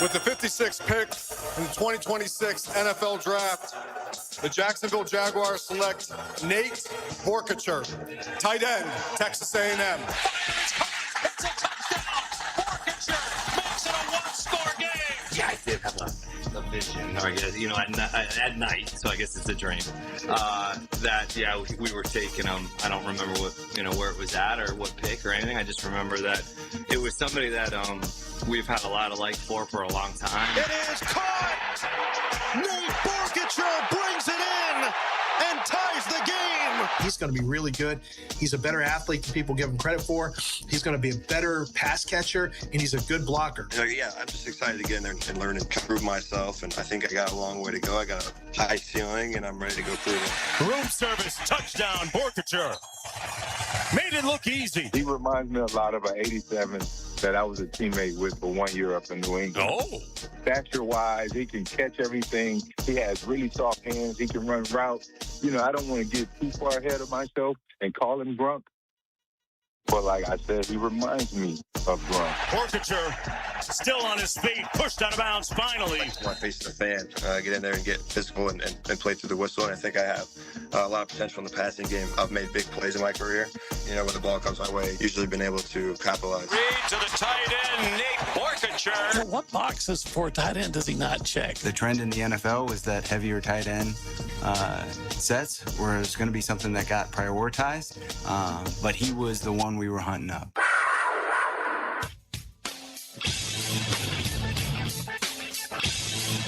With the 56th pick in the 2026 NFL Draft, the Jacksonville Jaguars select Nate Borkacher, tight end, Texas A&M. It's a touchdown! Borkacher makes it a one-score game! Yeah, I did have a vision, or I guess, at night, so I guess it's a dream, that we were taking him. I don't remember where it was at or what pick or anything. I just remember that it was somebody that we've had a lot of like for a long time. It is caught! Nate Borkacher brings it in and ties the game! He's going to be really good. He's a better athlete than people give him credit for. He's going to be a better pass catcher, and he's a good blocker. Yeah, I'm just excited to get in there and learn and prove myself, and I think I got a long way to go. I got a high ceiling, and I'm ready to go prove it. Room service, touchdown, Borkacher. Made it look easy. He reminds me a lot of an 87 that I was a teammate with for 1 year up in New England. Oh. Stature-wise, he can catch everything. He has really soft hands. He can run routes. I don't want to get too far ahead of myself and call him Grunk. But like I said, he reminds me of Grunk. Borkacher still on his feet, pushed out of bounds finally. When I face the fan, get in there and get physical and play through the whistle, and I think I have a lot of potential in the passing game. I've made big plays in my career. When the ball comes my way, usually been able to capitalize. Read to the tight end, Nate Borkacher. What boxes for tight end does he not check? The trend in the NFL was that heavier tight end sets was going to be something that got prioritized, but he was the one we were hunting up.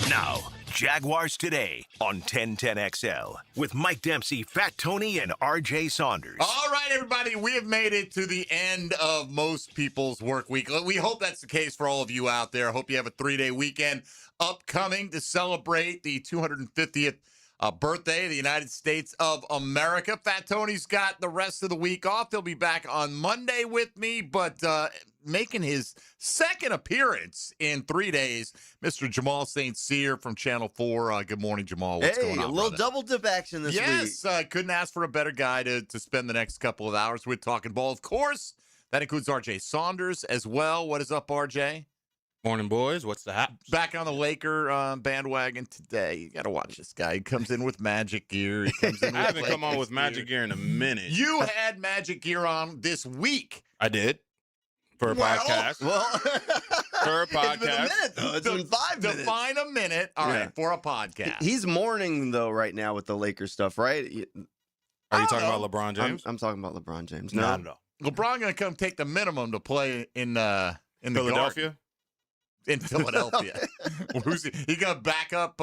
Now, Jaguars Today on 1010XL with Mike Dempsey, Fat Tony, and RJ Saunders. All right, everybody, we have made it to the end of most people's work week. We hope that's the case for all of you out there. I hope you have a 3-day weekend upcoming to celebrate the 250th birthday of the United States of America. Fat Tony's got the rest of the week off. He'll be back on Monday with me, but making his second appearance in 3 days, Mr. Jamal St. Cyr from Channel 4. Good morning, Jamal. What's going on, a little brother? double dip action this week. Yes, couldn't ask for a better guy to spend the next couple of hours with talking ball. Of course, that includes RJ Saunders as well. What is up, RJ? Morning, boys. What's the haps? Back on the Laker bandwagon today. You got to watch this guy. He comes in with magic gear. He comes in with I haven't come on with magic gear in a minute. You had magic gear on this week. I did. For a podcast. Well, for a podcast. It's been a minute, though. It's been 5 minutes. Define a minute. All right, for a podcast. He's mourning, though, right now with the Lakers stuff, right? Are you talking about LeBron James? I'm talking about LeBron James. Not at all. LeBron going to come take the minimum to play in the Philadelphia? Garden. In Philadelphia. Who's he going to back up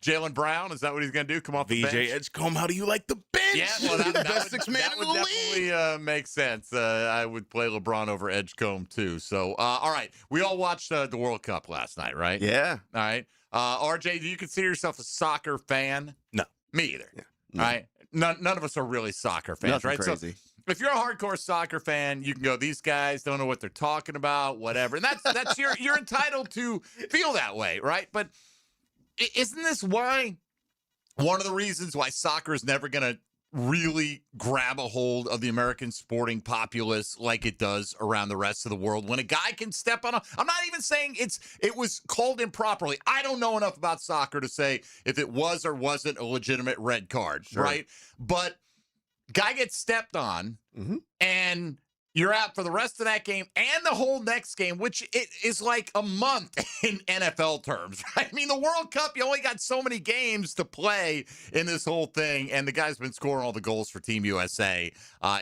Jaylen Brown? Is that what he's going to do? Come off the bench? VJ Edgecombe, how do you like the bench? Yeah, well, that best six man that in would the definitely league. Make sense. I would play LeBron over Edgecombe, too. So, all right. We all watched the World Cup last night, right? Yeah. All right. RJ, do you consider yourself a soccer fan? No. Me either. Yeah. No. All right. None of us are really soccer fans, Nothing right? crazy. So if you're a hardcore soccer fan, you can go, these guys don't know what they're talking about, whatever. And that's you're entitled to feel that way, right? But isn't this why one of the reasons why soccer is never going to really grab a hold of the American sporting populace like it does around the rest of the world? When a guy can step on I'm not even saying it was called improperly. I don't know enough about soccer to say if it was or wasn't a legitimate red card, right? But guy gets stepped on, and you're out for the rest of that game and the whole next game, which it is like a month in NFL terms. Right? I mean, the World Cup, you only got so many games to play in this whole thing, and the guy's been scoring all the goals for Team USA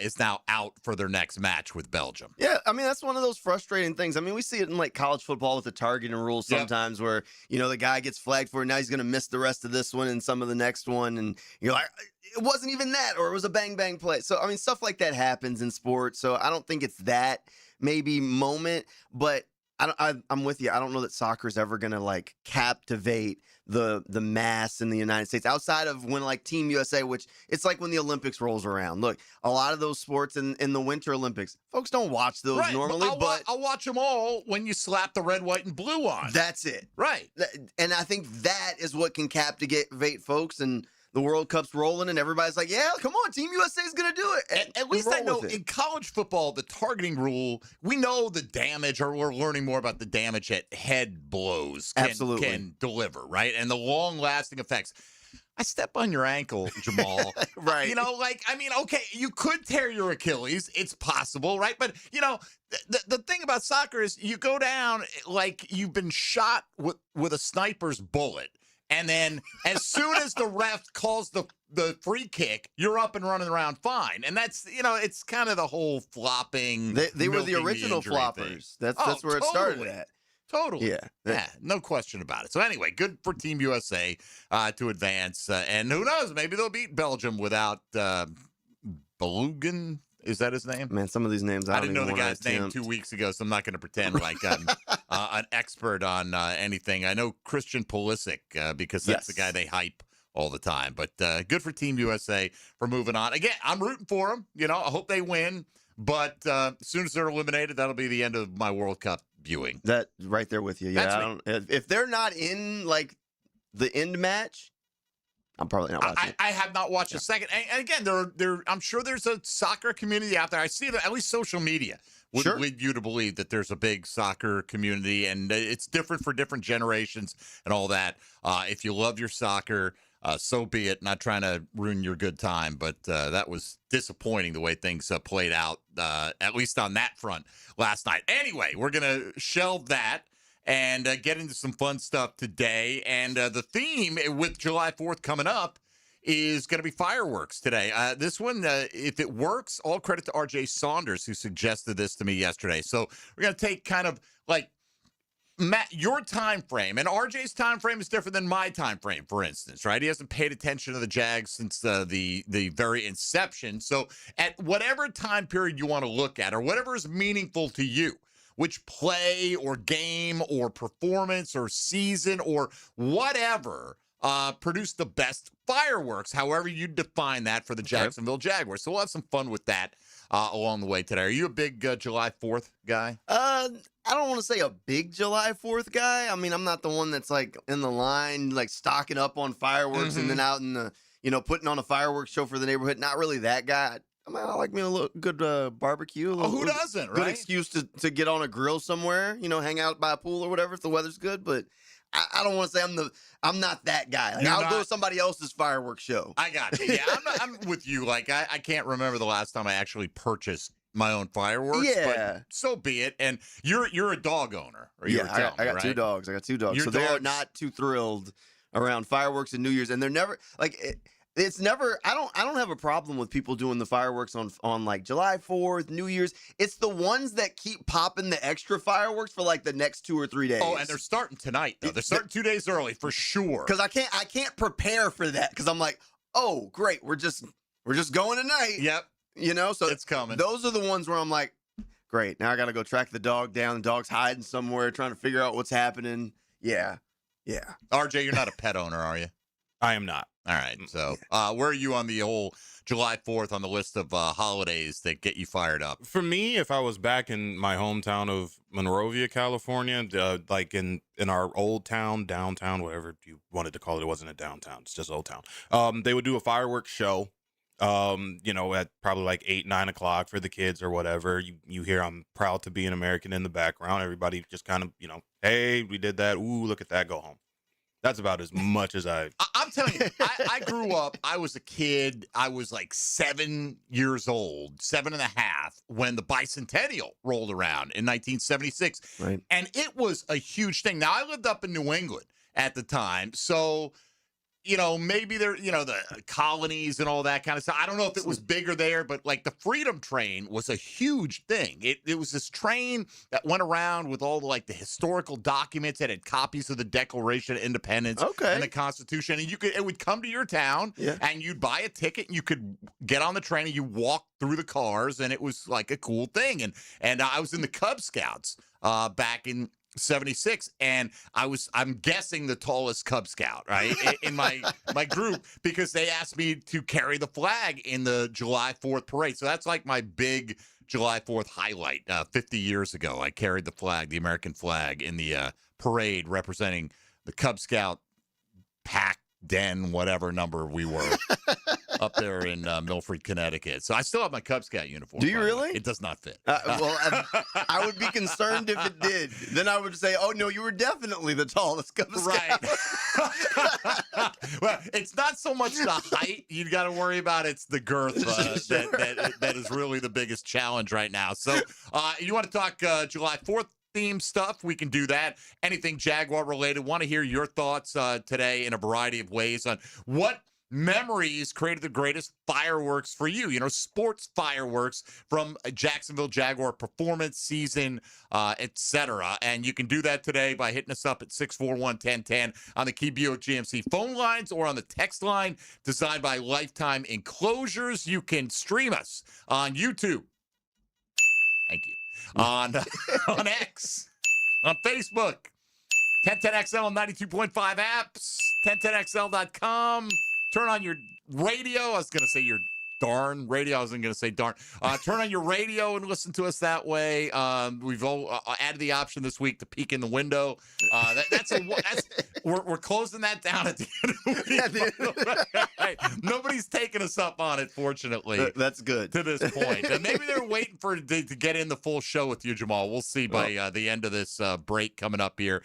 is now out for their next match with Belgium. Yeah, I mean, that's one of those frustrating things. I mean, we see it in, like, college football with the targeting rules sometimes where, the guy gets flagged for it, now he's going to miss the rest of this one and some of the next one, and you're like, it wasn't even that, or it was a bang-bang play. So, I mean, stuff like that happens in sports, so I don't think it's that maybe moment, but I'm with you. I don't know that soccer is ever going to, like, captivate the mass in the United States outside of when, like, Team USA, which it's like when the Olympics rolls around. Look, a lot of those sports in the Winter Olympics, folks don't watch those normally, but I'll watch them all when you slap the red, white, and blue on. That's it. Right. And I think that is what can captivate folks, and the World Cup's rolling, and everybody's like, "Yeah, come on, Team USA is going to do it." At least I know in college football, the targeting rule, we know the damage, or we're learning more about the damage that head blows can deliver, right? And the long-lasting effects. I step on your ankle, Jamal. Right. You know, like, I mean, okay, you could tear your Achilles. It's possible, right? But, you know, the thing about soccer is you go down like you've been shot with a sniper's bullet. And then as soon as the ref calls the free kick, you're up and running around fine. And that's, you know, it's kind of the whole flopping. They were the original floppers. That's where it started at. Totally. Yeah, no question about it. So anyway, good for Team USA to advance. And who knows, maybe they'll beat Belgium without Belugan. Is that his name? Man, some of these names I didn't know the guy's name 2 weeks ago, so I'm not going to pretend like I'm an expert on anything. I know Christian Pulisic because that's the guy they hype all the time. But good for Team USA for moving on. Again, I'm rooting for them. You know, I hope they win. But as soon as they're eliminated, that'll be the end of my World Cup viewing. That right there with you. Yeah, if they're not in like the end match, I'm probably not watching. I have not watched a second. And again, I'm sure there's a soccer community out there. I see that at least social media would lead you to believe that there's a big soccer community, and it's different for different generations and all that. If you love your soccer, so be it. Not trying to ruin your good time, but that was disappointing the way things played out, at least on that front last night. Anyway, we're going to shelve that and get into some fun stuff today. And the theme with July 4th coming up is going to be fireworks today. This one, if it works, all credit to RJ Saunders, who suggested this to me yesterday. So we're going to take kind of like Matt, your time frame, and RJ's time frame is different than my time frame, for instance, right? He hasn't paid attention to the Jags since the very inception. So at whatever time period you want to look at, or whatever is meaningful to you, which play or game or performance or season or whatever produced the best fireworks, however you define that for the Jacksonville Jaguars. So we'll have some fun with that along the way today. Are you a big July 4th guy? I don't want to say a big July 4th guy. I mean, I'm not the one that's like in the line, like stocking up on fireworks and then out in the, putting on a fireworks show for the neighborhood. Not really that guy. I mean, I like me a good barbecue. Who doesn't, right? Good excuse to get on a grill somewhere, hang out by a pool or whatever if the weather's good. But I don't want to say I'm not that guy. Like, I'll go to somebody else's fireworks show. I got you. Yeah, I'm with you. Like, I can't remember the last time I actually purchased my own fireworks. Yeah. But so be it. And you're a dog owner. Or you were telling I got me, 2 right? dogs. I got 2 dogs. Your so they're not too thrilled around fireworks and New Year's. And they're never like it's never I don't have a problem with people doing the fireworks on like July 4th, New Year's. It's the ones that keep popping the extra fireworks for like the next 2 or 3 days. Oh, and they're starting tonight though. They're starting 2 days early for sure. Because I can't prepare for that because I'm like, oh great, we're just going tonight. Yep. So it's coming. Those are the ones where I'm like, great. Now I got to go track the dog down. The dog's hiding somewhere, trying to figure out what's happening. Yeah. RJ, you're not a pet owner, are you? I am not. All right. So where are you on the whole July 4th on the list of holidays that get you fired up? For me, if I was back in my hometown of Monrovia, California, like in our old town, downtown, whatever you wanted to call it, it wasn't a downtown. It's just old town. They would do a fireworks show. At probably like 8, 9 o'clock for the kids or whatever. You hear I'm proud to be an American in the background. Everybody just kind of, hey, we did that. Ooh, look at that. Go home. That's about as much as I'm telling you, I grew up, I was a kid. I was like 7 years old, 7.5, when the bicentennial rolled around in 1976. Right. And it was a huge thing. Now, I lived up in New England at the time. So, maybe there, the colonies and all that kind of stuff. I don't know if it was bigger there, but like the Freedom Train was a huge thing. It was this train that went around with all the historical documents that had copies of the Declaration of Independence and the Constitution. And it would come to your town and you'd buy a ticket and you could get on the train and you walk through the cars and it was like a cool thing. And I was in the Cub Scouts back in 76, and I'm guessing the tallest Cub Scout, right, in my group, because they asked me to carry the flag in the July 4th parade. So that's like my big July 4th highlight. 50 years ago, I carried the flag, the American flag, in the parade representing the Cub Scout pack den, whatever number we were. Up there in Milford, Connecticut. So I still have my Cub Scout uniform. Do you really? It does not fit. I would be concerned if it did. Then I would say, oh, no, you were definitely the tallest Cub Scout. Right. Well, it's not so much the height you got to worry about. It's the girth that is really the biggest challenge right now. So you want to talk July 4th? Theme stuff, we can do that. Anything Jaguar related. Want to hear your thoughts today in a variety of ways on what memories created the greatest fireworks for you. You know, sports fireworks from a Jacksonville Jaguar performance season, etc. And you can do that today by hitting us up at 641-1010 on the Key Buick GMC phone lines or on the text line designed by Lifetime Enclosures. You can stream us on YouTube. Thank you. On X, on Facebook, 1010XL on 92.5 apps, 1010XL.com. Turn on your radio. I was going to say your darn radio. I wasn't going to say darn. Turn on your radio and listen to us that way. We've added the option this week to peek in the window. We're closing that down at the end of the week. Right. Nobody's taking us up on it, fortunately. That's good. To this point. And maybe they're waiting to get in the full show with you, Jamal. We'll see by the end of this break coming up here.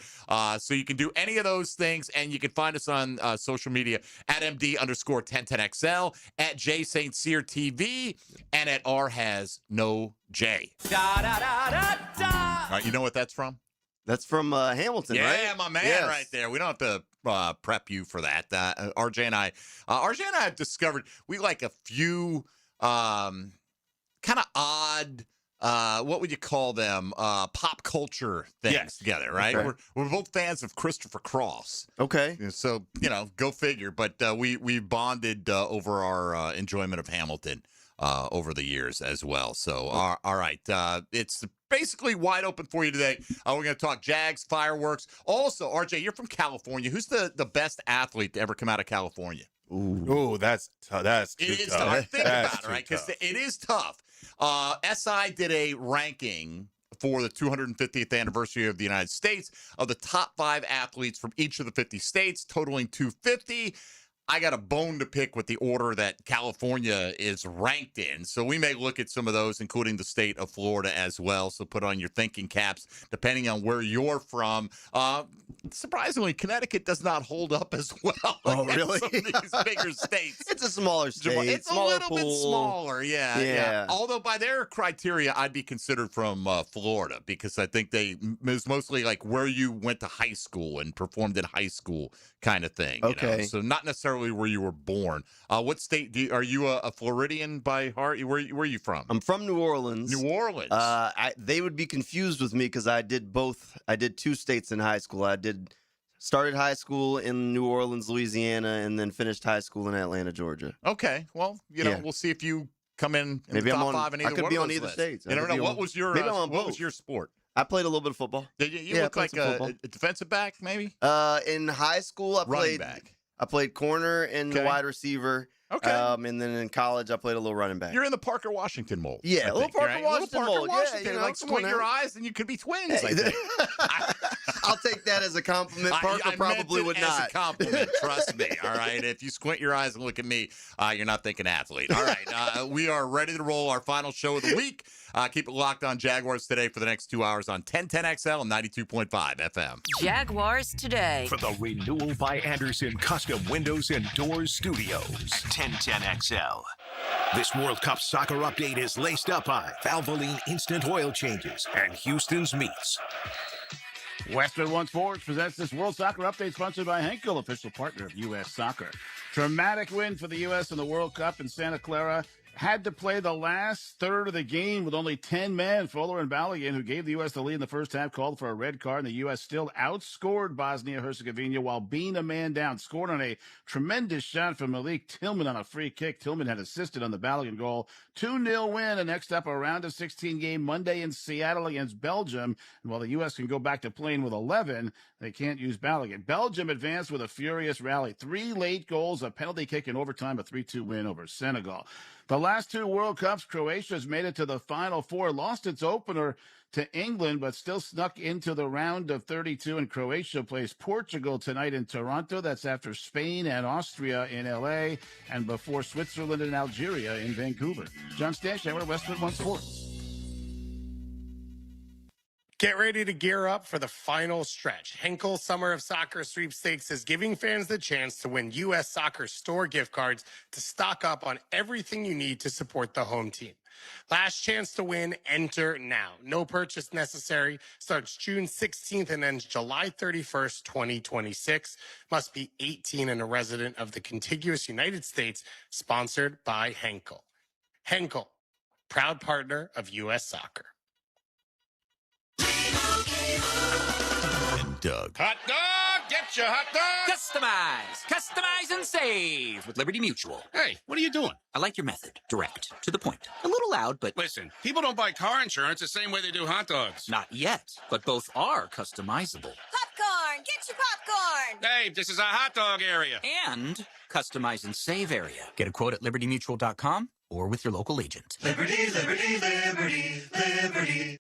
So you can do any of those things, and you can find us on social media at MD_1010XL, at J St. Cyr TV, and at R has no J. All right, you know what that's from? That's from Hamilton, right? Yeah, my man right there. We don't have to prep you for that. RJ and I have discovered we like a few kind of odd, what would you call them? Pop culture things together, right? Okay. We're both fans of Christopher Cross. Okay. So, go figure. But we bonded over our enjoyment of Hamilton over the years as well. So, all right. It's basically wide open for you today. We're going to talk Jags, fireworks. Also, RJ, you're from California. Who's the best athlete to ever come out of California? Ooh, that's too it is tough. Think That's about it, right? too Because tough. it is tough. SI did a ranking for the 250th anniversary of the United States of the top 5 athletes from each of the 50 states, totaling 250. I got a bone to pick with the order that California is ranked in. So we may look at some of those, including the state of Florida as well. So put on your thinking caps, depending on where you're from. Surprisingly, Connecticut does not hold up as well. Oh, really? Some of these bigger states. It's a smaller state. It's smaller a little bit smaller, yeah. Although by their criteria, I'd be considered from Florida, because I think it was mostly like where you went to high school and performed in high school kind of thing. Okay. So not necessarily where you were born. What state are you a Floridian by heart? Where are you from? I'm from New Orleans. New Orleans. They would be confused with me because I did both. I did 2 states in high school. Started high school in New Orleans, Louisiana, and then finished high school in Atlanta, Georgia. Okay. Well, we'll see if you come in Maybe the top I'm on, 5 in either I could one be of on those either lists. states. You never know. What was your sport? I played a little bit of football. You look like a defensive back, maybe? In high school, I running back. I played corner and wide receiver. Okay. And then in college, I played a little running back. You're in the Parker Washington mold. Yeah, a little Parker Washington mold. Washington. Yeah, Like squint your eyes and you could be twins. I think. I'll take that as a compliment. Parker probably would not. As a compliment, trust me. All right. If you squint your eyes and look at me, you're not thinking athlete. All right. We are ready to roll our final show of the week. Keep it locked on Jaguars today for the next 2 hours on 1010XL and 92.5 FM. Jaguars today. For the renewal by Anderson Custom Windows and Doors Studios. 1010XL. This World Cup soccer update is laced up by Valvoline Instant Oil Changes and Houston's Meats. Western One Sports presents this World Soccer Update sponsored by Henkel, official partner of U.S. Soccer. Dramatic win for the U.S. in the World Cup in Santa Clara. Had to play the last third of the game with only 10 men. Fuller and Balogun, who gave the U.S. the lead in the first half, called for a red card, and the U.S. still outscored Bosnia-Herzegovina while being a man down. Scored on a tremendous shot from Malik Tillman on a free kick. Tillman had assisted on the Balogun goal. 2-0 win, and next up a round of 16 game Monday in Seattle against Belgium. And while the U.S. can go back to playing with 11, they can't use Balogun. Belgium advanced with a furious rally. 3 late goals, a penalty kick in overtime, a 3-2 win over Senegal. The last 2 World Cups, Croatia's made it to the Final Four, lost its opener to England, but still snuck into the round of 32. And Croatia plays Portugal tonight in Toronto. That's after Spain and Austria in L.A. and before Switzerland and Algeria in Vancouver. John Stanshauer, Westwood One Sports. Get ready to gear up for the final stretch. Henkel Summer of Soccer Sweepstakes is giving fans the chance to win U.S. Soccer store gift cards to stock up on everything you need to support the home team. Last chance to win, enter now. No purchase necessary. Starts June 16th and ends July 31st, 2026. Must be 18 and a resident of the contiguous United States. Sponsored by Henkel. Henkel, proud partner of U.S. Soccer. And Doug. Hot dog! Get your hot dog! Customize and save with Liberty Mutual. Hey, what are you doing? I like your method. Direct. To the point. A little loud, but... Listen, people don't buy car insurance the same way they do hot dogs. Not yet, but both are customizable. Popcorn! Get your popcorn! Hey, this is a hot dog area. And customize and save area. Get a quote at libertymutual.com or with your local agent. Liberty, liberty, liberty, liberty.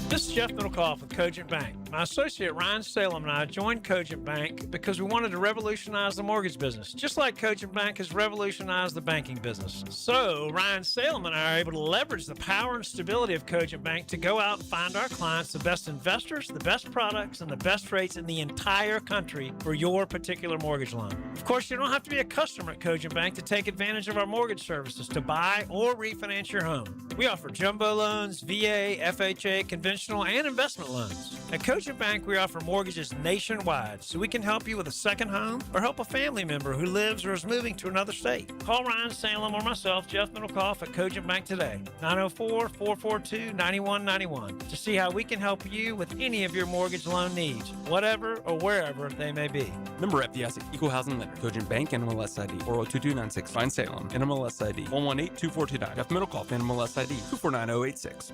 This is Jeff Middlecoff with Cogent Bank. My associate Ryan Salem and I joined Cogent Bank because we wanted to revolutionize the mortgage business, just like Cogent Bank has revolutionized the banking business. So Ryan Salem and I are able to leverage the power and stability of Cogent Bank to go out and find our clients the best investors, the best products, and the best rates in the entire country for your particular mortgage loan. Of course, you don't have to be a customer at Cogent Bank to take advantage of our mortgage services to buy or refinance your home. We offer jumbo loans, VA, FHA, conventional and investment loans. At Cogent Bank, we offer mortgages nationwide, so we can help you with a second home or help a family member who lives or is moving to another state. Call Ryan Salem or myself, Jeff Middlecoff, at Cogent Bank today, 904-442-9191, to see how we can help you with any of your mortgage loan needs, whatever or wherever they may be. Member FDIC, Equal Housing Lender, Cogent Bank, NMLS ID 402296, Ryan Salem, NMLS ID 1182429, Jeff Middlecoff, NMLS ID 249086.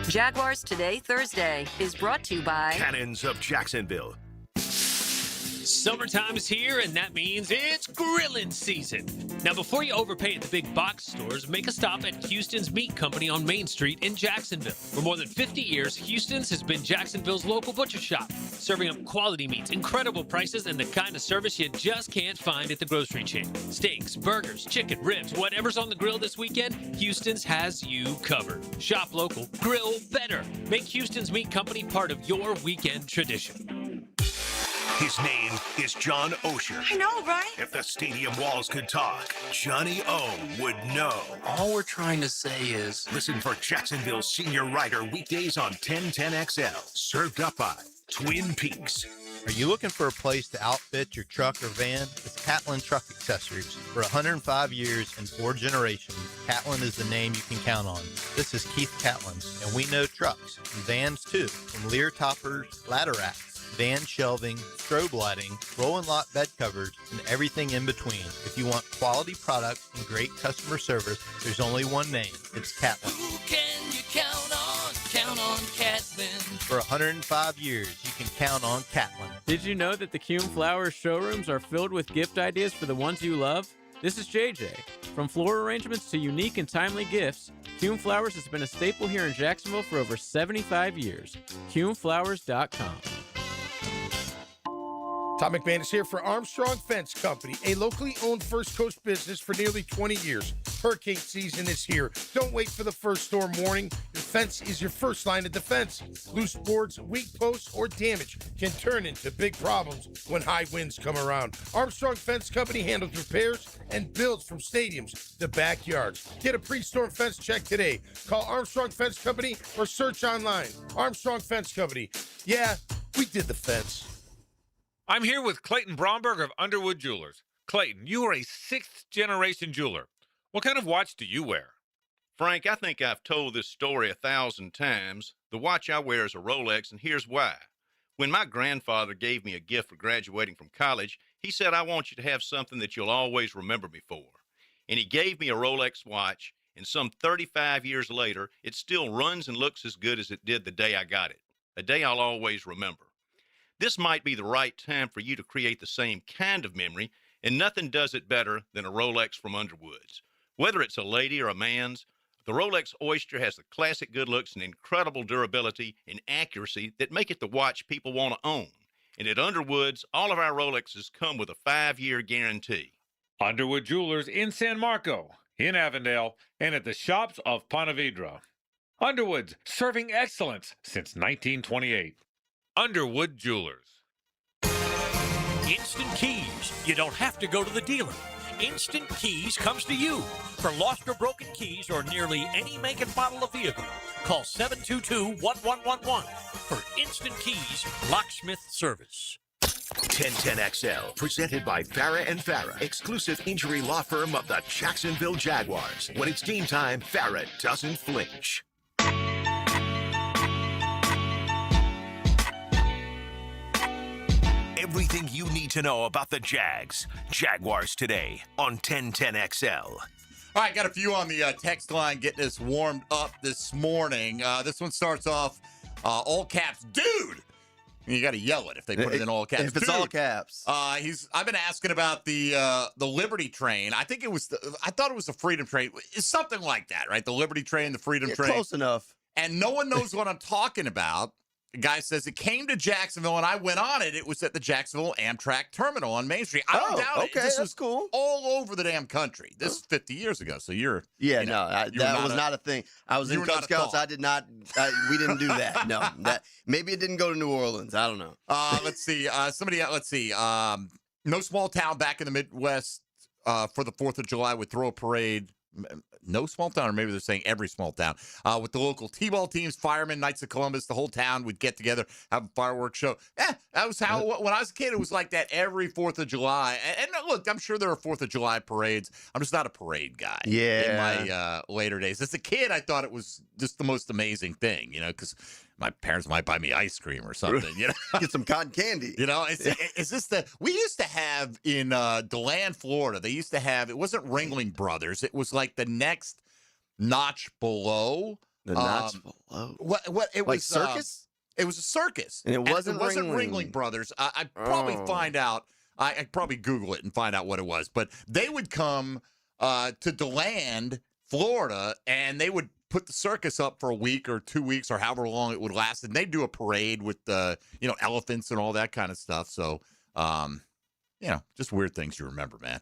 Jaguars Today, Thursday, is brought to you by Cannons of Jacksonville. Summertime is here, and that means it's grilling season. Now, before you overpay at the big box stores, make a stop at Houston's Meat Company on Main Street in Jacksonville. For more than 50 years, Houston's has been Jacksonville's local butcher shop, serving up quality meats, incredible prices, and the kind of service you just can't find at the grocery chain. Steaks, burgers, chicken, ribs, whatever's on the grill this weekend, Houston's has you covered. Shop local, grill better. Make Houston's Meat Company part of your weekend tradition. His name is John Osher. I know, right? If the stadium walls could talk, Johnny O would know. All we're trying to say is... Listen for Jacksonville's senior writer weekdays on 1010XL. Served up by Twin Peaks. Are you looking for a place to outfit your truck or van? It's Catlin Truck Accessories. For 105 years and 4 generations, Catlin is the name you can count on. This is Keith Catlin, and we know trucks and vans too, from Lear toppers, ladder racks, van shelving, strobe lighting, roll and lock bed covers, and everything in between. If you want quality products and great customer service, there's only one name. It's Catlin. Who can you count on? Count on Catlin. For 105 years, you can count on Catlin. Did you know that the Kuhn Flowers showrooms are filled with gift ideas for the ones you love? This is JJ. From floral arrangements to unique and timely gifts, Kuhn Flowers has been a staple here in Jacksonville for over 75 years. KuhnFlowers.com. Tom McMahon is here for Armstrong Fence Company, a locally owned First Coast business for nearly 20 years. Hurricane season is here. Don't wait for the first storm warning. Your fence is your first line of defense. Loose boards, weak posts, or damage can turn into big problems when high winds come around. Armstrong Fence Company handles repairs and builds from stadiums to backyards. Get a pre-storm fence check today. Call Armstrong Fence Company or search online. Armstrong Fence Company. Yeah, we did the fence. I'm here with Clayton Bromberg of Underwood Jewelers. Clayton, you are a 6th-generation jeweler. What kind of watch do you wear? Frank, I think I've told this story 1,000 times. The watch I wear is a Rolex, and here's why. When my grandfather gave me a gift for graduating from college, he said, I want you to have something that you'll always remember me for. And he gave me a Rolex watch, and some 35 years later, it still runs and looks as good as it did the day I got it. A day I'll always remember. This might be the right time for you to create the same kind of memory, and nothing does it better than a Rolex from Underwood's. Whether it's a lady or a man's, The Rolex Oyster has the classic good looks and incredible durability and accuracy that make it the watch people want to own. And at Underwood's, all of our Rolexes come with a 5-year guarantee. Underwood Jewelers in San Marco, in Avondale, and at the shops of Ponte Vedra. Underwood's, serving excellence since 1928. Underwood Jewelers. Instant Keys. You don't have to go to the dealer. Instant Keys comes to you. For lost or broken keys or nearly any make and model of vehicle, call 722-1111 for Instant Keys locksmith service. 1010XL, presented by Farrah and Farrah, exclusive injury law firm of the Jacksonville Jaguars. When it's game time, Farrah doesn't flinch. Everything you need to know about the Jags. Jaguars today on 1010XL. All right, got a few on the text line getting us warmed up this morning. This one starts off all caps, dude. You got to yell it if they put it in all caps. If it's all caps. I've been asking about the Liberty Train. I think I thought it was the Freedom Train. It's something like that, right? The Liberty Train, the Freedom Train. Close enough. And no one knows what I'm talking about. The guy says it came to Jacksonville, and I went on it. It was at the Jacksonville Amtrak Terminal on Main Street. I don't doubt it. This was cool. All over the damn country. This is 50 years ago, so you're... that was not a thing. I was in Cub Scouts. I did not... we didn't do that. No. Maybe it didn't go to New Orleans. I don't know. Let's see. No small town back in the Midwest for the 4th of July would throw a parade. No small town, or maybe they're saying every small town, with the local T-ball teams, firemen, Knights of Columbus, the whole town would get together, have a fireworks show. That was how, when I was a kid, it was like that every 4th of July. And look, I'm sure there are 4th of July parades. I'm just not a parade guy in my later days. As a kid, I thought it was just the most amazing thing, because my parents might buy me ice cream or something, Get some cotton candy. Is this we used to have in DeLand, Florida, they used to have, it wasn't Ringling Brothers, it was like the next notch below. The notch below? What it like was circus? It was a circus. And it wasn't Ringling Brothers. I'd probably find out. I'd probably Google it and find out what it was. But they would come to DeLand, Florida, and they would put the circus up for a week or 2 weeks or however long it would last, and they'd do a parade with elephants and all that kind of stuff. So, just weird things you remember, man.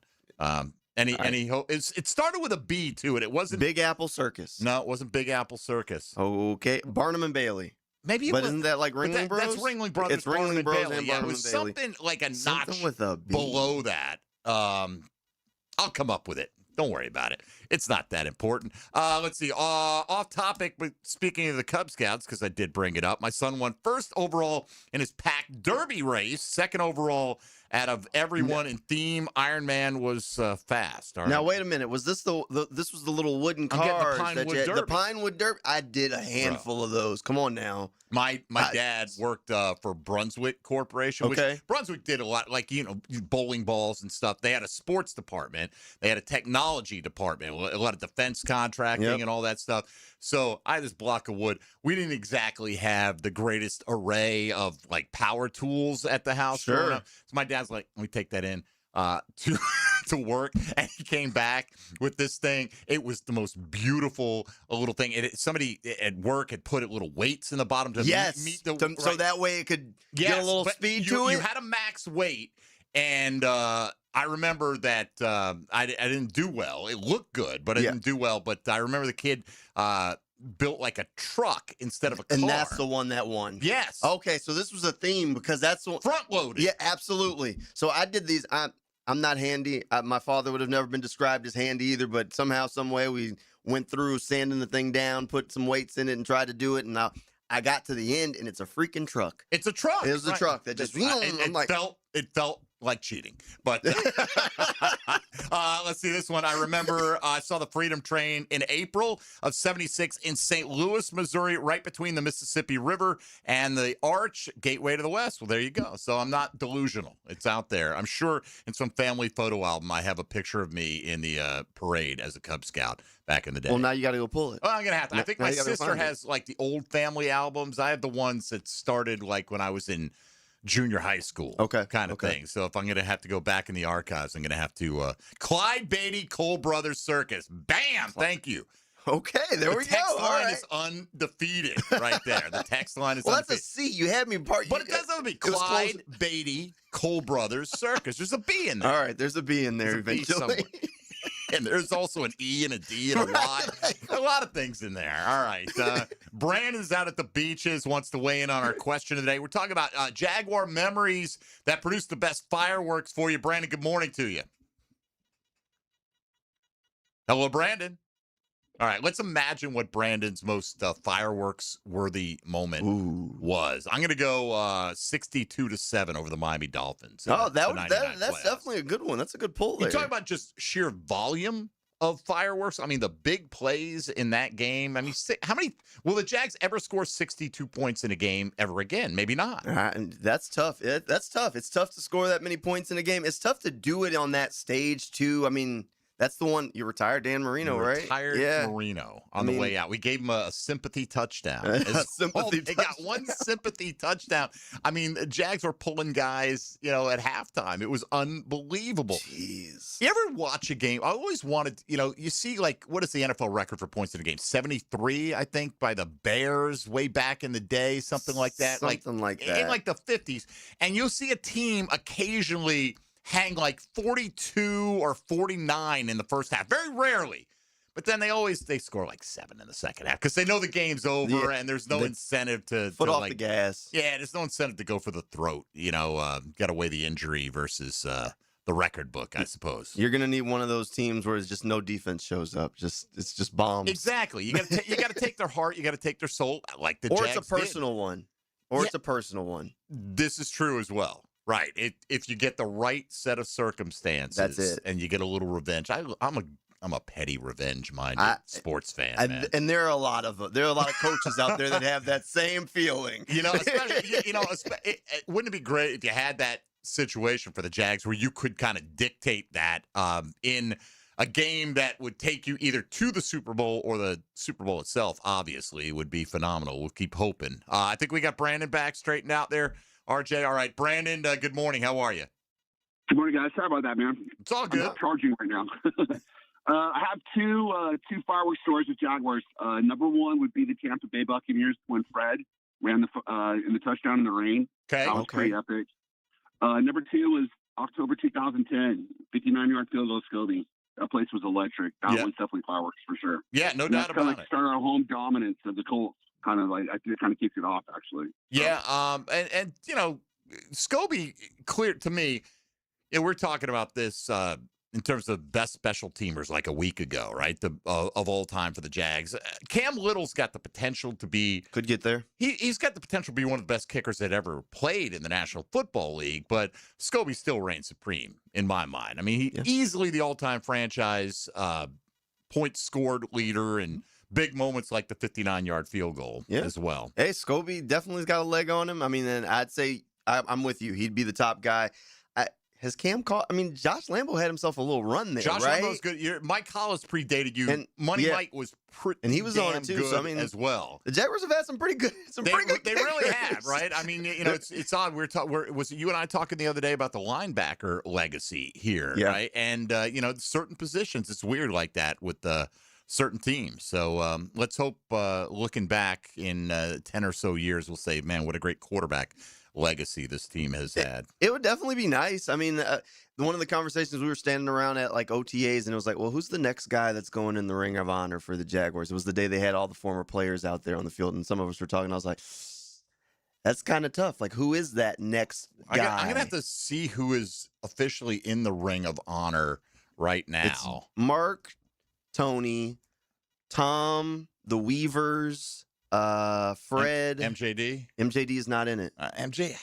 It started with a B too, and it wasn't Big Apple Circus. No, it wasn't Big Apple Circus. Okay, Barnum and Bailey. Maybe it but was, isn't that like Ringling Bros? That's Ringling Brothers. It's Ringling Bros Bailey. and Yeah, Barnum it was and Bailey. something like a Something notch with a B. below that. I'll come up with it. Don't worry about it. It's not that important. Let's see. Off topic, but speaking of the Cub Scouts, because I did bring it up, my son won first overall in his pack derby race, second overall out of everyone in theme. Iron Man was fast. All right. Now wait a minute. Was this this was the little wooden cars the Pinewood Derby? I did a handful of those. Come on now. My dad worked for Brunswick Corporation. Okay. Which Brunswick did a lot, like, bowling balls and stuff. They had a sports department. They had a technology department, a lot of defense contracting and all that stuff. So I had this block of wood. We didn't exactly have the greatest array of, like, power tools at the house. Sure. So my dad's like, let me take that in to work, and he came back with this thing. It was the most beautiful little thing. Somebody at work had put little weights in the bottom to meet the so that way it could get a little speed to it. You had a max weight, and I remember that I didn't do well. It looked good, but I didn't do well. But I remember the kid built like a truck instead of a car. And that's the one that won. Yes. Okay, so this was a theme because that's the front loaded. Yeah, absolutely. So I did these. I'm not handy. My father would have never been described as handy either, but somehow, some way, we went through sanding the thing down, put some weights in it, and tried to do it. And I got to the end, and it's a freaking truck. It's a truck. It was a truck that just. It felt like cheating, but let's see this one. I remember I saw the Freedom Train in April of '76 in St. Louis, Missouri, right between the Mississippi River and the Arch, gateway to the West. Well, there you go. So I'm not delusional. It's out there. I'm sure in some family photo album I have a picture of me in the parade as a Cub Scout back in the day. Well, now you got to go pull it. Well, I'm gonna have to. I think Now my you gotta go sister find it. has like the old family albums. I have the ones that started like when I was in junior high school, kind of thing. So if I'm going to have to go back in the archives, I'm going to have to Clyde Beatty Cole Brothers Circus. Bam! Thank you. Okay, there we go. The text All line right. is undefeated right there. The text line is Well, that's undefeated. a C. You had me part. But it does have to be it was close. Clyde, Beatty, Cole Brothers, Circus. There's a B in there. All right, there's a B in there There's a B eventually. somewhere. And there's also an E and a D and a Y. A lot of things in there. All right. Brandon's out at the beaches, wants to weigh in on our question today. We're talking about Jaguar memories that produce the best fireworks for you. Brandon, good morning to you. Hello, Brandon. All right, let's imagine what Brandon's most fireworks-worthy moment was. I'm going to go 62-7 over the Miami Dolphins. That's definitely a good one. That's a good pull there. You talk about just sheer volume of fireworks. I mean, the big plays in that game. I mean, how many will the Jags ever score 62 points in a game ever again? Maybe not. That's tough. That's tough. It's tough to score that many points in a game. It's tough to do it on that stage too. I mean, that's the one you retired Dan Marino, right? Retired Marino on the way out. We gave him a sympathy touchdown. They got one sympathy touchdown. I mean, the Jags were pulling guys, at halftime. It was unbelievable. Jeez. You ever watch a game? I always wanted, you see, what is the NFL record for points in a game? 73, I think, by the Bears way back in the day, something like that. Something like that. In the 50s. And you'll see a team occasionally hang 42 or 49 in the first half. Very rarely. But then they score 7 in the second half because they know the game's over and there's no incentive to foot off the gas. Yeah, there's no incentive to go for the throat. Got to weigh the injury versus the record book, I suppose. You're gonna need one of those teams where it's just no defense shows up. It's just bombs. Exactly. You got to take their heart. You got to take their soul, like the or Jags it's a personal one. Or it's a personal one. This is true as well. Right. If you get the right set of circumstances, that's it, and you get a little revenge. I'm a petty revenge-minded sports fan, man. And there are a lot of coaches out there that have that same feeling. Especially, wouldn't it be great if you had that situation for the Jags where you could kind of dictate that in a game that would take you either to the Super Bowl or the Super Bowl itself? Obviously, would be phenomenal. We'll keep hoping. I think we got Brandon back straightened out there. RJ, all right. Brandon, good morning. How are you? Good morning, guys. Sorry about that, man. It's all good. I'm not charging right now. I have two fireworks stories with Jaguars. Number one would be the Tampa Bay Buccaneers when Fred ran in the touchdown in the rain. Okay. That was pretty epic. Number two was October 2010, 59-yard field goal Scobie. That place was electric. That one's definitely fireworks for sure. Yeah, no doubt about it. Started our home dominance of the Colts. I think it kind of keeps it off, actually. Yeah, and Scobie, clear to me, we're talking about this in terms of best special teamers like a week ago, right? Of all time for the Jags. Cam Little's got the potential to be... Could get there. He's got the potential to be one of the best kickers that ever played in the National Football League, but Scobie still reigns supreme in my mind. I mean, easily the all-time franchise points scored leader and big moments like the 59-yard field goal as well. Hey, Scobie definitely's got a leg on him. I mean, and I'd say I'm with you. He'd be the top guy. Has Cam caught? I mean, Josh Lambo had himself a little run there, Josh right? Lambo's good. Mike Hollis predated you. And Money Mike was pretty and he was on it too. Good so I mean, as well. The Jaguars have had some pretty good. They really have, right? I mean, it's odd. Was you and I talking the other day about the linebacker legacy here, right? And certain positions, it's weird like that with the certain teams. So let's hope looking back in 10 or so years, we'll say, man, what a great quarterback legacy this team has had. It would definitely be nice. I mean, one of the conversations we were standing around at OTAs, and it was like, well, who's the next guy that's going in the Ring of Honor for the Jaguars? It was the day they had all the former players out there on the field, and some of us were talking. I was like, that's kind of tough. Like, who is that next guy? I'm going to have to see who is officially in the Ring of Honor right now. It's Mark, Tony, Tom, the Weavers, Fred. MJD? MJD is not in it. I think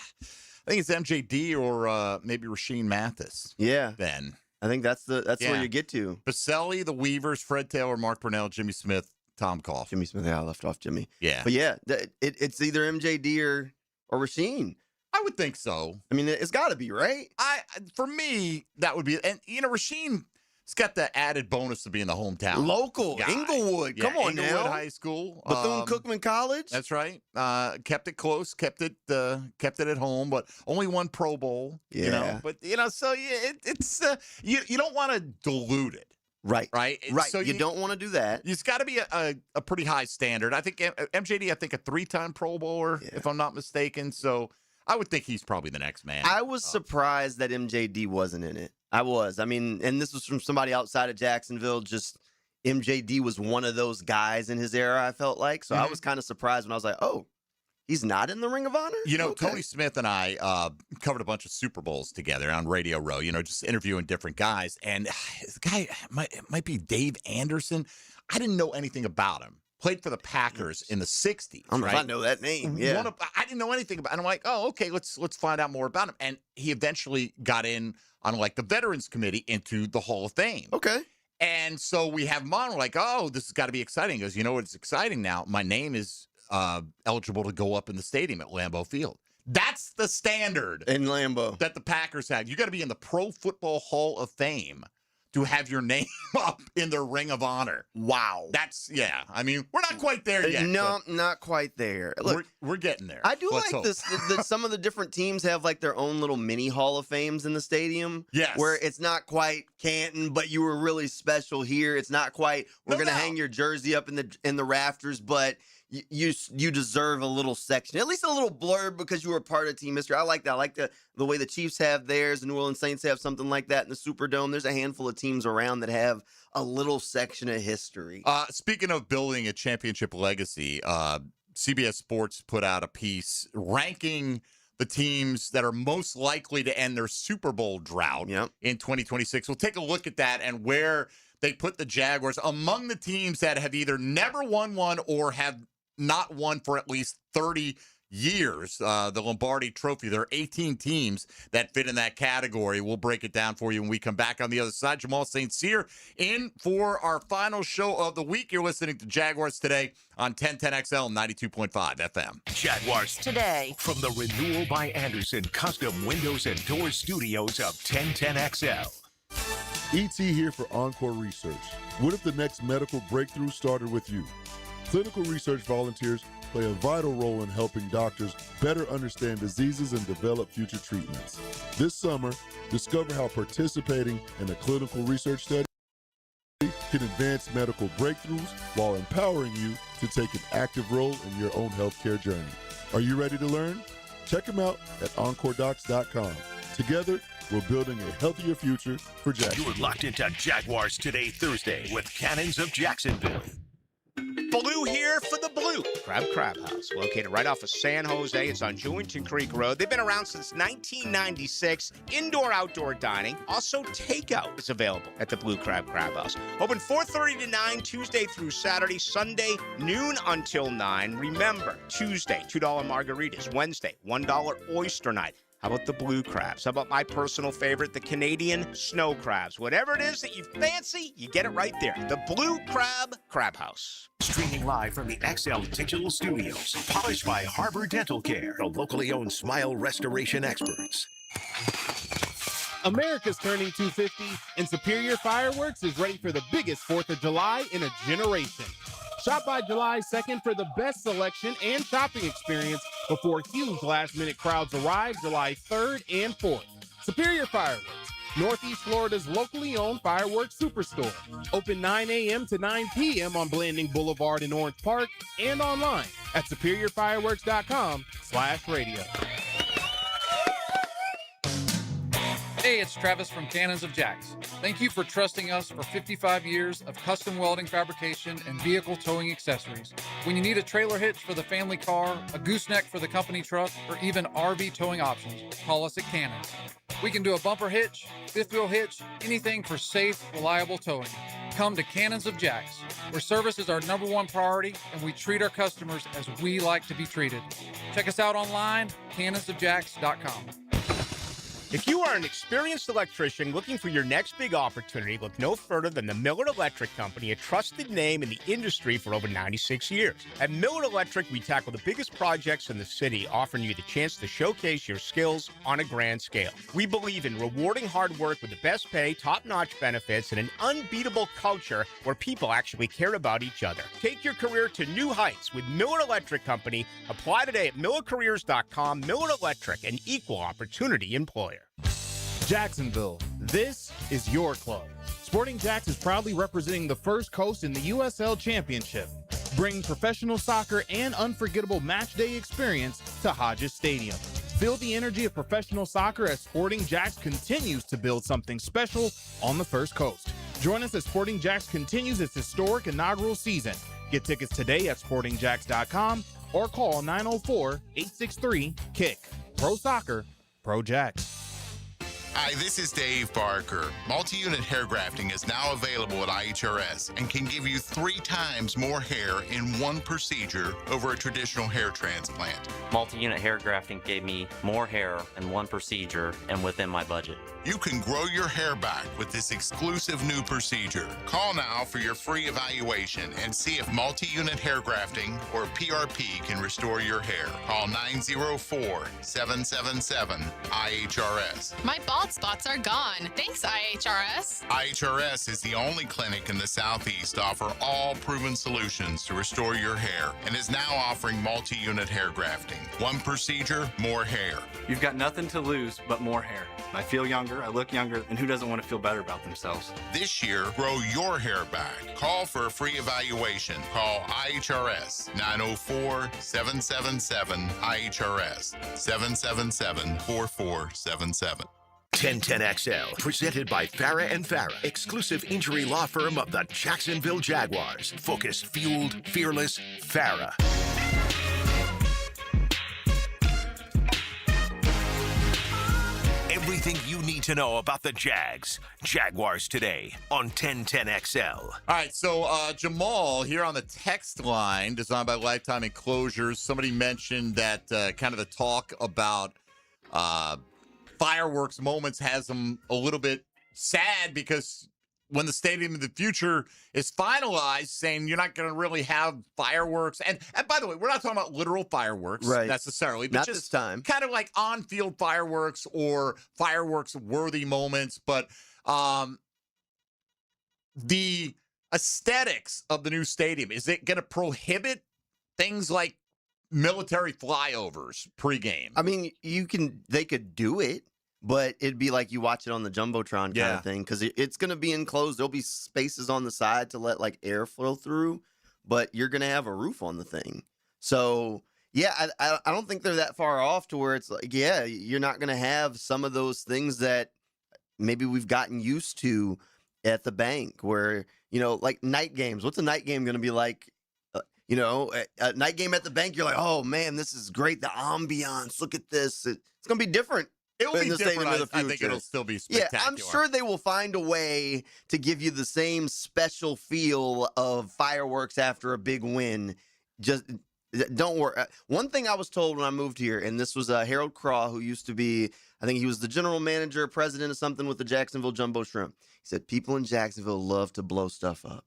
it's MJD or maybe Rasheem Mathis. Yeah. Then. I think that's where you get to. Baselli, the Weavers, Fred Taylor, Mark Purnell, Jimmy Smith, Tom Coughlin. Jimmy Smith, I left off Jimmy. Yeah. But yeah, it's either MJD or Rasheem. I would think so. I mean, it's got to be, right? For me, that would be, and Rasheem, it's got the added bonus of being the hometown local guy. Inglewood. Come on Inglewood now. High School, Bethune-Cookman College. That's right. Kept it close, kept it at home, but only one Pro Bowl. Yeah. But so it's you don't want to dilute it. Right. Right. So you don't want to do that. It's got to be a pretty high standard. I think MJD, a 3-time Pro Bowler, if I'm not mistaken. So I would think he's probably the next man. I was surprised that MJD wasn't in it. I was. I mean, and this was from somebody outside of Jacksonville. Just MJD was one of those guys in his era, I felt like. So I was kind of surprised when I was like, oh, he's not in the Ring of Honor? Tony Smith and I covered a bunch of Super Bowls together on Radio Row, just interviewing different guys. And the guy might be Dave Anderson. I didn't know anything about him. Played for the Packers in the 60s. I know that name. Yeah. I didn't know anything about him. I'm like, oh, okay, let's find out more about him. And he eventually got in on the Veterans Committee into the Hall of Fame. Okay. And so we have him on. We're like, oh, this has got to be exciting. He goes, you know what's exciting now? My name is eligible to go up in the stadium at Lambeau Field. That's the standard in Lambeau that the Packers have. You got to be in the Pro Football Hall of Fame to have your name up in the Ring of Honor. Wow. I mean, we're not quite there yet. No, not quite there. Look, we're getting there. I do like this that some of the different teams have like their own little mini Hall of Fames in the stadium. Yes. Where it's not quite Canton, but you were really special here. It's not quite we're gonna hang your jersey up in the rafters, but you deserve a little section, at least a little blurb because you were part of team history. I like that. I like the way the Chiefs have theirs, the New Orleans Saints have something like that in the Superdome. There's a handful of teams around that have a little section of history. Speaking of building a championship legacy, CBS Sports put out a piece ranking the teams that are most likely to end their Super Bowl drought in 2026. We'll take a look at that and where they put the Jaguars among the teams that have either never won one or have not won for at least 30 years. The Lombardi Trophy. There are 18 teams that fit in that category. We'll break it down for you when we come back on the other side. Jamal St. Cyr in for our final show of the week. You're listening to Jaguars Today on 1010XL 92.5 FM. Jaguars Today. From the Renewal by Anderson Custom Windows and Doors Studios of 1010XL. ET here for Encore Research. What if the next medical breakthrough started with you? Clinical research volunteers play a vital role in helping doctors better understand diseases and develop future treatments. This summer, discover how participating in a clinical research study can advance medical breakthroughs while empowering you to take an active role in your own healthcare journey. Are you ready to learn? Check them out at EncoreDocs.com. Together, we're building a healthier future for Jacksonville. You're locked into Jaguars Today Thursday with Cannons of Jacksonville. Blue here for the Blue Crab House, located right off of San Jose. It's on Jewington Creek Road. They've been around since 1996. Indoor-outdoor dining. Also, takeout is available at the Blue Crab House. Open 4:30 to 9, Tuesday through Saturday. Sunday, noon until 9. Remember, Tuesday, $2 margaritas. Wednesday, $1 oyster night. How about the blue crabs? How about my personal favorite, the Canadian snow crabs? Whatever it is that you fancy, you get it right there. The Blue Crab House. Streaming live from the XL Digital Studios. Polished by Harbor Dental Care, the locally owned smile restoration experts. America's turning 250, and Superior Fireworks is ready for the biggest 4th of July in a generation. Shop by July 2nd for the best selection and shopping experience before huge last-minute crowds arrive July 3rd and 4th. Superior Fireworks, Northeast Florida's locally owned fireworks superstore. Open 9 a.m. to 9 p.m. on Blanding Boulevard in Orange Park and online at superiorfireworks.com/radio. Hey, it's Travis from Cannons of Jags. Thank you for trusting us for 55 years of custom welding fabrication and vehicle towing accessories. When you need a trailer hitch for the family car, a gooseneck for the company truck, or even RV towing options, call us at Cannons. We can do a bumper hitch, fifth wheel hitch, anything for safe, reliable towing. Come to Cannons of Jags, where service is our #1 priority and we treat our customers as we like to be treated. Check us out online, cannonsofjags.com. If you are an experienced electrician looking for your next big opportunity, look no further than the Miller Electric Company, a trusted name in the industry for over 96 years. At Miller Electric, we tackle the biggest projects in the city, offering you the chance to showcase your skills on a grand scale. We believe in rewarding hard work with the best pay, top-notch benefits, and an unbeatable culture where people actually care about each other. Take your career to new heights with Miller Electric Company. Apply today at millercareers.com. Miller Electric, an equal opportunity employer. Jacksonville, this is your club. Sporting Jags is proudly representing the First Coast in the USL Championship, bringing professional soccer and unforgettable match day experience to Hodges Stadium. Feel the energy of professional soccer as Sporting Jags continues to build something special on the First Coast. Join us as Sporting Jags continues its historic inaugural season. Get tickets today at sportingjags.com or call 904-863-KICK. Pro Soccer, Pro Jags. Hi, this is Dave Barker. Multi-unit hair grafting is now available at IHRS and can give you 3 times more hair in one procedure over a traditional hair transplant. Multi-unit hair grafting gave me more hair in one procedure and within my budget. You can grow your hair back with this exclusive new procedure. Call now for your free evaluation and see if multi-unit hair grafting or PRP can restore your hair. Call 904-777-IHRS. My bald spots are gone. Thanks, IHRS. IHRS is the only clinic in the Southeast to offer all proven solutions to restore your hair and is now offering multi-unit hair grafting. One procedure, more hair. You've got nothing to lose but more hair. I feel younger, I look younger, and who doesn't want to feel better about themselves? This year, grow your hair back. Call for a free evaluation. Call IHRS 904-777-IHRS 777-4477. 1010XL, presented by Farah and Farah, exclusive injury law firm of the Jacksonville Jaguars. Focused, fueled, fearless, Farah. Everything you need to know about the Jags. Jaguars today on 1010XL. All right, so Jamal here on the text line, designed by Lifetime Enclosures. Somebody mentioned that kind of the talk about fireworks moments has them a little bit sad because when the Stadium of the Future is finalized, saying you're not going to really have fireworks. And by the way, we're not talking about literal fireworks necessarily, but not just this time. Kind of like on-field fireworks or fireworks-worthy moments. But the aesthetics of the new stadium, is it going to prohibit things like military flyovers pregame? I mean, they could do it, but it'd be like you watch it on the Jumbotron kind of thing, because it's going to be enclosed. There'll be spaces on the side to let like air flow through, but you're going to have a roof on the thing. So yeah, I don't think they're that far off to where it's like, yeah, you're not going to have some of those things that maybe we've gotten used to at the bank, where, you know, like night games. What's a night game going to be like? You know, a night game at the bank, you're like, oh man, this is great. The ambiance, look at this. It's going to be different. It will be different. I think it'll still be spectacular. Yeah, I'm sure they will find a way to give you the same special feel of fireworks after a big win. Just don't worry. One thing I was told when I moved here, and this was Harold Craw, who used to be, I think he was the general manager, president of something with the Jacksonville Jumbo Shrimp. He said people in Jacksonville love to blow stuff up.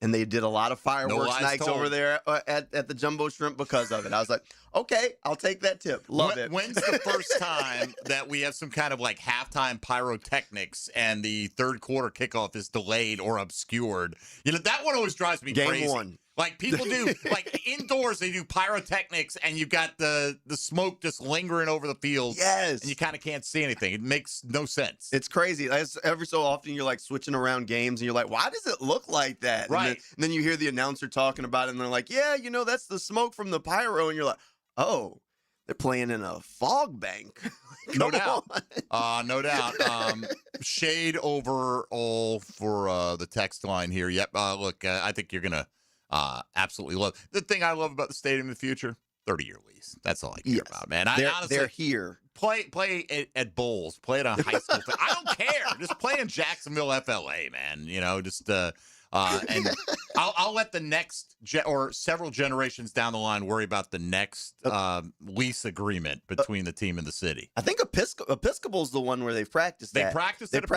And they did a lot of fireworks nights over there at the Jumbo Shrimp because of it. I was like, okay, I'll take that tip. Love it. When's the first time that we have some kind of like halftime pyrotechnics and the third quarter kickoff is delayed or obscured? You know, that one always drives me crazy. Game one. Like people do, like indoors, they do pyrotechnics and you've got the smoke just lingering over the field. Yes. And you kind of can't see anything. It makes no sense. It's crazy. Every so often you're like switching around games and you're like, why does it look like that? Right. And then you hear the announcer talking about it and they're like, yeah, you know, that's the smoke from the pyro. And you're like, oh, they're playing in a fog bank. No doubt. No doubt. Shade overall for the text line here. Yep. Look, I think you're going to absolutely love. The thing I love about the Stadium of the Future, 30-year lease. That's all I care about, man. Honestly, they're here. Play at Bowls. Play at a high school. I don't care. Just play in Jacksonville, FLA, man. You know, just and I'll let the next or several generations down the line worry about the next lease agreement between the team and the city. I think Episcopal's the one where they've practiced that. They practiced it.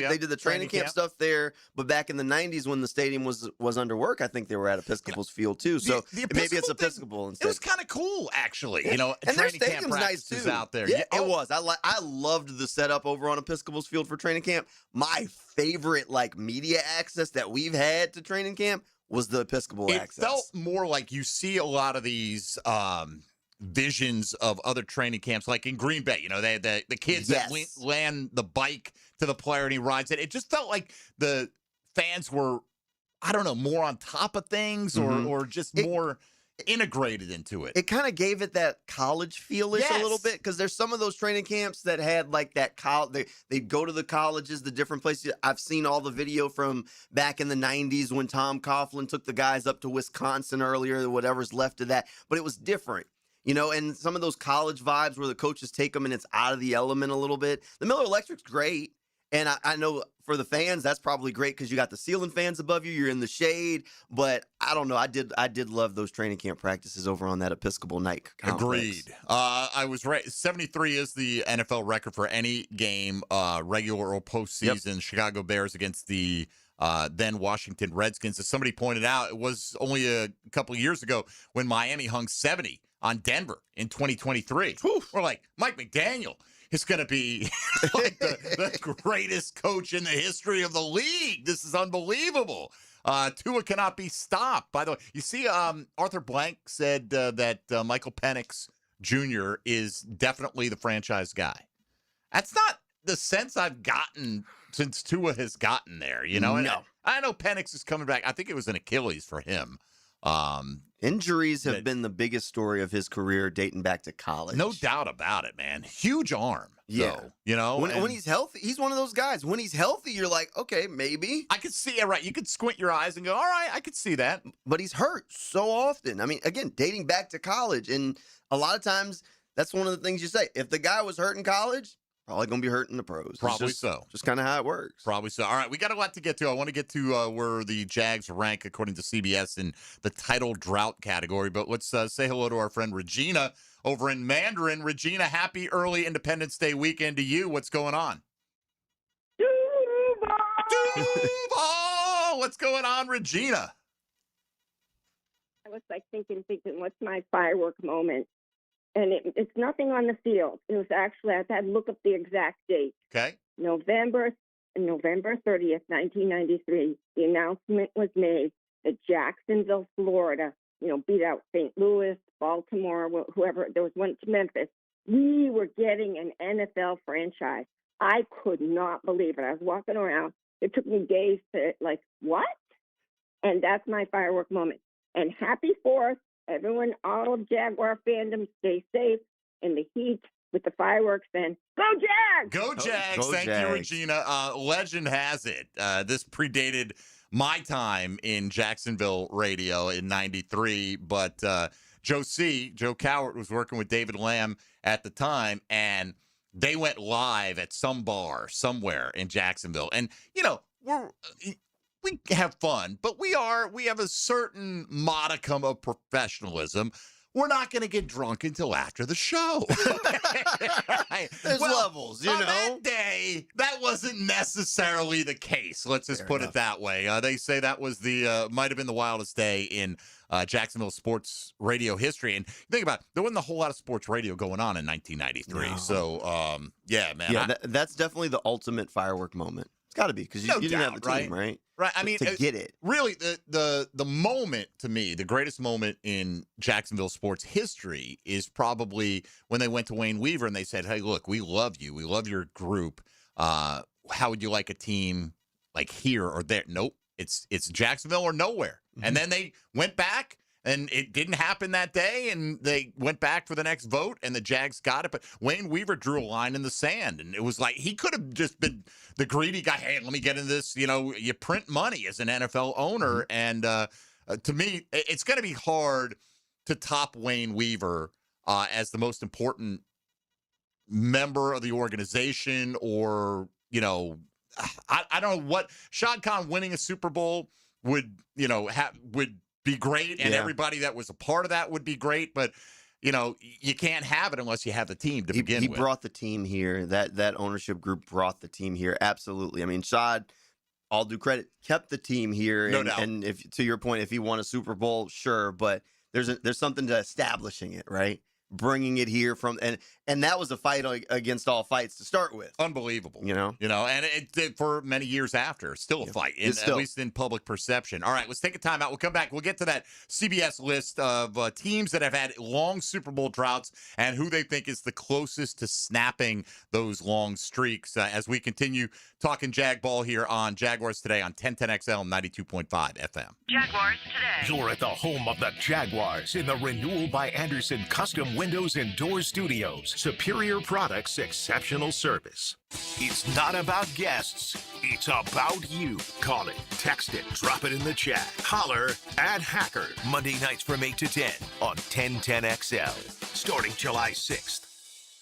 They did the training camp stuff there, but back in the 90s when the stadium was under work, I think they were at Episcopal's field too. So maybe it's Episcopal instead. It was kind of cool, actually. You know, and their training camp stadium's nice too. Out there. Yeah, it was. I loved the setup over on Episcopal's field for training camp. My favorite like media access that we've had to training camp was the Episcopal access. It felt more like you see a lot of these visions of other training camps, like in Green Bay. You know, the kids that land the bike to the player and he rides it. It just felt like the fans were, I don't know, more on top of things or just more integrated into it. It kind of gave it that college feel-ish a little bit, because there's some of those training camps that had like that they'd go to the colleges, the different places. I've seen all the video from back in the 90s when Tom Coughlin took the guys up to Wisconsin earlier, whatever's left of that, but it was different. And some of those college vibes where the coaches take them and it's out of the element a little bit. The Miller Electric's great. And I know for the fans, that's probably great because you got the ceiling fans above you. You're in the shade. But I don't know. I did love those training camp practices over on that Episcopal night complex. Agreed. I was right. 73 is the NFL record for any game, regular or postseason. Chicago Bears against the then Washington Redskins. As somebody pointed out, it was only a couple of years ago when Miami hung 70 on Denver in 2023. We're like, Mike McDaniel is going to be like the greatest coach in the history of the league. This is unbelievable. Tua cannot be stopped. By the way, you see, Arthur Blank said that Michael Penix Jr. is definitely the franchise guy. That's not the sense I've gotten since Tua has gotten there, No. And I know Penix is coming back. I think it was an Achilles for him. Injuries have been the biggest story of his career dating back to college. No doubt about it, man. Huge arm. Yeah. Though, when he's healthy, he's one of those guys. When he's healthy, you're like, okay, maybe. I could see it, right. You could squint your eyes and go, all right, I could see that. But he's hurt so often. I mean, again, dating back to college. And a lot of times, that's one of the things you say. If the guy was hurt in college, probably going to be hurt in the pros. Probably so. Just kind of how it works. Probably so. All right, we got a lot to get to. I want to get to where the Jags rank according to CBS in the title drought category. But let's say hello to our friend Regina over in Mandarin. Regina, happy early Independence Day weekend to you. What's going on? Duval! What's going on, Regina? I was like thinking, what's my firework moment? And it's nothing on the field. It was actually, I had to look up the exact date. Okay. November 30th, 1993, the announcement was made that Jacksonville, Florida, beat out St. Louis, Baltimore, whoever. There was one to Memphis. We were getting an NFL franchise. I could not believe it. I was walking around. It took me days to, what? And that's my firework moment. And happy 4th. Everyone, all of Jaguar fandom, stay safe in the heat with the fireworks. Then go Jags! Go Jags! Thank you, Regina. Legend has it. This predated my time in Jacksonville radio in '93, but Joe Cowart was working with David Lamb at the time, and they went live at some bar somewhere in Jacksonville, and we have fun, but we have a certain modicum of professionalism. We're not going to get drunk until after the show. There's levels, on that day, that wasn't necessarily the case. Let's just put it that way. They say that was might have been the wildest day in Jacksonville sports radio history. And think about it, there wasn't a whole lot of sports radio going on in 1993. No. So, yeah, man. Yeah, that's definitely the ultimate firework moment. Got to be, because you didn't have the team, right? Right. I mean, to get it. Really, the moment, to me, the greatest moment in Jacksonville sports history is probably when they went to Wayne Weaver and they said, hey, look, we love you. We love your group. How would you like a team like here or there? Nope. It's Jacksonville or nowhere. Mm-hmm. And then they went back. And it didn't happen that day, and they went back for the next vote, and the Jags got it. But Wayne Weaver drew a line in the sand, and it was like he could have just been the greedy guy. Hey, let me get in this. You print money as an NFL owner, and to me, it's going to be hard to top Wayne Weaver as the most important member of the organization, or I don't know what Shad Khan winning a Super Bowl would be great, and everybody that was a part of that would be great, but you can't have it unless you have the team to begin with. He brought the team here. That ownership group brought the team here. Absolutely. I mean, Shad, all due credit, kept the team here. No doubt. And if, to your point, if he won a Super Bowl, sure, but there's something to establishing it, right? bringing it here from and that was a fight against all fights to start with. Unbelievable. You know, and it for many years after, still a fight, at least in public perception. All right, let's take a timeout. We'll come back. We'll get to that CBS list of teams that have had long Super Bowl droughts and who they think is the closest to snapping those long streaks as we continue talking Jag ball here on Jaguars Today on 1010XL 92.5 FM. Jaguars Today. You're at the home of the Jaguars in the Renewal by Anderson Custom Windows and Doors Studios. Superior products, exceptional service. It's not about guests. It's about you. Call it, text it, drop it in the chat. Holler at Hacker. Monday nights from 8 to 10 on 1010XL. Starting July 6th.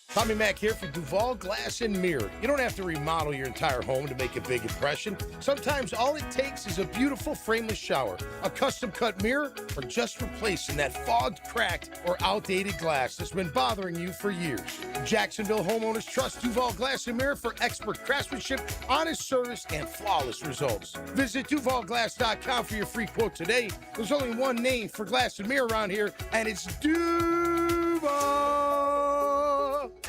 Tommy Mac here for Duval Glass and Mirror. You don't have to remodel your entire home to make a big impression. Sometimes all it takes is a beautiful frameless shower, a custom-cut mirror, or just replacing that fogged, cracked, or outdated glass that's been bothering you for years. Jacksonville homeowners trust Duval Glass and Mirror for expert craftsmanship, honest service, and flawless results. Visit DuvalGlass.com for your free quote today. There's only one name for glass and mirror around here, and it's Duval.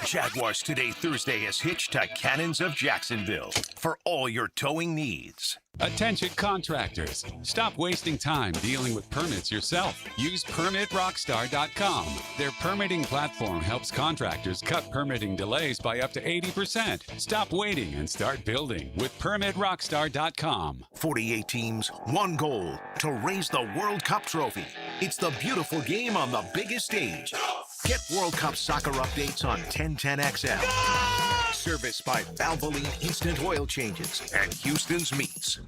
Jaguars Today Thursday is hitched to Cannons of Jacksonville for all your towing needs. Attention contractors, stop wasting time dealing with permits yourself. Use PermitRockstar.com. Their permitting platform helps contractors cut permitting delays by up to 80%. Stop waiting and start building with PermitRockstar.com. 48 teams, one goal, to raise the World Cup trophy. It's the beautiful game on the biggest stage. Get World Cup soccer updates on 1010XL. Serviced by Valvoline Instant Oil Changes and Houston's Meats.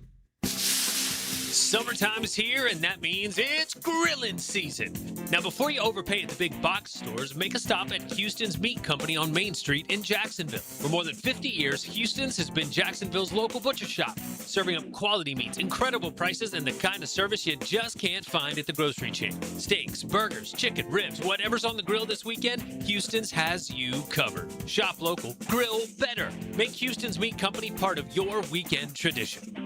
Summertime is here, and that means it's grilling season. Now, before you overpay at the big box stores, make a stop at Houston's Meat Company on Main Street in Jacksonville. For more than 50 years, Houston's has been Jacksonville's local butcher shop, serving up quality meats, incredible prices, and the kind of service you just can't find at the grocery chain. Steaks, burgers, chicken, ribs, whatever's on the grill this weekend, Houston's has you covered. Shop local, grill better. Make Houston's Meat Company part of your weekend tradition.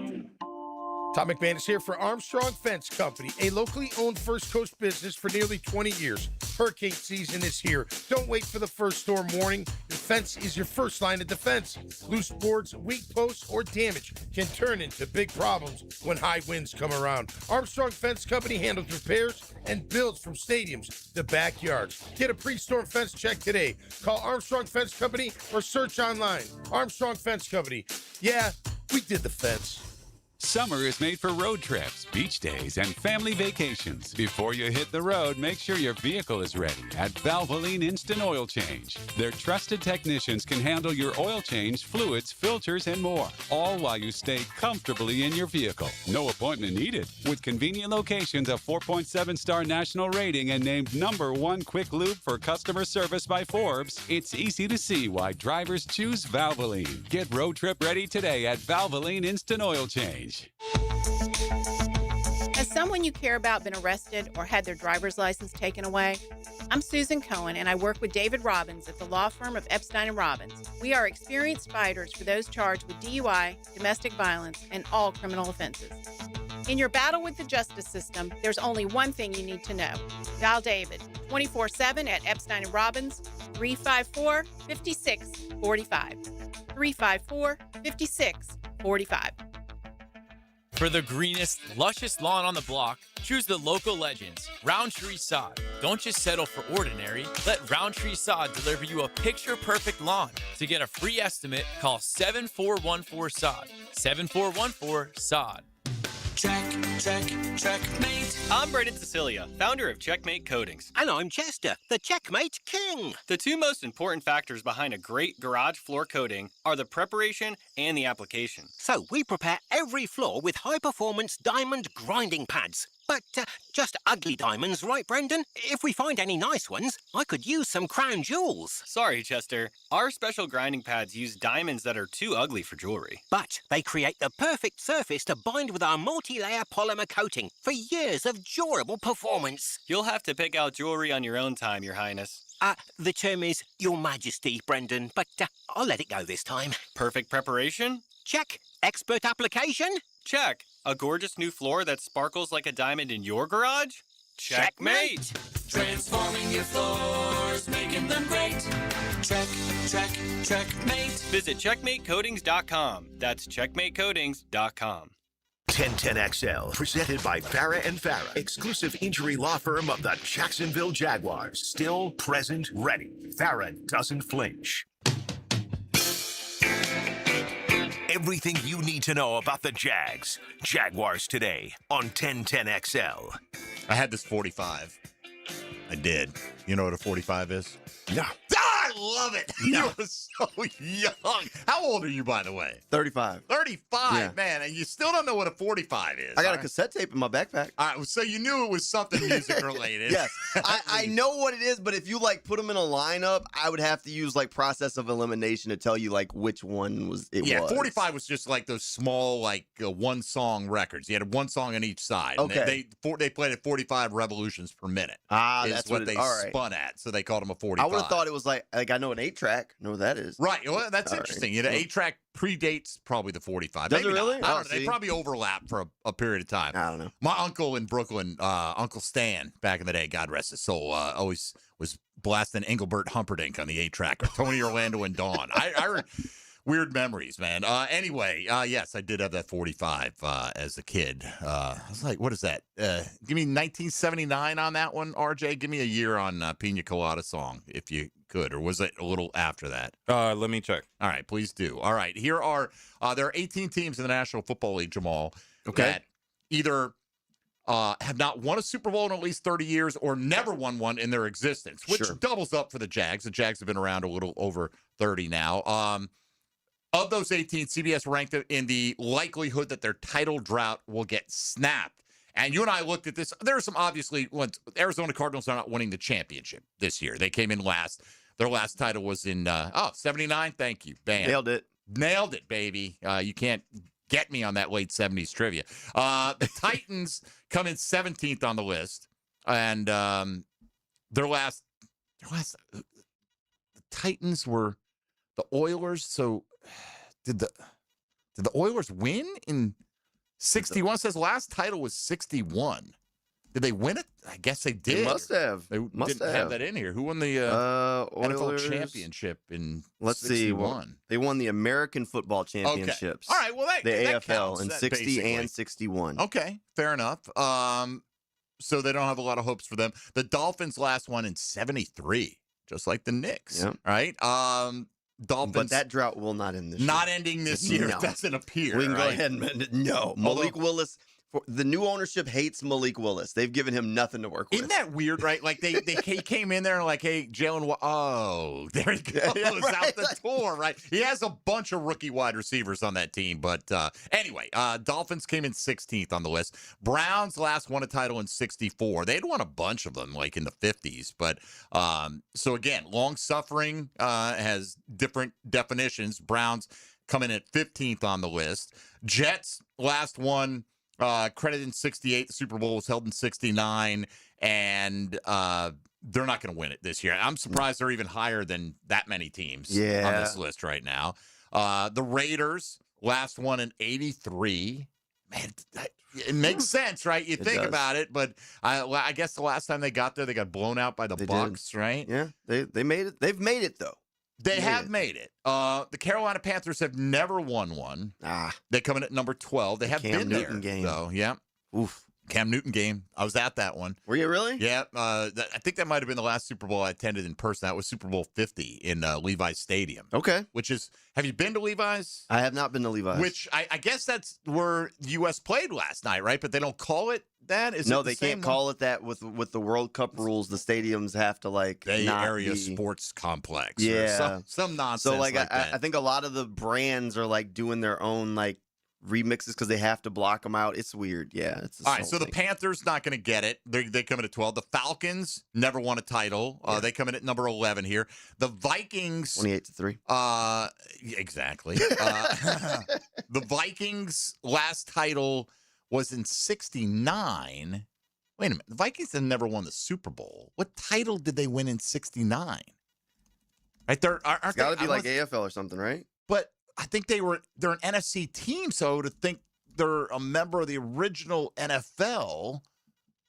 Tom McMahon is here for Armstrong Fence Company, a locally owned First Coast business for nearly 20 years. Hurricane season is here. Don't wait for the first storm warning. Your fence is your first line of defense. Loose boards, weak posts, or damage can turn into big problems when high winds come around. Armstrong Fence Company handles repairs and builds from stadiums to backyards. Get a pre-storm fence check today. Call Armstrong Fence Company or search online. Armstrong Fence Company. Yeah, we did the fence. Summer is made for road trips, beach days, and family vacations. Before you hit the road, make sure your vehicle is ready at Valvoline Instant Oil Change. Their trusted technicians can handle your oil change, fluids, filters, and more, all while you stay comfortably in your vehicle. No appointment needed. With convenient locations, a 4.7-star national rating, and named #1 quick lube for customer service by Forbes, it's easy to see why drivers choose Valvoline. Get road trip ready today at Valvoline Instant Oil Change. Has someone you care about been arrested or had their driver's license taken away? I'm Susan Cohen, and I work with David Robbins at the law firm of Epstein & Robbins. We are experienced fighters for those charged with DUI, domestic violence, and all criminal offenses. In your battle with the justice system, there's only one thing you need to know. Dial David 24/7 at Epstein & Robbins, 354-5645. 354-5645. For the greenest, luscious lawn on the block, choose the local legends, Roundtree Sod. Don't just settle for ordinary. Let Roundtree Sod deliver you a picture-perfect lawn. To get a free estimate, call 7414-SOD. 7414-SOD. Checkmate. I'm Brandon Cecilia, founder of Checkmate Coatings. And I'm Chester, the Checkmate King. The two most important factors behind a great garage floor coating are the preparation and the application. So we prepare every floor with high-performance diamond grinding pads. But just ugly diamonds, right, Brendan? If we find any nice ones, I could use some crown jewels. Sorry, Chester. Our special grinding pads use diamonds that are too ugly for jewelry. But they create the perfect surface to bind with our multi-layer polymer coating for years of durable performance. You'll have to pick out jewelry on your own time, Your Highness. The term is Your Majesty, Brendan, but I'll let it go this time. Perfect preparation? Check. Expert application? Check. A gorgeous new floor that sparkles like a diamond in your garage? Checkmate! Transforming your floors, making them great. Checkmate. Visit checkmatecoatings.com. That's checkmatecoatings.com. 1010XL, presented by Farah and Farah, exclusive injury law firm of the Jacksonville Jaguars. Still present, ready. Farah doesn't flinch. Everything you need to know about the Jags. Jaguars today on 1010XL. I had this 45. I did. You know what a 45 is? No. I love it. No. You're so young. How old are you, by the way? 35. 35, Yeah. man. And you still don't know what a 45 is. I got all a cassette tape in my backpack. All right, so you knew it was something music related. Yes. I know what it is, but if you like put them in a lineup, I would have to use like process of elimination to tell you like which one was it Yeah, was. 45 was just like those small, like one song records. You had one song on each side. And Okay. they played at 45 revolutions per minute. Ah, is that's what what they all right. spun at. So they called them a 45. I would have thought it was like I know an 8-track. Know what that is. Right. Well, that's All interesting. right. You know, 8-track predates probably the 45. Does it Maybe not. really? I don't Oh, know. They see. probably overlap for a period of time. I don't know. My uncle in Brooklyn, Uncle Stan, back in the day, God rest his soul, always was blasting Engelbert Humperdinck on the 8-track, or Tony Orlando and Dawn. I weird memories, man. Anyway, yes, I did have that 45 as a kid. I was like, what is that? Give me 1979 on that one, RJ. Give me a year on Pina Colada Song, if you could, or was it a little after that? Let me check. All right, please do. All right, here are there are 18 teams in the National Football League, Jamal, Okay. that either have not won a Super Bowl in at least 30 years or never won one in their existence, which Sure. doubles up for the Jags. The Jags have been around a little over 30 now. Of those 18, CBS ranked it in the likelihood that their title drought will get snapped. And you and I looked at this. There are some obviously ones. Arizona Cardinals are not winning the championship this year. They came in last. Their last title was in 79. Thank you. Bam. Nailed it, baby. You can't get me on that late 70s trivia. The Titans come in 17th on the list. And their last the Titans were the Oilers. So did the Oilers win in 61? It says last title was 61. Did they win it? I guess they did. They must have. They Must didn't have that in here. Who won the NFL Oilers. championship in Let's 61? see. They won the American Football Championships. All right. Well, the that AFL counts, in that 60 basically. and 61. Okay, fair enough. So they don't have a lot of hopes for them. The Dolphins last one in 73, just like the Knicks. Yep. Right? Dolphins. But that drought will not end this year. Not ending this year. No. It doesn't appear. We can go right? ahead and no. Malik Willis. The new ownership hates Malik Willis. They've given him nothing to work with. Isn't that weird, right? Like they came in there and like, hey, Jalen, there he goes, out the door, right? He has a bunch of rookie wide receivers on that team. But anyway, Dolphins came in 16th on the list. Browns last won a title in 64. They'd won a bunch of them like in the 50s. But so again, long suffering has different definitions. Browns come in at 15th on the list. Jets last one. Credited in 68. The Super Bowl was held in 69, and they're not going to win it this year. I'm surprised they're even higher than that many teams on this list right now. The Raiders, last one in 83. Man, it makes sense, right? You think about it, but I guess the last time they got there, they got blown out by the Bucs, right? Yeah, they made it. They've made it, though. They have made it. The Carolina Panthers have never won one. They come in at number 12. They have Cam been Newton there, game. though. Yeah. Oof. Cam Newton game. I was at that one. Were you really? Yeah. I think that might have been the last Super Bowl I attended in person. That was Super Bowl 50 in Levi's Stadium. Okay. Which is, have you been to Levi's? I have not been to Levi's. Which I guess that's where the U.S. played last night, right? But they don't call it that? Is no, it the they same can't call it that with the World Cup rules. The stadiums have to like Bay not Area be... Sports Complex. Yeah. Or some nonsense So like, that. I think a lot of the brands are like doing their own like remixes because they have to block them out. It's weird. Yeah. It's all right. So the Panthers not going to get it. They come in at 12. The Falcons never won a title. They come in at number 11 here. The Vikings 28-3. Exactly. The Vikings last title was in 69. Wait a minute. The Vikings have never won the Super Bowl. What title did they win in 69? Right there. It's got to be like AFL or something, right? But I think they're an NFC team, so to think they're a member of the original NFL,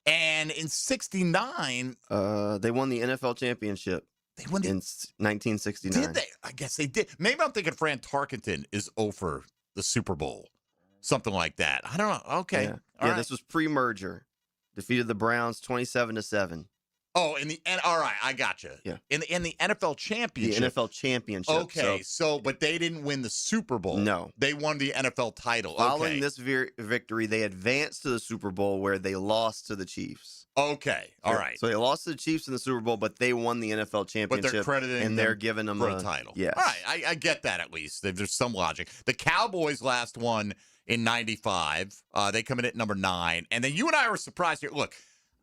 And in 69, they won the NFL championship. They won in 1969. Did they? I guess they did. Maybe I'm thinking Fran Tarkenton is over the Super Bowl. Something like that. I don't know. Okay. Yeah, All right. This was pre-merger. Defeated the Browns 27-7. Oh, all right, I gotcha. Yeah. In the NFL championship. The NFL championship. Okay, so but they didn't win the Super Bowl. No. They won the NFL title. Following Okay. this victory, they advanced to the Super Bowl where they lost to the Chiefs. Okay. All right. So they lost to the Chiefs in the Super Bowl, but they won the NFL championship. But they're crediting and they're them giving them for a a title. Yes. All right, I get that at least. There's some logic. The Cowboys last won in 95. They come in at number 9. And then you and I were surprised here. Look,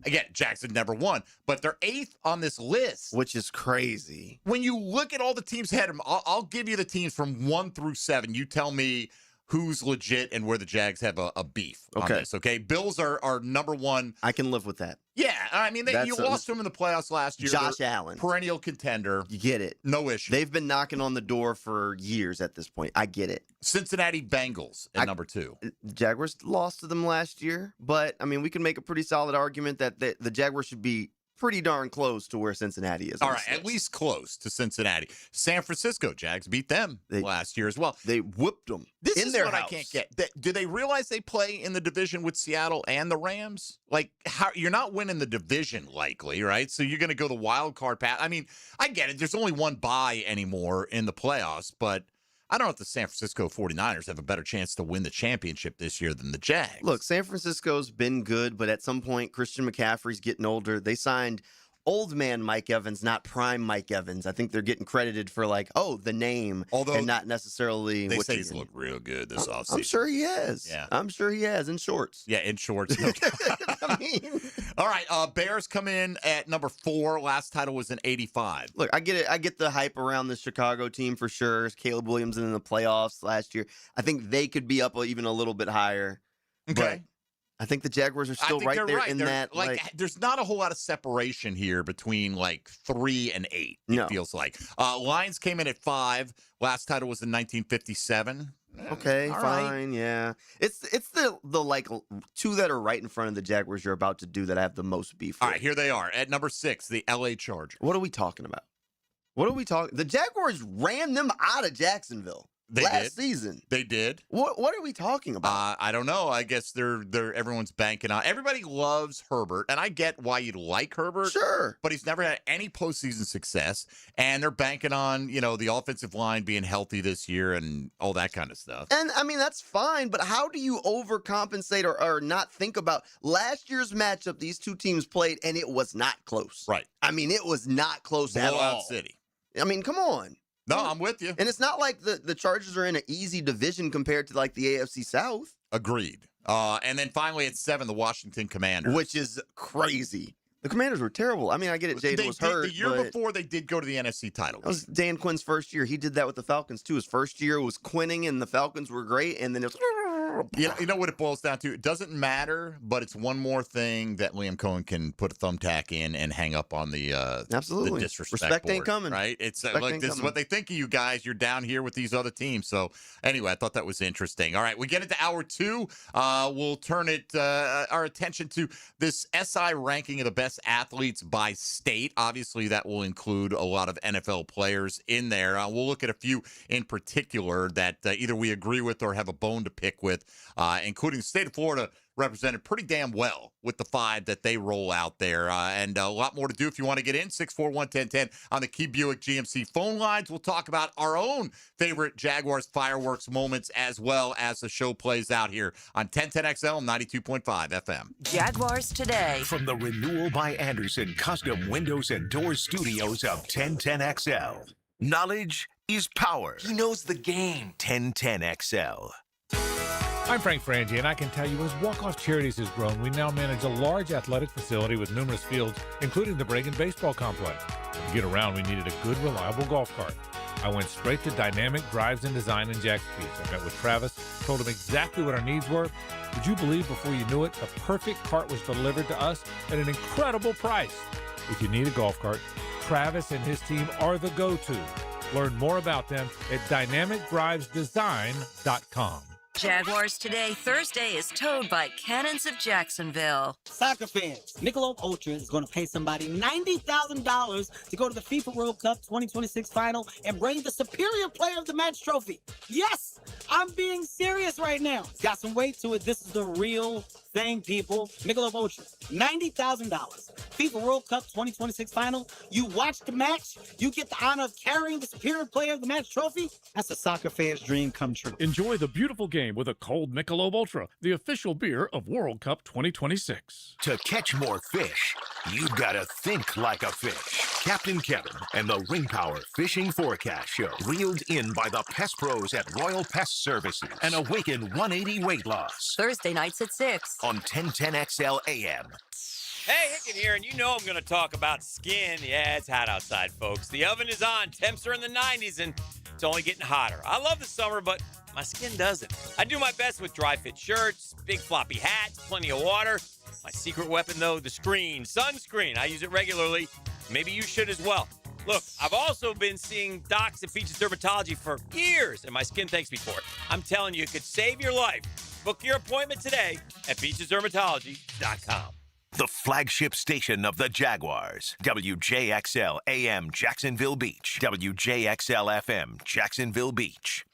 again, Jackson never won, but they're 8th on this list. Which is crazy. When you look at all the teams ahead of them, I'll give you the teams from 1 through 7. You tell me who's legit and where the Jags have a beef on this, okay? Bills are number 1. I can live with that. Yeah, I mean, you lost to them in the playoffs last year. Josh They're Allen. Perennial contender. You get it. No issue. They've been knocking on the door for years at this point. I get it. Cincinnati Bengals at number 2. Jaguars lost to them last year, but, I mean, we can make a pretty solid argument that the Jaguars should be pretty darn close to where Cincinnati is. All right, at least close to Cincinnati. San Francisco Jags beat them last year as well. They whooped them This in is their what house. I can't get. Do they realize they play in the division with Seattle and the Rams? Like, how you're not winning the division likely, right? So you're going to go the wild card path. I mean, I get it. There's only one bye anymore in the playoffs, but I don't know if the San Francisco 49ers have a better chance to win the championship this year than the Jags. Look, San Francisco's been good, but at some point, Christian McCaffrey's getting older. They signed old man Mike Evans, not prime Mike Evans. I think they're getting credited for the name, and not necessarily they what say he's looked real good this offseason. I'm sure he has. Yeah. I'm sure he has in shorts. Yeah, in shorts. I mean, all right, Bears come in at number 4. Last title was in 85. Look, I get it. I get the hype around the Chicago team for sure. Caleb Williams in the playoffs last year. I think they could be up even a little bit higher. Okay. But I think the Jaguars are still right there in that. There's not a whole lot of separation here between 3 and 8. It feels like. Lions came in at 5. Last title was in 1957. Okay, All fine, right. yeah. It's the 2 that are right in front of the Jaguars you're about to do that I have the most beef with. All right, here they are at number 6, the LA Chargers. What are we talking about? The Jaguars ran them out of Jacksonville last season. They did. What are we talking about? I don't know. I guess they're everyone's banking on. Everybody loves Herbert, and I get why you like Herbert. Sure, but he's never had any postseason success, and they're banking on the offensive line being healthy this year and all that kind of stuff. And I mean that's fine, but how do you overcompensate or not think about last year's matchup? These two teams played, and it was not close. Right. I mean, it was not close at Blowout all. City. I mean, come on. No, I'm with you. And it's not like the Chargers are in an easy division compared to the AFC South. Agreed. And then finally at 7, the Washington Commanders. Which is crazy. The Commanders were terrible. I mean, I get it. Jada was hurt. The year before, they did go to the NFC title. That was Dan Quinn's first year. He did that with the Falcons, too. His first year was Quinning, and the Falcons were great. And then it was... You know what it boils down to? It doesn't matter, but it's one more thing that Liam Cohen can put a thumbtack in and hang up on the absolutely the disrespect respect board, ain't coming. Right? It's Respect like ain't this is coming. what they think of you guys. You're down here with these other teams. So anyway, I thought that was interesting. All right, we get into hour 2. We'll turn our attention to this SI ranking of the best athletes by state. Obviously, that will include a lot of NFL players in there. We'll look at a few in particular that either we agree with or have a bone to pick with, including the state of Florida represented pretty damn well with the 5 that they roll out there. And a lot more to do if you want to get in. 641-1010 on the Key Buick GMC phone lines. We'll talk about our own favorite Jaguars fireworks moments as well as the show plays out here on 1010XL 92.5 FM. Jaguars today. From the Renewal by Anderson Custom Windows and Doors studios of 1010XL. Knowledge is power. He knows the game. 1010XL. I'm Frank Frangie, and I can tell you as Walk-Off Charities has grown, we now manage a large athletic facility with numerous fields, including the Bregan Baseball Complex. To get around, we needed a good, reliable golf cart. I went straight to Dynamic Drives and Design in Jacksonville. I met with Travis, told him exactly what our needs were. Would you believe before you knew it, the perfect cart was delivered to us at an incredible price? If you need a golf cart, Travis and his team are the go-to. Learn more about them at dynamicdrivesdesign.com. Jaguars Today Thursday is towed by Cannons of Jacksonville. Soccer fans, Michelob Ultra is going to pay somebody $90,000 to go to the FIFA World Cup 2026 final and bring the Superior Player of the Match trophy. Yes, I'm being serious right now. It's got some weight to it. This is the real thing, people. Michelob Ultra, $90,000. FIFA World Cup 2026 final. You watch the match, you get the honor of carrying the Superior Player of the Match trophy. That's a soccer fan's dream come true. Enjoy the beautiful game with a cold Michelob Ultra, the official beer of World Cup 2026. To catch more fish, you've got to think like a fish. Captain Kevin and the Ring Power Fishing Forecast Show, reeled in by the Pest Pros at Royal Pest Services, and awaken 180 weight loss. Thursday nights at 6 on 1010XL AM. Hey, Hicken here, and you know I'm going to talk about skin. Yeah, it's hot outside, folks. The oven is on. Temps are in the 90s, and it's only getting hotter. I love the summer, but my skin doesn't. I do my best with dry fit shirts, big floppy hats, plenty of water. My secret weapon, though, the screen, sunscreen. I use it regularly. Maybe you should as well. Look, I've also been seeing docs at Beaches Dermatology for years, and my skin thanks me for it. I'm telling you, it could save your life. Book your appointment today at beachesdermatology.com. The flagship station of the Jaguars, WJXL AM Jacksonville Beach, WJXL FM Jacksonville Beach.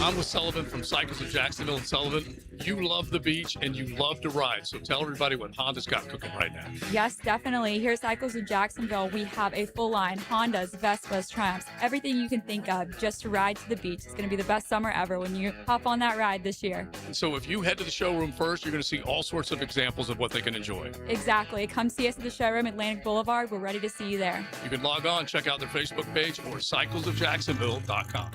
I'm with Sullivan from Cycles of Jacksonville and Sullivan. You love the beach and you love to ride, so tell everybody what Honda's got cooking right now. Yes, definitely. Here at Cycles of Jacksonville, we have a full line, Hondas, Vespas, Triumphs, everything you can think of just to ride to the beach. It's going to be the best summer ever when you hop on that ride this year. And so if you head to the showroom first, you're going to see all sorts of examples of what they can enjoy. Exactly. Come see us at the showroom, Atlantic Boulevard. We're ready to see you there. You can log on, check out their Facebook page or cyclesofjacksonville.com.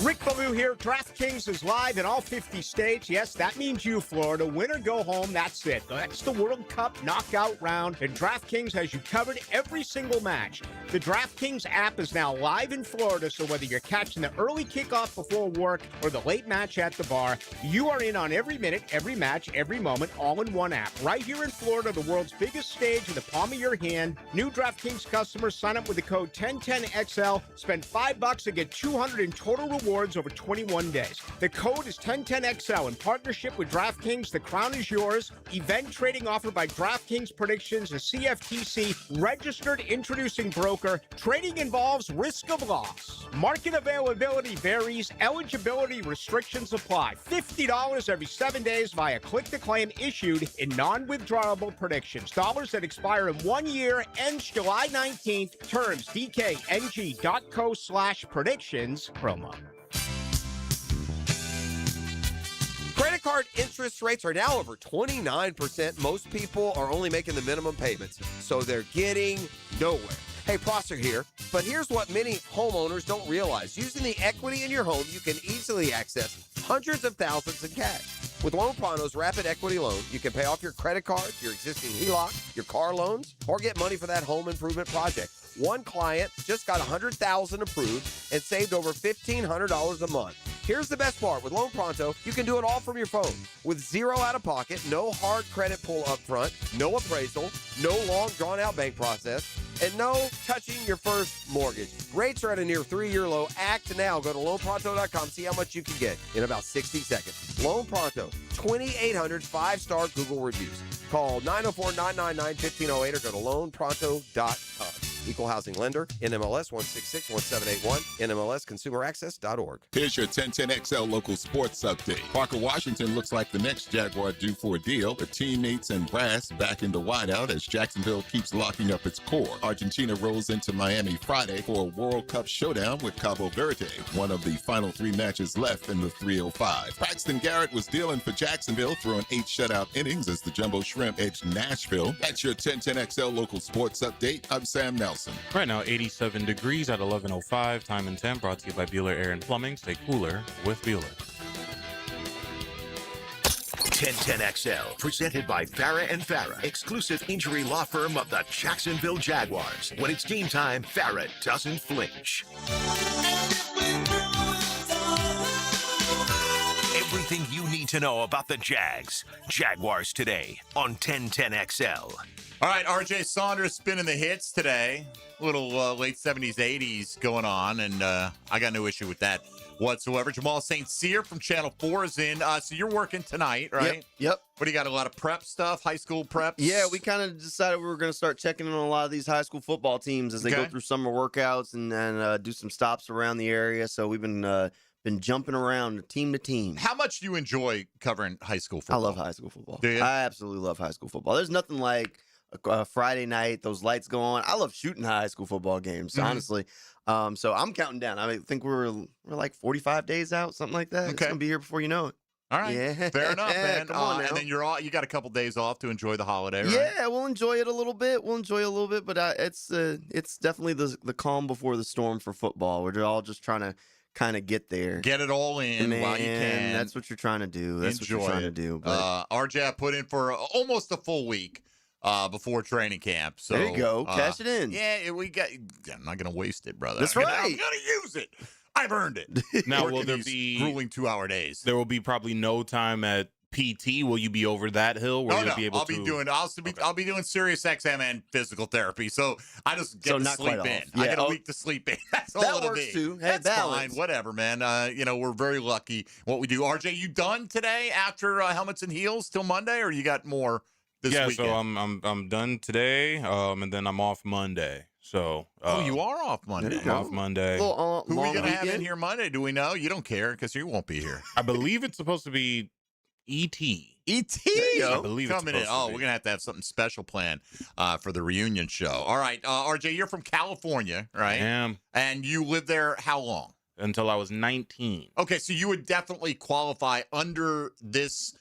Rick Ballou here. DraftKings is live in all 50 states. Yes, that means you, Florida. Win or go home, that's it. That's the World Cup knockout round, and DraftKings has you covered every single match. The DraftKings app is now live in Florida, so whether you're catching the early kickoff before work or the late match at the bar, you are in on every minute, every match, every moment, all in one app. Right here in Florida, the world's biggest stage in the palm of your hand. New DraftKings customers sign up with the code 1010XL, spend $5 and get $200 in total rewards over 21 days. The code is 1010XL in partnership with DraftKings. The crown is yours. Event trading offered by DraftKings Predictions, a CFTC registered introducing broker. Trading involves risk of loss. Market availability varies. Eligibility restrictions apply. $50 every 7 days via click-to-claim issued in non-withdrawable predictions. Dollars that expire in 1 year, ends July 19th. Terms dkng.co/predictions promo. Credit card interest rates are now over 29%. Most people are only making the minimum payments, so they're getting nowhere. Hey, Prosser here, but here's what many homeowners don't realize. Using the equity in your home, you can easily access hundreds of thousands in cash. With Loan Pronto's Rapid Equity Loan, you can pay off your credit card, your existing HELOC, your car loans, or get money for that home improvement project. One client just got $100,000 approved and saved over $1,500 a month. Here's the best part. With Loan Pronto, you can do it all from your phone. With zero out-of-pocket, no hard credit pull up front, no appraisal, no long drawn-out bank process, and no touching your first mortgage. Rates are at a near 3-year low. Act now. Go to loanpronto.com. See how much you can get in about 60 seconds. Loan Pronto, 2,800 5-star Google reviews. Call 904-999-1508 or go to loanpronto.com. Equal housing lender, NMLS 1661781, NMLSconsumeraccess.org. Here's your 1010XL local sports update. Parker Washington looks like the next Jaguar due for a deal. The teammates and brass back in the wideout as Jacksonville keeps locking up its core. Argentina rolls into Miami Friday for a World Cup showdown with Cabo Verde, one of the final 3 matches left in the 305. Braxton Garrett was dealing for Jacksonville, throwing 8 shutout innings as the Jumbo Shrimp edged Nashville. That's your 1010XL local sports update. I'm Sam Nelson. Right now, 87 degrees at 11:05. Time and temp brought to you by Bueller Air and Plumbing. Stay cooler with Bueller. 1010XL, presented by Farah & Farah, exclusive injury law firm of the Jacksonville Jaguars. When it's game time, Farah doesn't flinch. Everything you need to know about the Jags. Jaguars Today on 1010XL. All right, RJ Saunders spinning the hits today. A little late 70s, 80s going on, and I got no issue with that. whatsoever. Jamal St. Cyr from Channel 4 is in. So you're working tonight, right? Yep. What do you got? A lot of prep stuff, high school prep? Yeah, we kind of decided we were going to start checking in on a lot of these high school football teams as they go through summer workouts and do some stops around the area. So we've been jumping around team to team. How much do you enjoy covering high school football? I love high school football. Do you? I absolutely love high school football. There's nothing like a Friday night, those lights go on. I love shooting high school football games, honestly. So I'm counting down. I think we're like 45 days out, something like that. It's going to be here before you know it. All right. Yeah. Fair enough, man. Come on now. And then you got a couple days off to enjoy the holiday, right? Yeah, we'll enjoy it a little bit. But it's definitely the calm before the storm for football. We're all just trying to kind of get there. Get it all in while you can. That's what you're trying to do. That's Enjoy what you're trying it. to do. But RJ, I put in for almost a full week before training camp. So there you go. Cash it in. Yeah, I'm not going to waste it, brother. That's I'm right. going to use it. I've earned it. Now, Working will there these be grueling 2-hour days? There will be probably no time at PT. Will you be over that hill? Where you'll be able I'll be doing Sirius XM and physical therapy. So I just get to sleep in. I get a week to sleep in. That's all it'll works be. too. Hey, That's balance. fine. Whatever, man. We're very lucky what we do. RJ, you done today after Helmets and Heels till Monday, or you got more this weekend? So I'm done today, and then I'm off Monday. So you are off Monday. I'm off Monday. Who are we going to have in here Monday? Do we know? You don't care because you won't be here. I believe it's supposed to be E.T. E.T. I believe it's coming in. supposed to be. We're going to have something special planned for the reunion show. All right, RJ, you're from California, right? I am. And you lived there how long? Until I was 19. Okay, so you would definitely qualify under this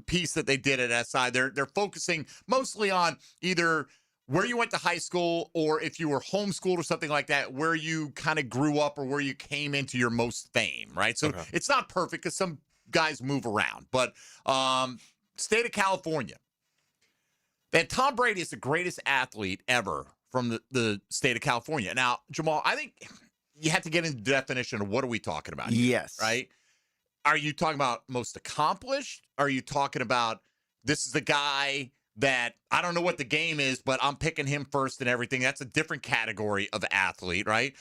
piece that they did at SI. They're focusing mostly on either where you went to high school or if you were homeschooled or something like that, where you kind of grew up or where you came into your most fame, right? So it's not perfect because some guys move around, but state of California. And Tom Brady is the greatest athlete ever from the state of California. Now, Jamal, I think you have to get into the definition of what are we talking about here, yes. right? Are you talking about most accomplished? Are you talking about this is the guy that I don't know what the game is, but I'm picking him first and everything? That's a different category of athlete, right?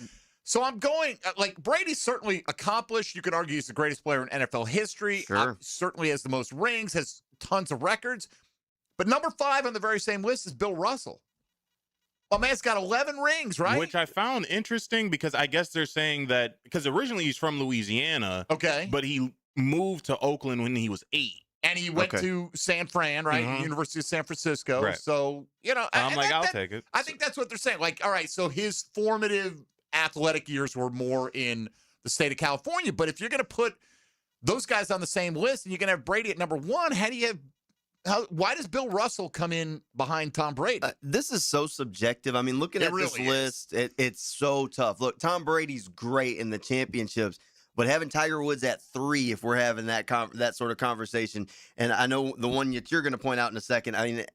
So I'm going, Brady's certainly accomplished. You could argue he's the greatest player in NFL history. Sure. Certainly has the most rings, has tons of records. But number 5 on the very same list is Bill Russell. My man's got 11 rings, right? Which I found interesting because I guess they're saying that because originally he's from Louisiana. Okay. But he moved to Oakland when he was 8. And he went to San Fran, right? University of San Francisco. Right. So, I'll take it. I think that's what they're saying. All right, so his formative athletic years were more in the state of California. But if you're going to put those guys on the same list and you're going to have Brady at number 1, why does Bill Russell come in behind Tom Brady? This is so subjective. I mean, looking at this list, it's so tough. Look, Tom Brady's great in the championships, but having Tiger Woods at 3, if we're having that sort of conversation, and I know the one that you're going to point out in a second, I mean,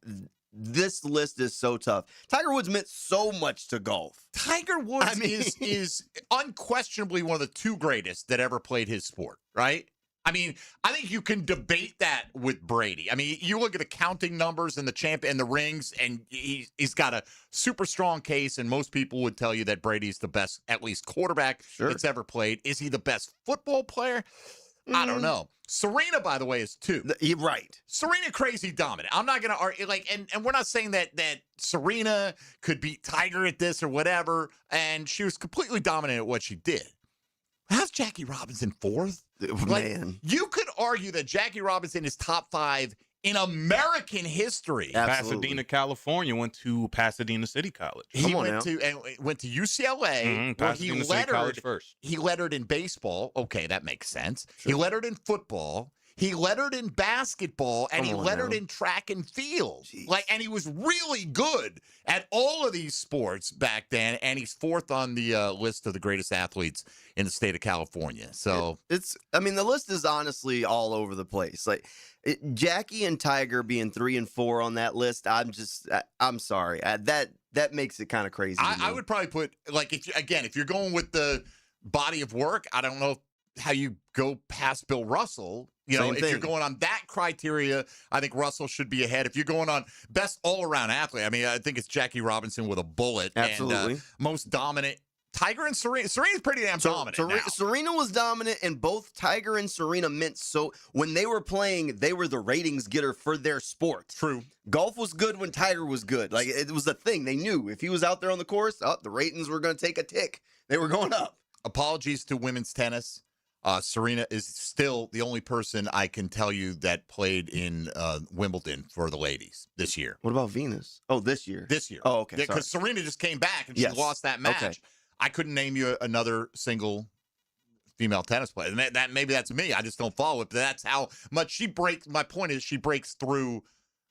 this list is so tough. Tiger Woods meant so much to golf. Tiger Woods is unquestionably one of the 2 greatest that ever played his sport, right? I mean, I think you can debate that with Brady. I mean, you look at the counting numbers and the champ and the rings, and he's got a super strong case, and most people would tell you that Brady's the best, at least quarterback that's ever played. Is he the best football player? I don't know. Serena, by the way, is 2. You're right. Serena, crazy dominant. I'm not going to argue, and we're not saying that Serena could beat Tiger at this or whatever, and she was completely dominant at what she did. How's Jackie Robinson 4th? Man. You could argue that Jackie Robinson is top 5 in American history. Absolutely. Pasadena, California, went to Pasadena City College. He went to UCLA. Where Pasadena City College first. He lettered in baseball. Okay, that makes sense. Sure. He lettered in football. He lettered in basketball, and he lettered in track and field. Jeez. And he was really good at all of these sports back then. And he's 4th on the list of the greatest athletes in the state of California. So the list is honestly all over the place. Jackie and Tiger being 3 and 4 on that list, I'm sorry. That makes it kind of crazy. I would probably put if you're going with the body of work, I don't know how you go past Bill Russell. If you're going on that criteria, I think Russell should be ahead. If you're going on best all-around athlete, I mean, I think it's Jackie Robinson with a bullet. Absolutely. And most dominant Tiger and Serena. Serena's pretty damn dominant now. Serena was dominant, and both Tiger and Serena meant so. When they were playing, they were the ratings getter for their sport. True. Golf was good when Tiger was good. Like, it was a thing. They knew if he was out there on the course, the ratings were going to take a tick. They were going up. Apologies to women's tennis. Serena is still the only person I can tell you that played in Wimbledon for the ladies this year. What about Venus? Oh, this year. This year. Oh, okay. Because Serena just came back and she lost that match. Okay. I couldn't name you another single female tennis player. And that maybe that's me. I just don't follow it. But that's how much she breaks. My point is she breaks through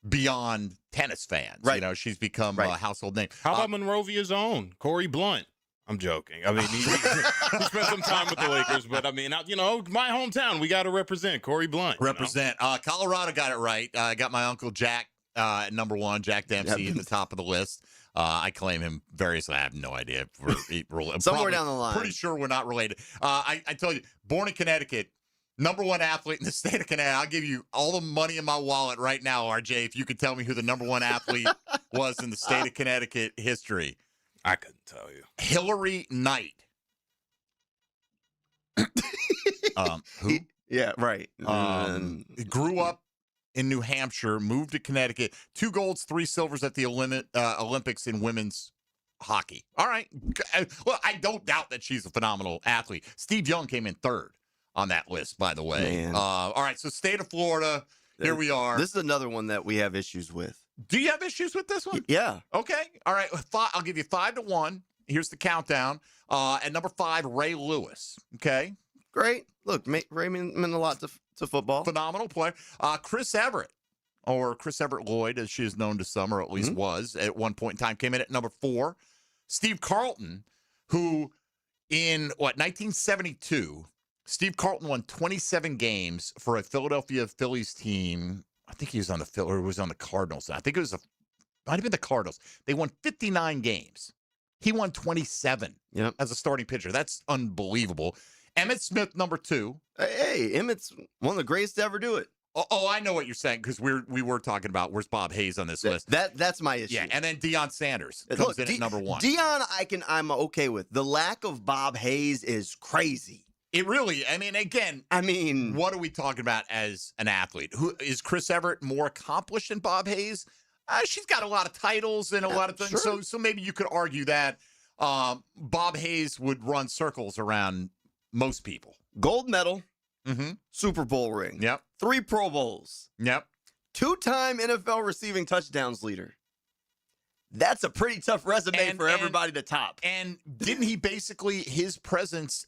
beyond tennis fans. Right. You know, she's become a household name. How about Monrovia's own Corey Blunt? I'm joking. I mean, he spent some time with the Lakers, but I mean, my hometown, we got to represent Corey Blunt. Represent. Colorado got it right. I got my uncle Jack at number 1, Jack Dempsey at the top of the list. I claim him variously. I have no idea. Somewhere down the line. Pretty sure we're not related. I tell you, born in Connecticut, number 1 athlete in the state of Connecticut. I'll give you all the money in my wallet right now, RJ, if you could tell me who the number 1 athlete was in the state of Connecticut history. I couldn't tell you. Hillary Knight. Who? Yeah, right. Grew up in New Hampshire, moved to Connecticut. 2 golds, 3 silvers at the Olympics in women's hockey. All right. Well, I don't doubt that she's a phenomenal athlete. Steve Young came in 3rd on that list, by the way. All right, so state of Florida. Here we are. This is another one that we have issues with. Do you have issues with this one? Yeah. Okay. All right. I'll give you 5-1. Here's the countdown. At number 5, Ray Lewis. Okay. Great. Look, Ray meant a lot to football. Phenomenal player. Chris Everett, or Chris Everett Lloyd, as she is known to some, or at least was at one point in time, came in at number 4. Steve Carlton, who in 1972, Steve Carlton won 27 games for a Philadelphia Phillies team. I think he was on the Cardinals. I think it might have been the Cardinals. They won 59 games. He won 27 as a starting pitcher. That's unbelievable. Emmitt Smith, number 2. Hey, Emmitt's one of the greatest to ever do it. Oh, I know what you're saying, because we were talking about where's Bob Hayes on this list. That's my issue. Yeah, and then Deion Sanders comes in at number 1. Deion, I'm okay with. The lack of Bob Hayes is crazy. It really, what are we talking about as an athlete? Who is Chris Everett more accomplished than Bob Hayes? She's got a lot of titles and a lot of things. Sure. So maybe you could argue that Bob Hayes would run circles around most people. Gold medal, Super Bowl ring. Yep. 3 Pro Bowls. Yep. 2-time NFL receiving touchdowns leader. That's a pretty tough resume for everybody to top. And didn't he basically, his presence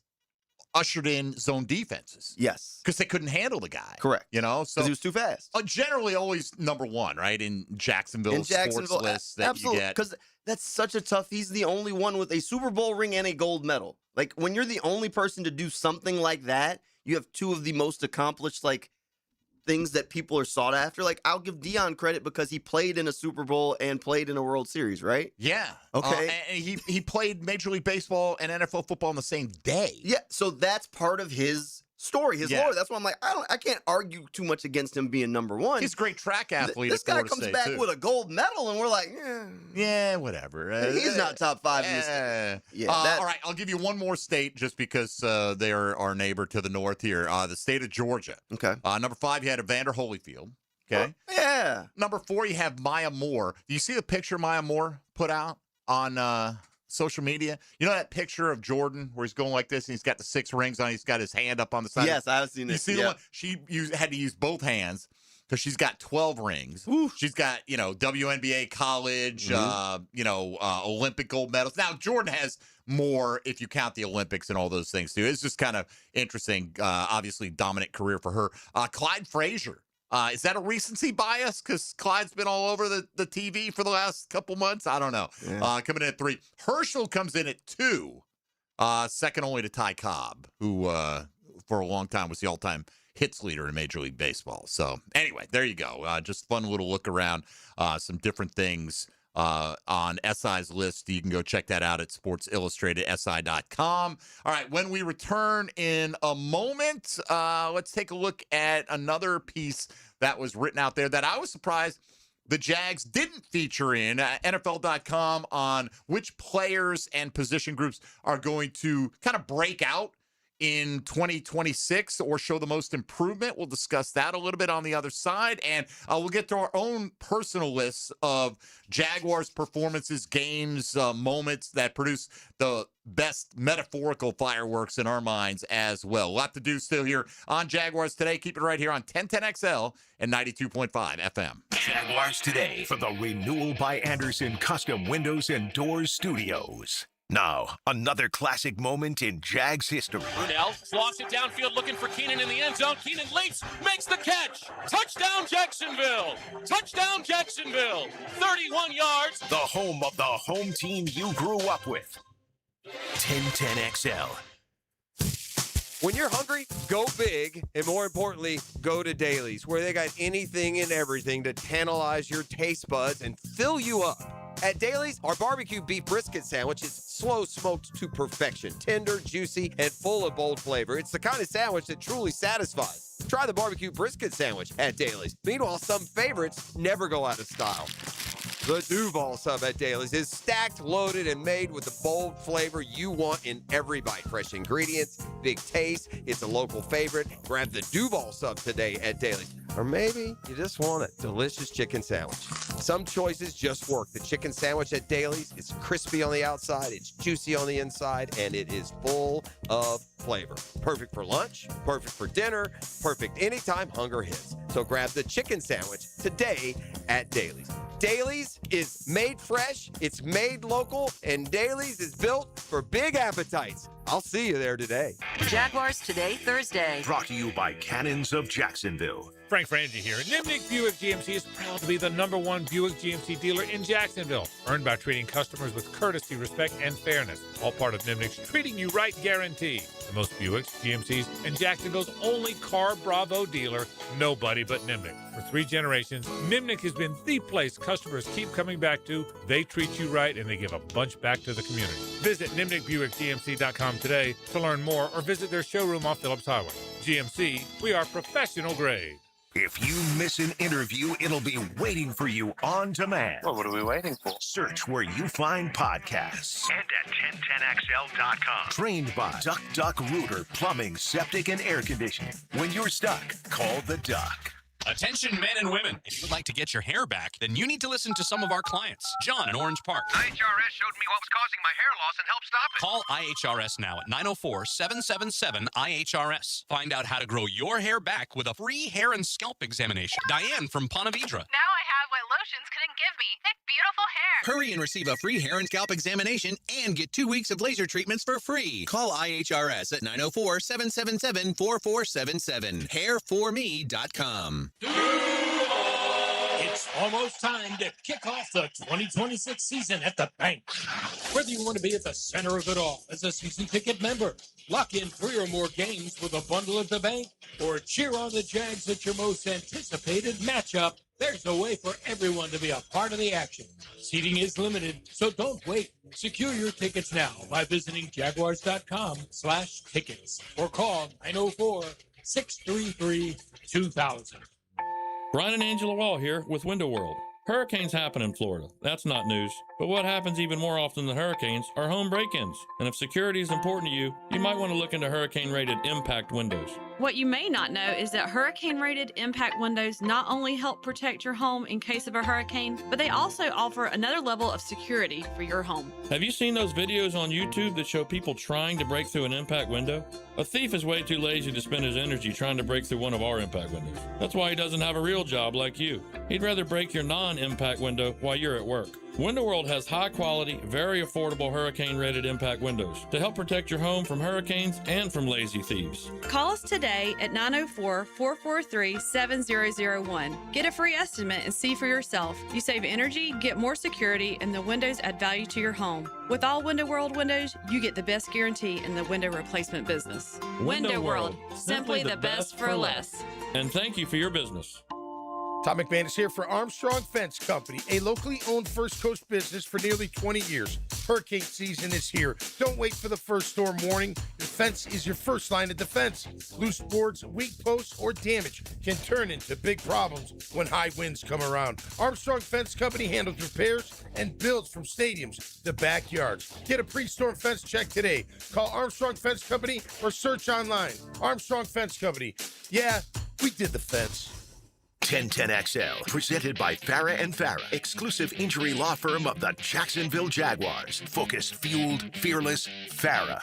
ushered in zone defenses? Yes. Because they couldn't handle the guy. Correct. So because he was too fast. Generally always number 1, right? In Jacksonville sports lists that absolutely, you get. Because that's such a tough, he's the only one with a Super Bowl ring and a gold medal. Like, when you're the only person to do something like that, you have 2 of the most accomplished, things that people are sought after. Like, I'll give Deion credit because he played in a Super Bowl and played in a World Series, right? Yeah. Okay. And he played Major League Baseball and NFL football on the same day. Yeah, so that's part of his story, his lore. That's why I'm like, I can't argue too much against him being number 1. He's a great track athlete. This guy comes back with a gold medal, and we're like, yeah, whatever. He's not top 5 in this. Yeah. All right, I'll give you one more state just because they are our neighbor to the north here. The state of Georgia. Okay. Number 5, you had Evander Holyfield. Okay. Yeah. Number 4, you have Maya Moore. Do you see the picture Maya Moore put out on social media? You know that picture of Jordan where he's going like this and he's got the 6 rings on, he's got his hand up on the side? Yes, I've seen it. You see the one? She had to use both hands because she's got 12 rings. Oof. She's got, WNBA, college, Olympic gold medals. Now, Jordan has more if you count the Olympics and all those things too. It's just kind of interesting. Obviously, dominant career for her. Clyde Frazier. Is that a recency bias? Because Clyde's been all over the TV for the last couple months. I don't know. Yeah. Coming in at 3. Herschel comes in at 2. Second only to Ty Cobb, who for a long time was the all-time hits leader in Major League Baseball. So anyway, there you go. Just fun little look around some different things on SI's list. You can go check that out at sportsillustratedsi.com. All right, when we return in a moment, let's take a look at another piece that was written out there that I was surprised the Jags didn't feature in NFL.com on which players and position groups are going to kind of break out in 2026 or show the most improvement. We'll discuss that a little bit on the other side, and we'll get to our own personal lists of Jaguars performances, games, moments that produce the best metaphorical fireworks in our minds as well. A lot to do still here on Jaguars Today. Keep it right here on 1010XL and 92.5 FM. Jaguars Today from the Renewal by Anderson Custom Windows and Doors Studios. Now, another classic moment in Jags history. Brunell lofts it downfield looking for Keenan in the end zone. Keenan leaps, makes the catch. Touchdown, Jacksonville. Touchdown, Jacksonville. 31 yards. The home of the home team you grew up with. 1010XL. When you're hungry, go big, and more importantly, go to Dailies, where they got anything and everything to tantalize your taste buds and fill you up. At Dailies, our barbecue beef brisket sandwich is slow smoked to perfection, tender, juicy, and full of bold flavor. It's the kind of sandwich that truly satisfies. Try the barbecue brisket sandwich at Dailies. Meanwhile, some favorites never go out of style. The Duval sub at Dailies is stacked, loaded, and made with the bold flavor you want in every bite. Fresh ingredients, big taste. It's a local favorite. Grab the Duval sub today at Dailies. Or maybe you just want a delicious chicken sandwich. Some choices just work. The chicken sandwich at Dailies is crispy on the outside, it's juicy on the inside, and it is full of flavor. Perfect for lunch, perfect for dinner, perfect anytime hunger hits. So grab the chicken sandwich today at Dailies. Dailies is made fresh, it's made local, and Dailies is built for big appetites. I'll see you there today. Jaguars Today, Thursday. Brought to you by Cannons of Jacksonville. Frank Frangie here. Nimnick Buick GMC is proud to be the #1 Buick GMC dealer in Jacksonville, earned by treating customers with courtesy, respect, and fairness. All part of Nimnick's Treating You Right guarantee. The most Buicks, GMCs, and Jacksonville's only Car Bravo dealer, nobody but Nimnick. For 3 generations, Nimnick has been the place customers keep coming back to. They treat you right, and they give a bunch back to the community. Visit NimnickBuickGMC.com today to learn more, or visit their showroom off Phillips Highway. GMC, we are professional grade. If you miss an interview, it'll be waiting for you on demand. Well, what are we waiting for? Search where you find podcasts. And at 1010XL.com. Trained by Duck Rooter Plumbing, Septic, and Air Conditioning. When you're stuck, call the Duck. Attention men and women. If you would like to get your hair back, then you need to listen to some of our clients. John in Orange Park. IHRS showed me what was causing my hair loss and helped stop it. Call IHRS now at 904-777-IHRS. Find out how to grow your hair back with a free hair and scalp examination. Diane from Ponte Vedra. Now I have what lotions couldn't give me. Thick, beautiful hair. Hurry and receive a free hair and scalp examination and get 2 weeks of laser treatments for free. Call IHRS at 904-777-4477. Hairforme.com. It's almost time to kick off the 2026 season at the bank. Whether you want to be at the center of it all as a season ticket member, lock in 3 or more games with a bundle at the bank, or cheer on the Jags at your most anticipated matchup, there's a way for everyone to be a part of the action. Seating is limited, so don't wait. Secure your tickets now by visiting jaguars.com/tickets or call 904-633-2000. Brian and Angela Wall here with Window World. Hurricanes happen in Florida. That's not news. But what happens even more often than hurricanes are home break-ins. And if security is important to you, you might want to look into hurricane-rated impact windows. What you may not know is that hurricane-rated impact windows not only help protect your home in case of a hurricane, but they also offer another level of security for your home. Have you seen those videos on YouTube that show people trying to break through an impact window? A thief is way too lazy to spend his energy trying to break through one of our impact windows. That's why he doesn't have a real job like you. He'd rather break your non-impact window while you're at work. Window World has high-quality, very affordable hurricane-rated impact windows to help protect your home from hurricanes and from lazy thieves. Call us today at 904-443-7001. Get a free estimate and see for yourself. You save energy, get more security, and the windows add value to your home. With all Window World windows, you get the best guarantee in the window replacement business. Window World, simply the best for less. And thank you for your business. Tom McManus here for Armstrong Fence Company, a locally owned First Coast business for nearly 20 years. Hurricane season is here. Don't wait for the first storm warning. Your fence is your first line of defense. Loose boards, weak posts, or damage can turn into big problems when high winds come around. Armstrong Fence Company handles repairs and builds from stadiums to backyards. Get a pre-storm fence check today. Call Armstrong Fence Company or search online. Armstrong Fence Company. Yeah, we did the fence. 1010XL, presented by Farah and Farah, exclusive injury law firm of the Jacksonville Jaguars. Focused, fueled, fearless, Farah.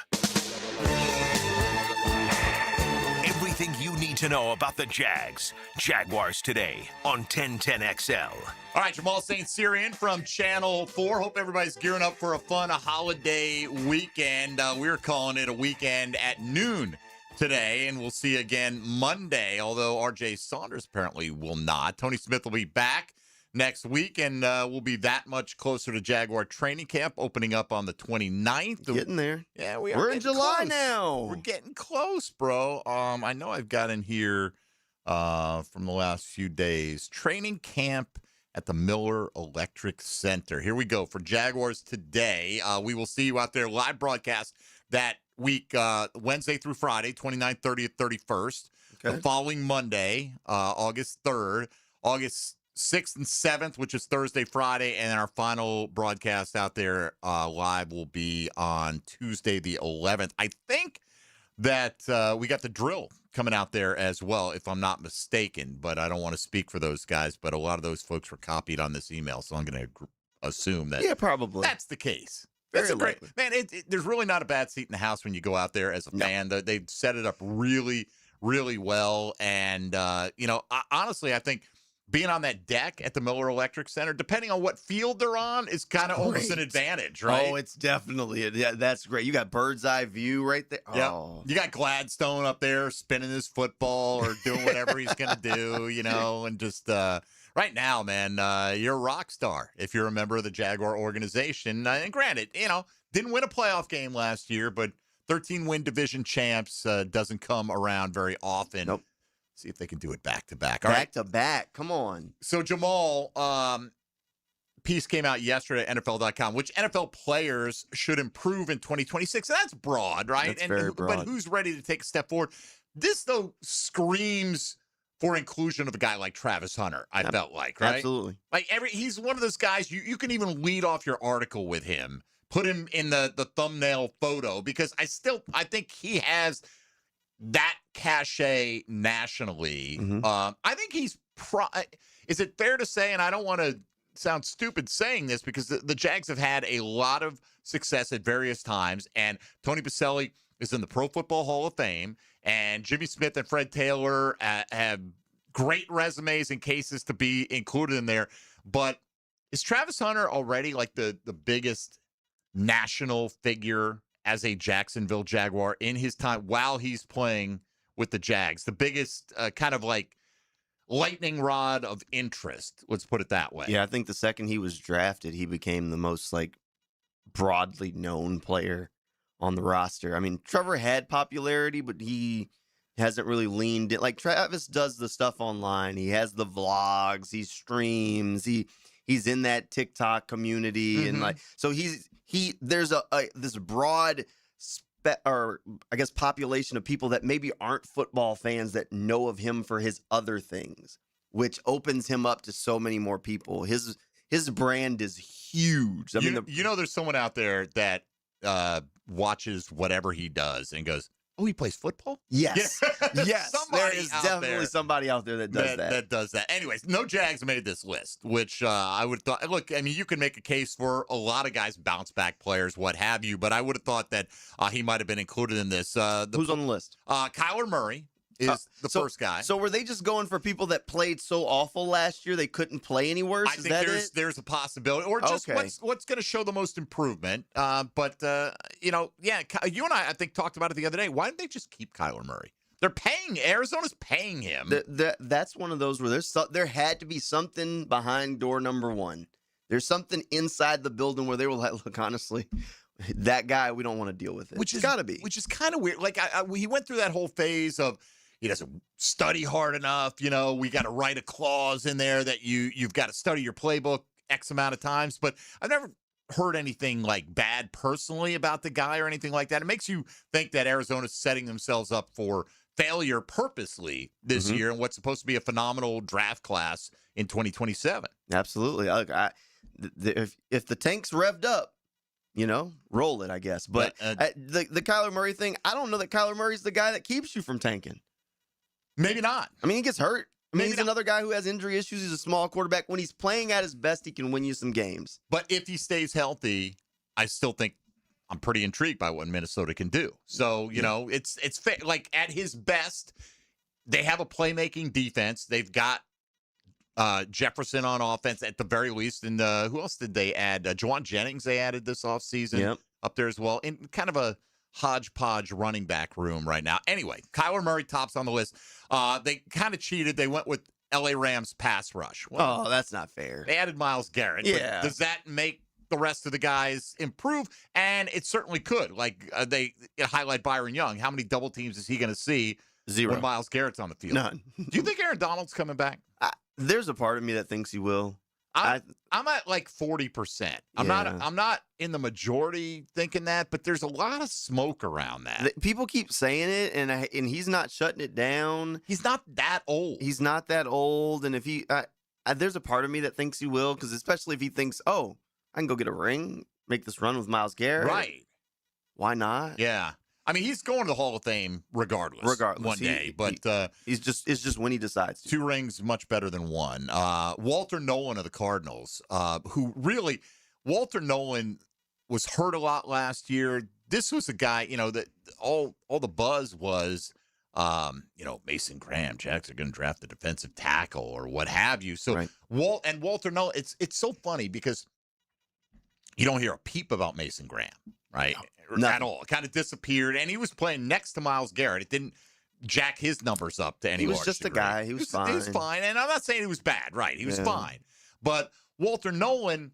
Everything you need to know about the Jags. Jaguars today on 1010XL. All right, Jamal St. Cyrian from Channel 4. Hope everybody's gearing up for a fun holiday weekend. We're calling it a weekend at noon today, and we'll see you again Monday, although R.J. Saunders apparently will not. Tony Smith will be back next week, and we'll be that much closer to Jaguar training camp opening up on the 29th. Getting there. Yeah, we're in July close. now. We're getting close, bro. I know I've got in here from the last few days. Training camp at the Miller Electric Center. Here we go for Jaguars today. We will see you out there. Live broadcast that week, Wednesday through Friday, 29th, 30th, 31st. Okay. The following Monday, August 3rd, August 6th and 7th, which is Thursday, Friday, and our final broadcast out there live will be on Tuesday, the 11th. I think that we got the drill coming out there as well, if I'm not mistaken, but I don't want to speak for those guys, but a lot of those folks were copied on this email, so I'm going to assume that probably that's the case. Very That's a great, likely. man. There's really not a bad seat in the house when you go out there as a fan. They set it up really, really well. And, honestly, I think being on that deck at the Miller Electric Center, depending on what field they're on, is kind of almost an advantage, right? Oh, it's definitely that's great. You got bird's eye view right there. Yeah. Oh. You got Gladstone up there spinning his football or doing whatever he's going to do, and just right now, man, you're a rock star if you're a member of the Jaguar organization. And granted, didn't win a playoff game last year, but 13-win division champs doesn't come around very often. Nope. See if they can do it back-to-back. Back to back. Come on. So, Jamal, piece came out yesterday at NFL.com, which NFL players should improve in 2026. And that's broad, right? That's very broad. But who's ready to take a step forward? This, though, screams for inclusion of a guy like Travis Hunter, I felt like, right? Absolutely. Like he's one of those guys, you can even lead off your article with him, put him in the thumbnail photo, because I think he has that cachet nationally. Mm-hmm. I think he's is it fair to say, and I don't want to sound stupid saying this, because the Jags have had a lot of success at various times, and Tony Baselli is in the Pro Football Hall of Fame, and Jimmy Smith and Fred Taylor have great resumes and cases to be included in there. But is Travis Hunter already like the biggest national figure as a Jacksonville Jaguar in his time while he's playing with the Jags? The biggest kind of like lightning rod of interest, let's put it that way. Yeah, I think the second he was drafted, he became the most broadly known player on the roster. I mean, Trevor had popularity, but he hasn't really leaned in. Like, Travis does the stuff online. He has the vlogs, he streams, he's in that TikTok community, and so there's this broad population of people that maybe aren't football fans that know of him for his other things, which opens him up to so many more people. His brand is huge. I mean, there's someone out there that watches whatever he does and goes, "Oh, he plays football?" Yes. Yes. There is definitely somebody out there that does that. That does that. Anyways, no Jags made this list, which I would have thought. Look, I mean, you can make a case for a lot of guys, bounce back players, what have you, but I would have thought that he might have been included in this. Who's on the list? Kyler Murray is the first guy. So were they just going for people that played so awful last year they couldn't play any worse? I think there's a possibility, or just what's going to show the most improvement. But you and I think talked about it the other day. Why didn't they just keep Kyler Murray? They're paying. Arizona's paying him. That's one of those where there had to be something behind door number one. There's something inside the building where they were like, look, honestly, that guy, we don't want to deal with it. Which has got to be. Which is kind of weird. Like he went through that whole phase of, he doesn't study hard enough. We got to write a clause in there that you've got to study your playbook X amount of times. But I've never heard anything like bad personally about the guy or anything like that. It makes you think that Arizona's setting themselves up for failure purposely this year and what's supposed to be a phenomenal draft class in 2027. Absolutely. If the tank's revved up, roll it, I guess. But the Kyler Murray thing, I don't know that Kyler Murray's the guy that keeps you from tanking. Maybe not. I mean, he gets hurt. He's another guy who has injury issues. He's a small quarterback. When he's playing at his best, he can win you some games. But if he stays healthy, I still think I'm pretty intrigued by what Minnesota can do. So, it's fair. Like, at his best, they have a playmaking defense. They've got Jefferson on offense at the very least. And who else did they add? Juwan Jennings they added this offseason up there as well. In kind of a hodgepodge running back room right now. Anyway, Kyler Murray tops on the list. They kind of cheated. They went with L.A. Rams pass rush. Well, that's not fair. They added Myles Garrett. Yeah. Does that make the rest of the guys improve? And it certainly could. Like, they highlight Byron Young. How many double teams is he going to see 0 when Myles Garrett's on the field? None. Do you think Aaron Donald's coming back? There's a part of me that thinks he will. I'm at like 40%. I'm not in the majority thinking that, but there's a lot of smoke around that. People keep saying it, and he's not shutting it down. He's not that old. He's not that old, and if he, there's a part of me that thinks he will, because especially if he thinks, I can go get a ring, make this run with Myles Garrett. Right. Why not? Yeah. I mean, he's going to the Hall of Fame regardless one day, but it's just when he decides to. 2 rings much better than 1. Walter Nolan of the Cardinals, who Walter Nolan was hurt a lot last year. This was a guy, that all the buzz was, Mason Graham, Jags are going to draft the defensive tackle or what have you. So right. Walter Nolan, it's so funny because you don't hear a peep about Mason Graham, right? At all. It kind of disappeared, and he was playing next to Myles Garrett. It didn't jack his numbers up to any large degree. He was just a guy. He was fine. He was fine, and I'm not saying he was bad, right? He was fine. But Walter Nolan,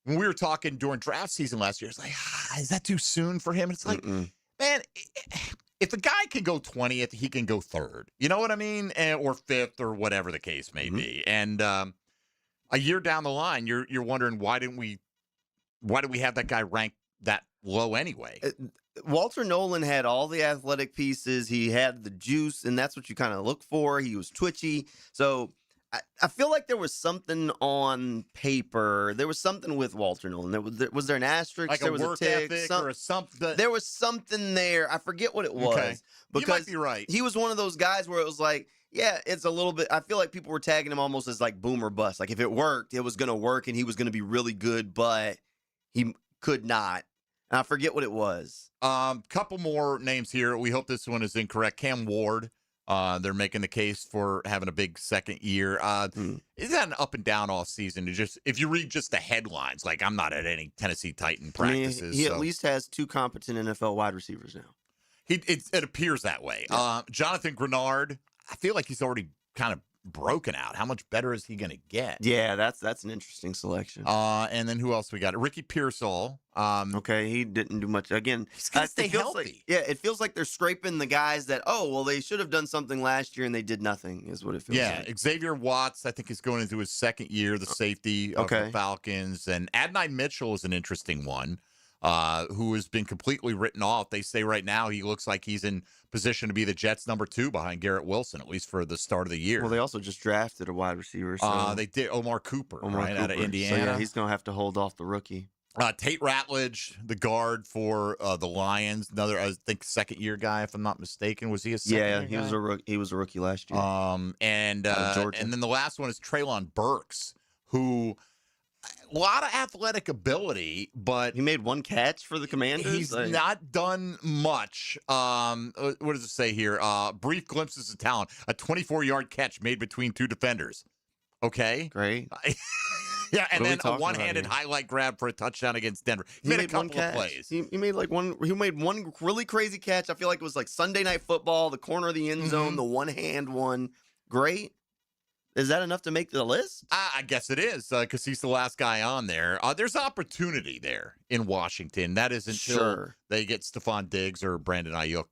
when we were talking during draft season last year, it's like, is that too soon for him? It's like, man, if a guy can go 20th, he can go 3rd. You know what I mean? Or 5th or whatever the case may be. And a year down the line, you're wondering why did we have that guy ranked that low anyway? Walter Nolan had all the athletic pieces. He had the juice, and that's what you kind of look for. He was twitchy. So I feel like there was something on paper. There was something with Walter Nolan. Was there an asterisk? Like there a was work a tick, ethic or something? There was something there. I forget what it was. Okay. Because you might be right. He was one of those guys where it was like, yeah, it's a little bit. I feel like people were tagging him almost as like boom or bust. Like if it worked, it was going to work, and he was going to be really good, but he could not. And I forget what it was. Couple more names here. We hope this one is incorrect. Cam Ward. They're making the case for having a big second year. It's had an up and down all season. If you read just the headlines, like I'm not at any Tennessee Titan practices. I mean, he at least has 2 competent NFL wide receivers now. It appears that way. Yeah. Jonathan Grenard, I feel like he's already kind of broken out. How much better is he going to get? Yeah, that's an interesting selection. And then who else we got? Ricky Pearsall. Okay, he didn't do much. Again, he's got to stay healthy. It feels like they're scraping the guys that, they should have done something last year and they did nothing, is what it feels like. Yeah, Xavier Watts, I think, is going into his second year, the safety of the Falcons. And Adonai Mitchell is an interesting one, who has been completely written off. They say right now he looks like he's in position to be the Jets' number 2 behind Garrett Wilson, at least for the start of the year. Well, they also just drafted a wide receiver. So. They did Omar Cooper, out of Indiana. So, yeah, he's going to have to hold off the rookie. Tate Ratledge, the guard for the Lions, another, I think, second-year guy, if I'm not mistaken. Was he a second-year guy? He was a rookie last year. And then the last one is Treylon Burks, who a lot of athletic ability, but he made 1 catch for the Commanders. He's not done much. What does it say here? Brief glimpses of talent. A 24-yard catch made between 2 defenders. Okay, great. Yeah, and then a one-handed highlight grab for a touchdown against Denver. He made a couple of plays. He made one really crazy catch. I feel like it was like Sunday Night Football, the corner of the end zone, the one-hand one. Great. Is that enough to make the list? I guess it is, because he's the last guy on there. There's opportunity there in Washington. That is until they get Stephon Diggs or Brandon Ayuk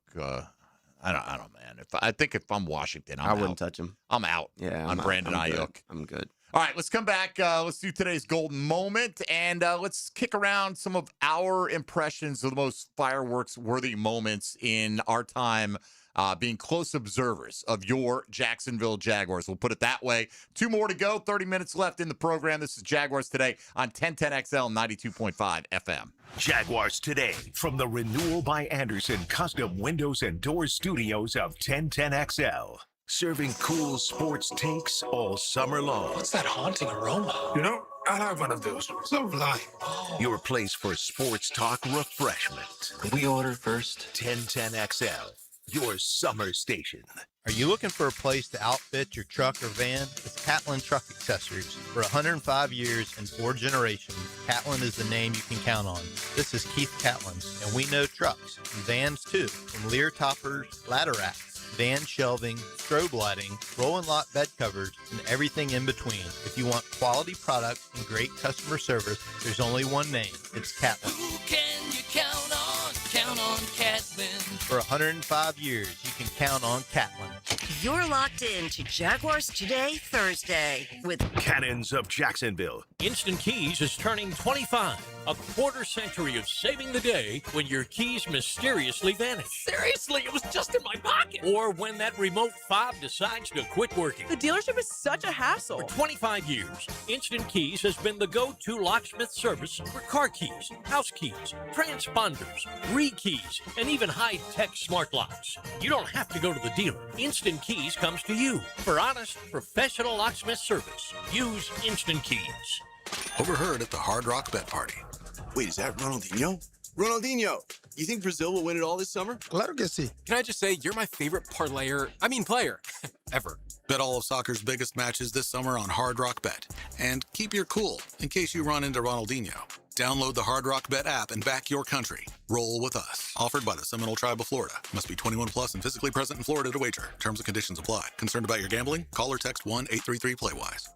I don't, man. I think if I'm Washington, I wouldn't touch him. I'm out. Yeah, on Brandon Ayuk. I'm good. All right, let's come back. Let's do today's golden moment, and let's kick around some of our impressions of the most fireworks-worthy moments in our time being close observers of your Jacksonville Jaguars. We'll put it that way. 2 more to go, 30 minutes left in the program. This is Jaguars Today on 1010XL 92.5 FM. Jaguars Today from the Renewal by Anderson Custom Windows and Doors Studios of 1010XL. Serving cool sports takes all summer long. What's that haunting aroma? You know, I'll have one of those. So light. Your place for sports talk refreshment. Can we order first? 1010XL, your summer station. Are you looking for a place to outfit your truck or van? It's Catlin Truck Accessories. For 105 years and 4 generations, Catlin is the name you can count on. This is Keith Catlin, and we know trucks and vans too, from Lear toppers, ladder racks, van shelving, strobe lighting, roll and lock bed covers, and everything in between. If you want quality products and great customer service, there's only one name. It's Catlin. Who can you count on? Count on Catlin. For 105 years, you can count on Catlin. You're locked in to Jaguars Today Thursday with Cannons of Jacksonville. Instant Keys is turning 25. A quarter century of saving the day when your keys mysteriously vanish. Seriously, it was just in my pocket. Or when that remote fob decides to quit working. The dealership is such a hassle. For 25 years, Instant Keys has been the go-to locksmith service for car keys, house keys, transponders, re-keys, and even high-tech smart locks. You don't have to go to the dealer. Instant Keys comes to you for honest, professional locksmith service. Use Instant Keys. Overheard at the Hard Rock Bet Party. Wait, is that Ronaldinho? Ronaldinho! You think Brazil will win it all this summer? Claro que sí. Can I just say, you're my favorite player, ever. Bet all of soccer's biggest matches this summer on Hard Rock Bet. And keep your cool, in case you run into Ronaldinho. Download the Hard Rock Bet app and back your country. Roll with us. Offered by the Seminole Tribe of Florida. Must be 21 plus and physically present in Florida to wager. Terms and conditions apply. Concerned about your gambling? Call or text 1-833-PLAY-WISE.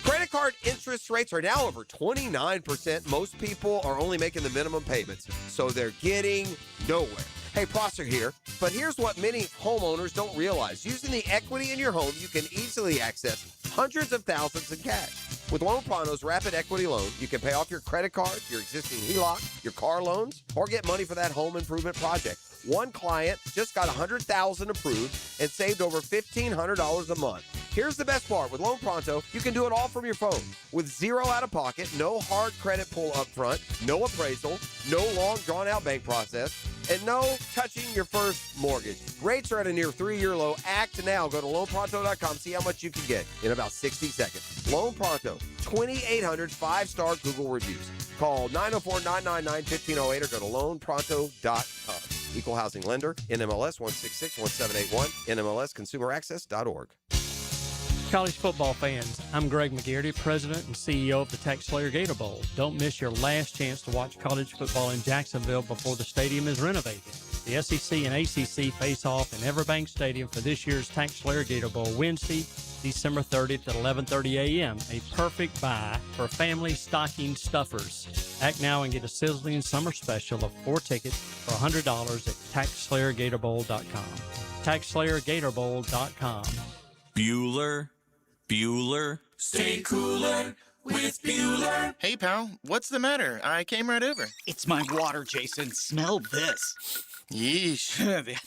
Credit card interest rates are now over 29%. Most people are only making the minimum payments, so they're getting nowhere. Hey, Prosser here, but here's what many homeowners don't realize. Using the equity in your home, you can easily access hundreds of thousands in cash. With Loan Pronto's Rapid Equity Loan, you can pay off your credit card, your existing HELOC, your car loans, or get money for that home improvement project. One client just got $100,000 approved and saved over $1,500 a month. Here's the best part. With Loan Pronto, you can do it all from your phone. With zero out-of-pocket, no hard credit pull up front, no appraisal, no long, drawn-out bank process, and no touching your first mortgage. Rates are at a near 3-year low. Act now. Go to loanpronto.com. See how much you can get in about 60 seconds. Loan Pronto, 2,800 5-star Google reviews. Call 904-999-1508 or go to loanpronto.com. Equal housing lender, NMLS 1661781, NMLSconsumeraccess.org. College football fans, I'm Greg McGarity, President and CEO of the Tech Slayer Gator Bowl. Don't miss your last chance to watch college football in Jacksonville before the stadium is renovated. The SEC and ACC face off in Everbank Stadium for this year's Tech Slayer Gator Bowl Wednesday, December 30th at 11:30 a.m. A perfect buy for family stocking stuffers. Act now and get a sizzling summer special of 4 tickets for $100 at TaxSlayerGatorBowl.com. TaxSlayerGatorBowl.com. Bueller. Stay cooler with Bueller. Hey, pal, what's the matter? I came right over. It's my water, Jason. Smell this. Yeesh.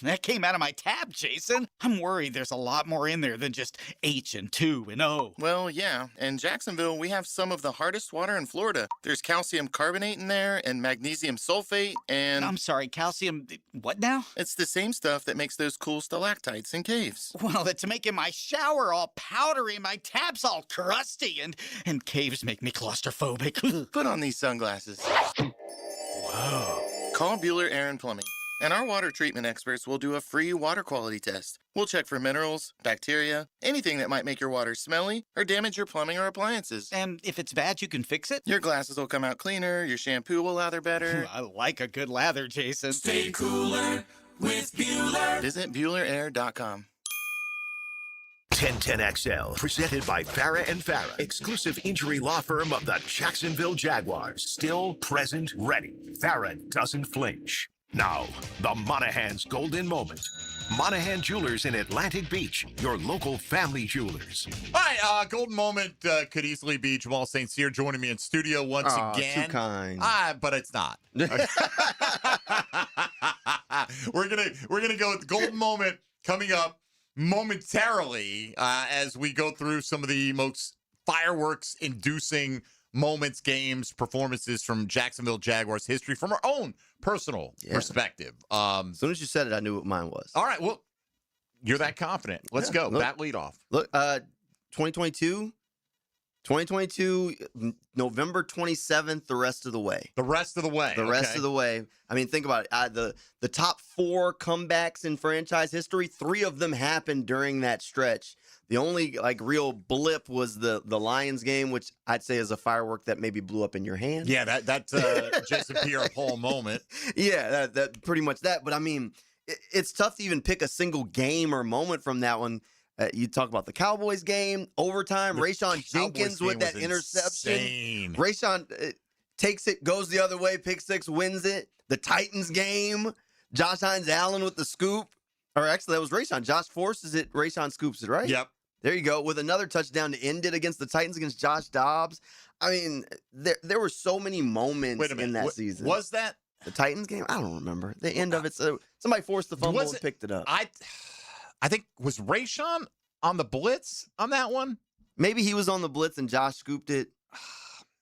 That came out of my tap, Jason. I'm worried there's a lot more in there than just H and 2 and O. Well, yeah. In Jacksonville, we have some of the hardest water in Florida. There's calcium carbonate in there and magnesium sulfate and... I'm sorry, calcium... what now? It's the same stuff that makes those cool stalactites in caves. Well, it's making my shower all powdery, my tap's all crusty, and caves make me claustrophobic. Put on these sunglasses. Whoa. Call Bueller Air & Plumbing. And our water treatment experts will do a free water quality test. We'll check for minerals, bacteria, anything that might make your water smelly or damage your plumbing or appliances. And if it's bad, you can fix it? Your glasses will come out cleaner, your shampoo will lather better. I like a good lather, Jason. Stay cooler with Bueller. Visit BuellerAir.com. 1010XL, presented by Farah and Farah, exclusive injury law firm of the Jacksonville Jaguars. Still present, ready. Farah doesn't flinch. Now, the Monahan's golden moment. Monahan Jewelers in Atlantic Beach, your local family jewelers. All right, golden moment could easily be Jamal St. Cyr joining me in studio once again. Too kind. But it's not. We're gonna go with the golden moment coming up momentarily as we go through some of the most fireworks-inducing moments, games, performances from Jacksonville Jaguars history from our own personal perspective. As soon as you said it, I knew what mine was. All right, well, you're that confident. Let's go. Bat lead off. Look, 2022, November 27th, the rest of the way. The rest of the way. The rest of the way. I mean, think about it. The top 4 comebacks in franchise history, 3 of them happened during that stretch. The only real blip was the Lions game, which I'd say is a firework that maybe blew up in your hand. Yeah, that's Jason Pierre-Paul moment. Yeah, that pretty much that. But I mean, it's tough to even pick a single game or moment from that one. You talk about the Cowboys game, overtime, Rayshon Jenkins with that interception. Rayshon takes it, goes the other way, pick 6, wins it. The Titans game, Josh Hines-Allen with the scoop. Or actually, that was Rayshon. Josh forces it, Rayshon scoops it, right? Yep. There you go, with another touchdown to end it against the Titans against Josh Dobbs. I mean, there were so many moments in that season. Was that the Titans game? I don't remember. The end of it, so somebody forced the fumble and picked it up. I think, was Rayshon on the blitz on that one? Maybe he was on the blitz and Josh scooped it.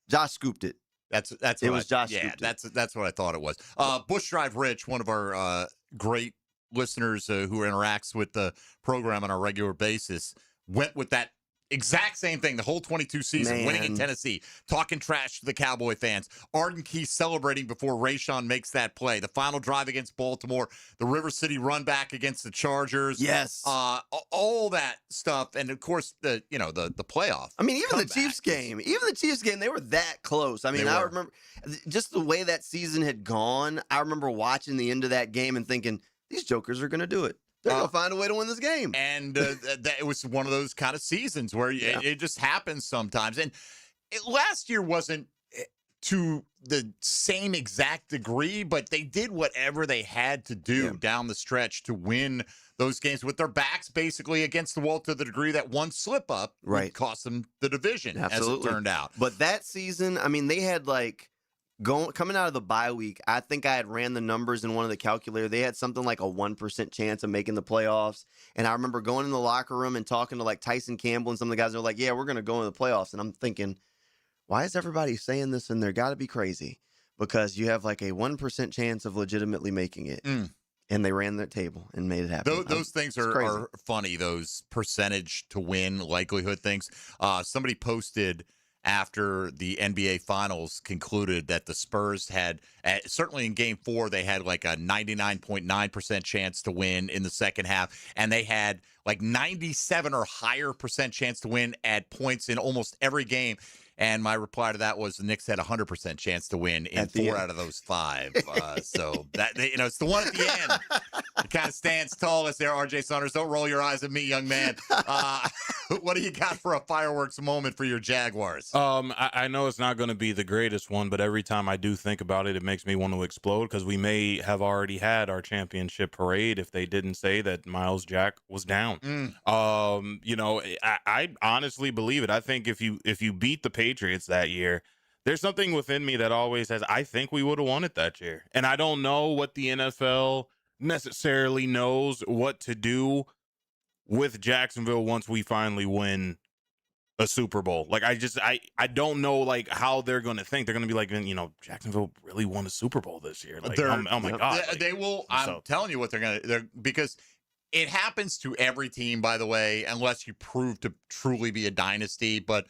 Josh scooped it. That's it was Josh. Yeah, that's what I thought it was. Bush Drive Rich, one of our great listeners who interacts with the program on a regular basis, went with that exact same thing the whole 22 season, winning in Tennessee, talking trash to the Cowboy fans. Arden Key celebrating before Rayshon makes that play. The final drive against Baltimore, the River City run back against the Chargers. Yes. All that stuff. And of course, the playoff. I mean, even the Chiefs game, they were that close. I mean, I remember just the way that season had gone. I remember watching the end of that game and thinking, these jokers are going to do it. They're going to find a way to win this game. And it was one of those kind of seasons where it just happens sometimes. And last year wasn't to the same exact degree, but they did whatever they had to do down the stretch to win those games with their backs basically against the wall, to the degree that one slip up would cost them the division, as it turned out. But that season, I mean, they had coming out of the bye week, I think I had ran the numbers in one of the calculators. They had something like a 1% chance of making the playoffs. And I remember going in the locker room and talking to Tyson Campbell and some of the guys. They're like, yeah, we're going to go into the playoffs. And I'm thinking, why is everybody saying this? And they're got to be crazy, because you have a 1% chance of legitimately making it. And they ran their table and made it happen. Those things are funny, those percentage to win likelihood things. Somebody posted after the NBA Finals concluded that the Spurs had, certainly in Game 4, they had a 99.9% chance to win in the second half, and they had 97 or higher percent chance to win at points in almost every game. And my reply to that was the Knicks had a 100% chance to win in 4 out of those 5. So that it's the one at the end. It kind of stands tall as there, RJ Saunders. Don't roll your eyes at me, young man. What do you got for a fireworks moment for your Jaguars? I know it's not going to be the greatest one, but every time I do think about it, it makes me want to explode, because we may have already had our championship parade if they didn't say that Miles Jack was down. I honestly believe it. I think if you beat the Patriots that year, there's something within me that always says, I think we would have won it that year. And I don't know what the NFL necessarily knows what to do with Jacksonville once we finally win a Super Bowl. I don't know how they're going to think. They're going to be Jacksonville really won a Super Bowl this year. Oh my God. They will. I'm telling you what they're going to, because it happens to every team, by the way, unless you prove to truly be a dynasty, but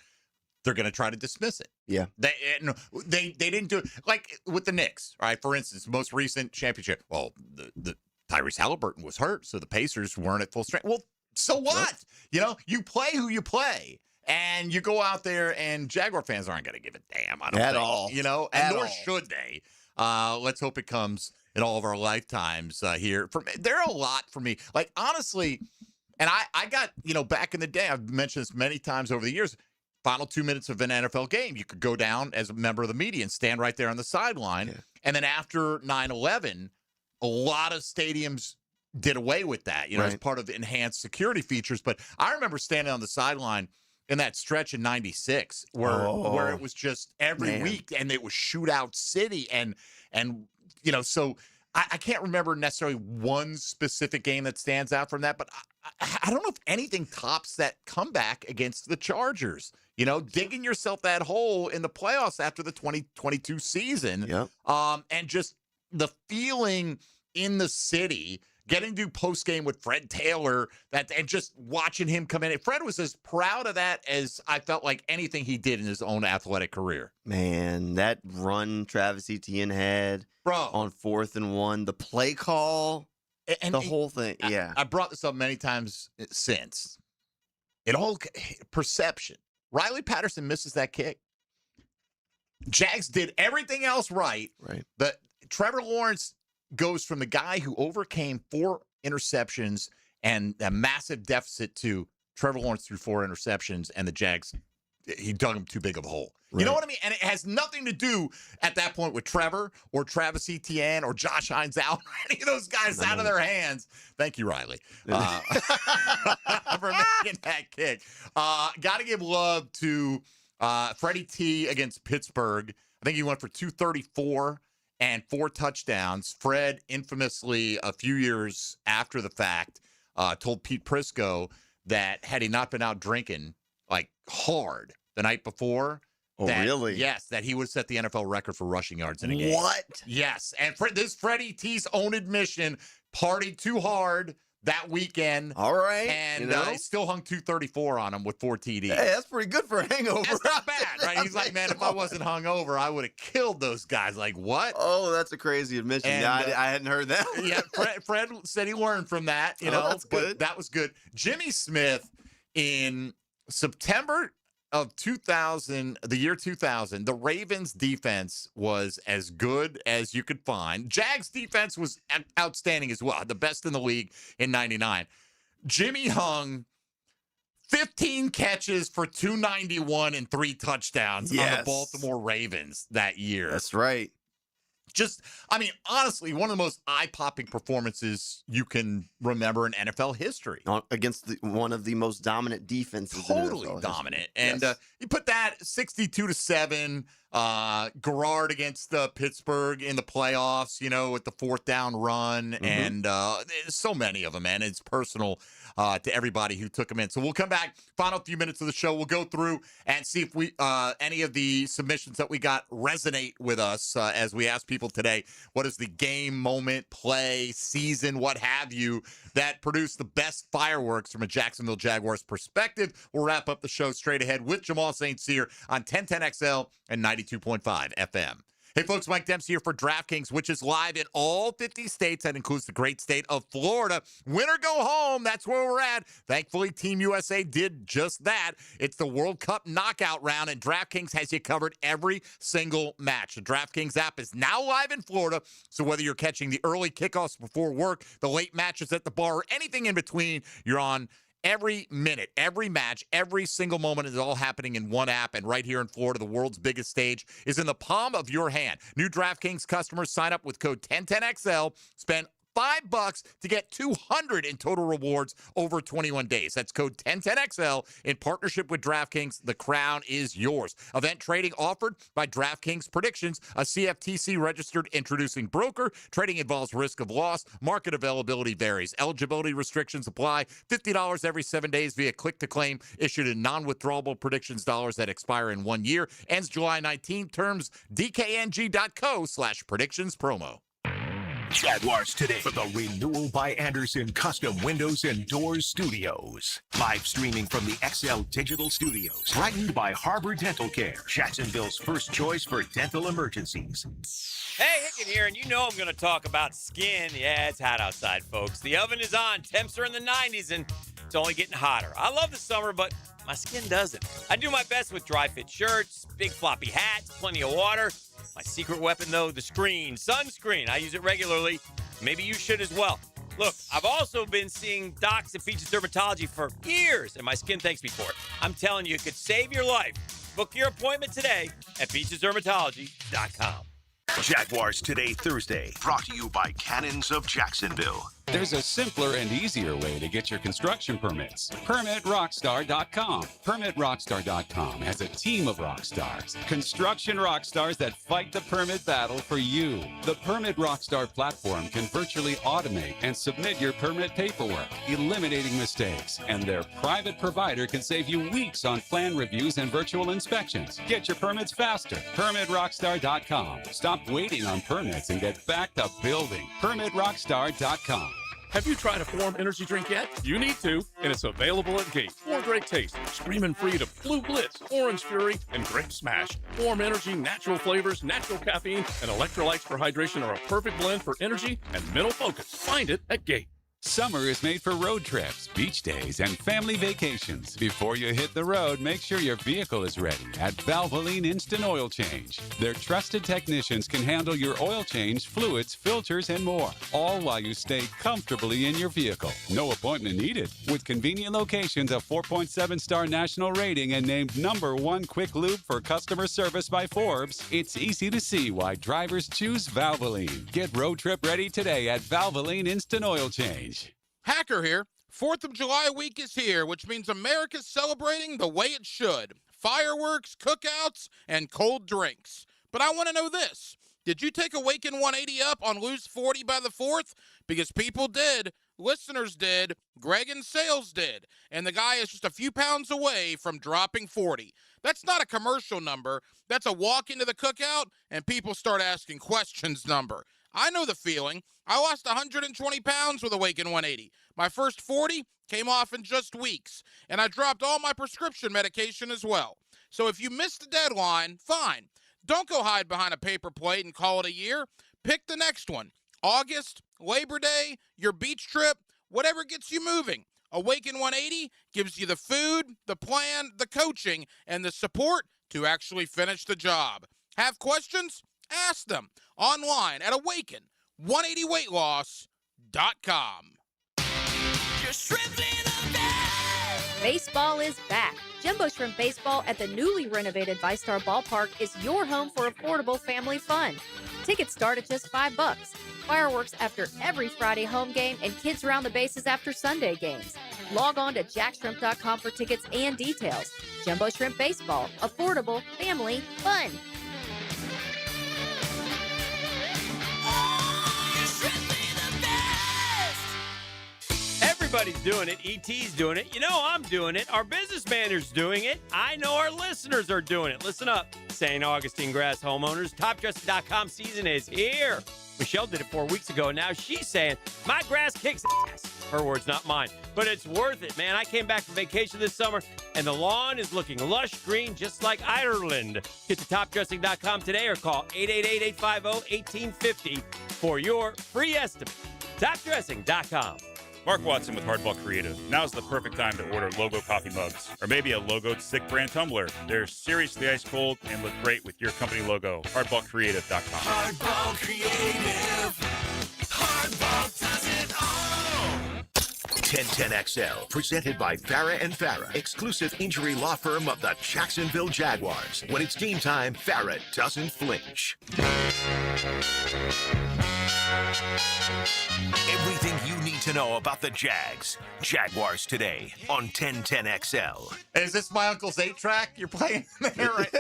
they're going to try to dismiss it. Yeah. They didn't do it. Like with the Knicks, right? For instance, most recent championship. Well, the Tyrese Halliburton was hurt, so the Pacers weren't at full strength. Well, so what? You play who you play. And you go out there, and Jaguar fans aren't going to give a damn. I don't think, all. And nor should they. Let's hope it comes in all of our lifetimes here. There are a lot for me. Honestly, And I got, back in the day, I've mentioned this many times over the years, final 2 minutes of an NFL game, you could go down as a member of the media and stand right there on the sideline. Yeah. And then after 9/11, a lot of stadiums did away with that, as part of enhanced security features. But I remember standing on the sideline in that stretch in 96 where it was just every week and it was shootout city. And so I can't remember necessarily one specific game that stands out from that, but I don't know if anything tops that comeback against the Chargers. Digging yourself that hole in the playoffs after the 2022 season. Yep. And just the feeling in the city, getting to do post-game with Fred Taylor, and just watching him come in. Fred was as proud of that as I felt like anything he did in his own athletic career. Man, that run Travis Etienne had on 4th and 1, the play call, and the whole thing. Yeah. I brought this up many times since. Perception. Riley Patterson misses that kick. Jags did everything else right. Right. But Trevor Lawrence goes from the guy who overcame 4 interceptions and a massive deficit to Trevor Lawrence threw 4 interceptions, and the Jags, he dug him too big of a hole. Right. You know what I mean? And it has nothing to do at that point with Trevor or Travis Etienne or Josh Hines out, or any of those guys out of their hands. Thank you, Riley, for making that kick. Got to give love to Freddie T against Pittsburgh. I think he went for 234 and 4 touchdowns. Fred infamously, a few years after the fact, told Pete Prisco that had he not been out drinking hard the night before, really? Yes, that he would set the NFL record for rushing yards in a game. What? Yes, and this Freddie T's own admission, partied too hard that weekend. All right. And he still hung 234 on him with 4 TDs. Hey, that's pretty good for a hangover. That's not bad, right? He's like, man, if I wasn't hungover, I would have killed those guys. Like, what? Oh, that's a crazy admission. And, I hadn't heard that. Yeah, Fred said he learned from that. That's good. That was good. Jimmy Smith in September of 2000, the year 2000, the Ravens defense was as good as you could find. Jags defense was outstanding as well, the best in the league in 99. Jimmy hung 15 catches for 291 and 3 touchdowns on the Baltimore Ravens that year. That's right. Honestly, one of the most eye-popping performances you can remember in NFL history. Against one of the most dominant defenses. Totally dominant. And you put that 62-7, Garrard against Pittsburgh in the playoffs, with the 4th down run. Mm-hmm. And so many of them, man. It's personal to everybody who took them in. So we'll come back, final few minutes of the show. We'll go through and see if we any of the submissions that we got resonate with us as we ask people today, what is the game, moment, play, season, what have you, that produced the best fireworks from a Jacksonville Jaguars perspective. We'll wrap up the show straight ahead with Jamal St. Cyr on 1010XL and 92.5 FM. Hey, folks, Mike Dempsey here for DraftKings, which is live in all 50 states. That includes the great state of Florida. Win or go home, that's where we're at. Thankfully, Team USA did just that. It's the World Cup knockout round, and DraftKings has you covered every single match. The DraftKings app is now live in Florida, so whether you're catching the early kickoffs before work, the late matches at the bar, or anything in between, you're on every minute, every match, every single moment is all happening in one app. And right here in Florida, the world's biggest stage is in the palm of your hand. New DraftKings customers sign up with code 1010XL, spend $5 to get $200 in total rewards over 21 days. That's code 1010XL in partnership with DraftKings. The crown is yours. Event trading offered by DraftKings Predictions, a CFTC registered introducing broker. Trading involves risk of loss. Market availability varies. Eligibility restrictions apply. $50 every 7 days via click to claim. Issued in non-withdrawable predictions dollars that expire in 1 year. Ends July 19. Terms dkng.co/predictions promo. Jaguars today for the Renewal by Anderson Custom Windows and Doors Studios. Live streaming from the XL Digital Studios. Brightened by Harbor Dental Care, Jacksonville's first choice for dental emergencies. Hey, Hicken here, and you know I'm going to talk about skin. Yeah, it's hot outside, folks. The oven is on. Temps are in the 90s, and it's only getting hotter. I love the summer, but my skin doesn't. I do my best with dry fit shirts, big floppy hats, plenty of water. My secret weapon, though, the screen. Sunscreen. I use it regularly. Maybe you should as well. Look, I've also been seeing docs at Peaches Dermatology for years, and my skin thanks me for it. I'm telling you, it could save your life. Book your appointment today at peachesdermatology.com. Jaguars Today Thursday, brought to you by Cannons of Jacksonville. There's a simpler and easier way to get your construction permits. PermitRockstar.com. PermitRockstar.com has a team of rock stars, construction rock stars that fight the permit battle for you. The Permit Rockstar platform can virtually automate and submit your permit paperwork, eliminating mistakes, and their private provider can save you weeks on plan reviews and virtual inspections. Get your permits faster. PermitRockstar.com. Stop waiting on permits and get back to building. PermitRockstar.com. Have you tried a Form energy drink yet? You need to, and it's available at Gate. 4 great tastes, screaming free to Blue Blitz, Orange Fury, and Grape Smash. Form energy, natural flavors, natural caffeine, and electrolytes for hydration are a perfect blend for energy and mental focus. Find it at Gate. Summer is made for road trips, beach days, and family vacations. Before you hit the road, make sure your vehicle is ready at Valvoline Instant Oil Change. Their trusted technicians can handle your oil change, fluids, filters, and more, all while you stay comfortably in your vehicle. No appointment needed. With convenient locations, a 4.7-star national rating, and named #1 quick lube for customer service by Forbes, it's easy to see why drivers choose Valvoline. Get road trip ready today at Valvoline Instant Oil Change. Hacker here. 4th of July week is here, which means America's celebrating the way it should. Fireworks, cookouts, and cold drinks. But I want to know this. Did you take Awaken 180 up on Lose 40 by the 4th? Because people did. Listeners did. Greg in sales did. And the guy is just a few pounds away from dropping 40. That's not a commercial number. That's a walk into the cookout and people start asking questions number. I know the feeling. I lost 120 pounds with Awaken 180. My first 40 came off in just weeks, and I dropped all my prescription medication as well. So if you missed the deadline, fine. Don't go hide behind a paper plate and call it a year. Pick the next one. August, Labor Day, your beach trip, whatever gets you moving. Awaken 180 gives you the food, the plan, the coaching, and the support to actually finish the job. Have questions? Ask them online at awaken180weightloss.com. Baseball is back. Jumbo Shrimp Baseball at the newly renovated ViStar Ballpark is your home for affordable family fun. Tickets start at just $5. Fireworks after every Friday home game and kids around the bases after Sunday games. Log on to jackshrimp.com for tickets and details. Jumbo Shrimp Baseball, affordable family fun. Everybody's doing it. ET's doing it. You know I'm doing it. Our business manager's doing it. I know our listeners are doing it. Listen up. St. Augustine Grass homeowners, topdressing.com season is here. Michelle did it 4 weeks ago, and now she's saying, my grass kicks ass. Her words, not mine. But it's worth it, man. I came back from vacation this summer, and the lawn is looking lush green just like Ireland. Get to topdressing.com today or call 888-850-1850 for your free estimate. Topdressing.com. Mark Watson with Hardball Creative. Now's the perfect time to order logo coffee mugs, or maybe a logoed stick brand tumbler. They're seriously ice cold and look great with your company logo. Hardballcreative.com. Hardball Creative. Hardball does it all. 1010XL, presented by Farah and Farah, exclusive injury law firm of the Jacksonville Jaguars. When it's game time, Farah doesn't flinch. Everything you need to know about the Jags. Jaguars Today on 1010XL. Is this my uncle's 8-track you're playing there? Right?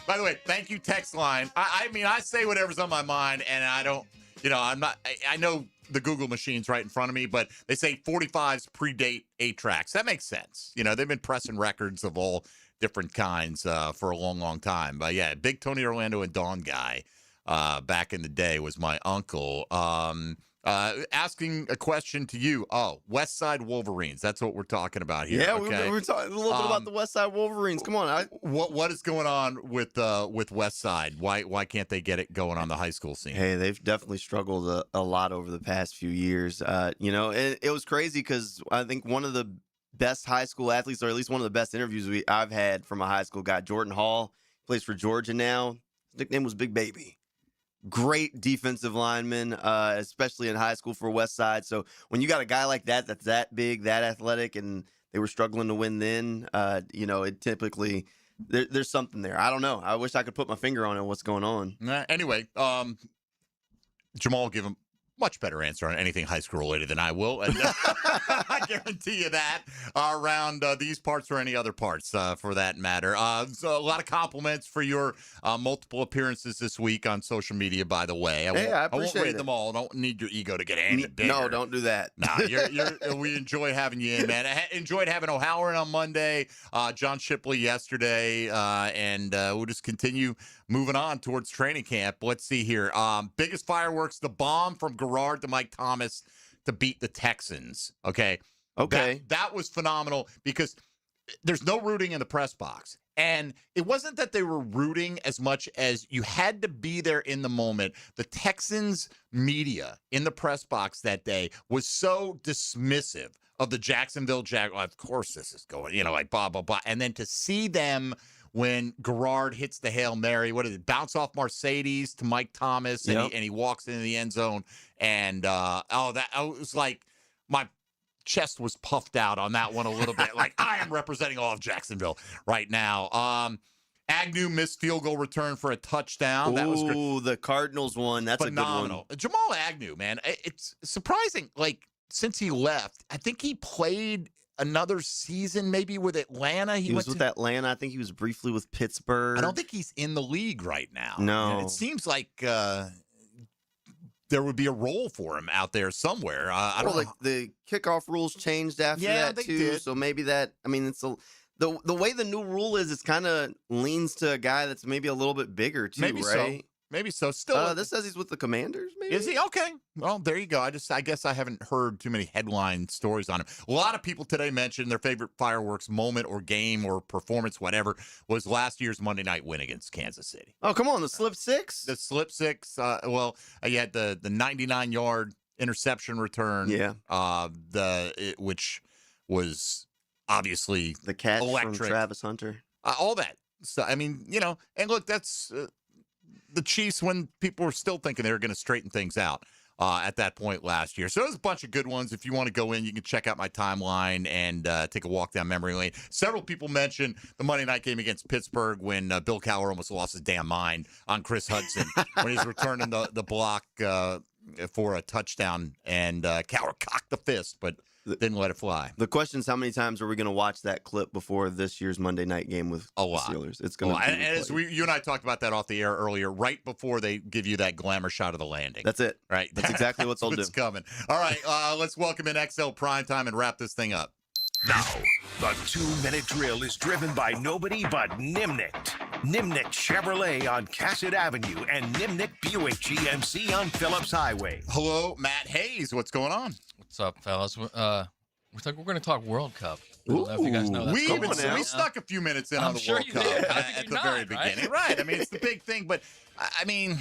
By the way, thank you, text line. I mean, I say whatever's on my mind, and I don't, I'm not, I know the Google machine's right in front of me, but they say 45s predate 8-tracks. That makes sense. They've been pressing records of all different kinds for a long, long time. But yeah, big Tony Orlando and Dawn guy back in the day was my uncle. Asking a question to you. Oh, West Side Wolverines. That's what we're talking about here. Yeah, okay? we're talking a little bit about the West Side Wolverines. Come on. What is going on with West Side? Why can't they get it going on the high school scene? Hey, they've definitely struggled a lot over the past few years. It was crazy because I think one of the best high school athletes, or at least one of the best interviews I've had from a high school guy, Jordan Hall, plays for Georgia now. His nickname was Big Baby. great defensive linemen, especially in high school for West Side. So when you got a guy like that, that's that big, that athletic, and they were struggling to win then, it typically there's something there. I don't know. I wish I could put my finger on it. What's going on? Anyway, Jamal will give him much better answer on anything high school related than I will. And I guarantee you that around these parts or any other parts for that matter. So a lot of compliments for your multiple appearances this week on social media, by the way. I won't appreciate read it. them all. Don't need your ego to get any bigger. No, don't do that. Nah, we enjoy having you in, man. I enjoyed having O'Halloran on Monday, John Shipley yesterday, and we'll just continue moving on towards training camp. Let's see here. Biggest fireworks, the bomb from Garrard to Mike Thomas to beat the Texans. Okay. That was phenomenal because there's no rooting in the press box. And it wasn't that they were rooting as much as you had to be there in the moment. The Texans media in the press box that day was so dismissive of the Jacksonville Jaguars. Of course this is going, like blah, blah, blah. And then to see them when Garrard hits the Hail Mary, what is it? Bounce off Mercedes to Mike Thomas, and he walks into the end zone. And it was like my chest was puffed out on that one a little bit. Like I am representing all of Jacksonville right now. Agnew missed field goal return for a touchdown. That was great. The Cardinals one. That's phenomenal. A good one. Jamal Agnew, man, it's surprising. Like since he left, I think he played another season maybe with Atlanta. He was with Atlanta. I think he was briefly with Pittsburgh. I don't think he's in the league right now. No. And it seems like there would be a role for him out there somewhere. I don't know. The kickoff rules changed after that too. Did. So maybe that. I mean, it's the way the new rule is. It's kind of leans to a guy that's maybe a little bit bigger too, maybe right? So. Maybe so. Still, this says he's with the Commanders. Maybe is he? Okay. Well, there you go. I guess I haven't heard too many headline stories on him. A lot of people today mentioned their favorite fireworks moment or game or performance, whatever, was last year's Monday night win against Kansas City. Oh, come on, the slip six. The slip six. You had the 99-yard interception return. Yeah. Which was obviously the catch electric. From Travis Hunter. All that. So I mean, and look, that's. The Chiefs when people were still thinking they were going to straighten things out at that point last year. So there's a bunch of good ones. If you want to go in, you can check out my timeline and take a walk down memory lane. Several people mentioned the Monday night game against Pittsburgh when Bill Cowher almost lost his damn mind on Chris Hudson when he's returning the block for a touchdown. And Cowher cocked the fist, but didn't let it fly. The question is, how many times are we going to watch that clip before this year's Monday night game with the Steelers? It's going to be. And as you and I talked about that off the air earlier, right before they give you that glamour shot of the landing. That's it. Right. That's exactly what they'll do. It's coming. All right. Let's welcome in XL Primetime and wrap this thing up. Now, the 2-minute drill is driven by nobody but Nimnicht. Nimnicht Chevrolet on Cassett Avenue and Nimnicht Buick GMC on Phillips Highway. Hello, Matt Hayes. What's going on? What's up, fellas? We're going to talk World Cup. I don't know if you guys know that. We stuck a few minutes in on the World Cup at the very beginning. Right. I mean, it's the big thing. But, I mean,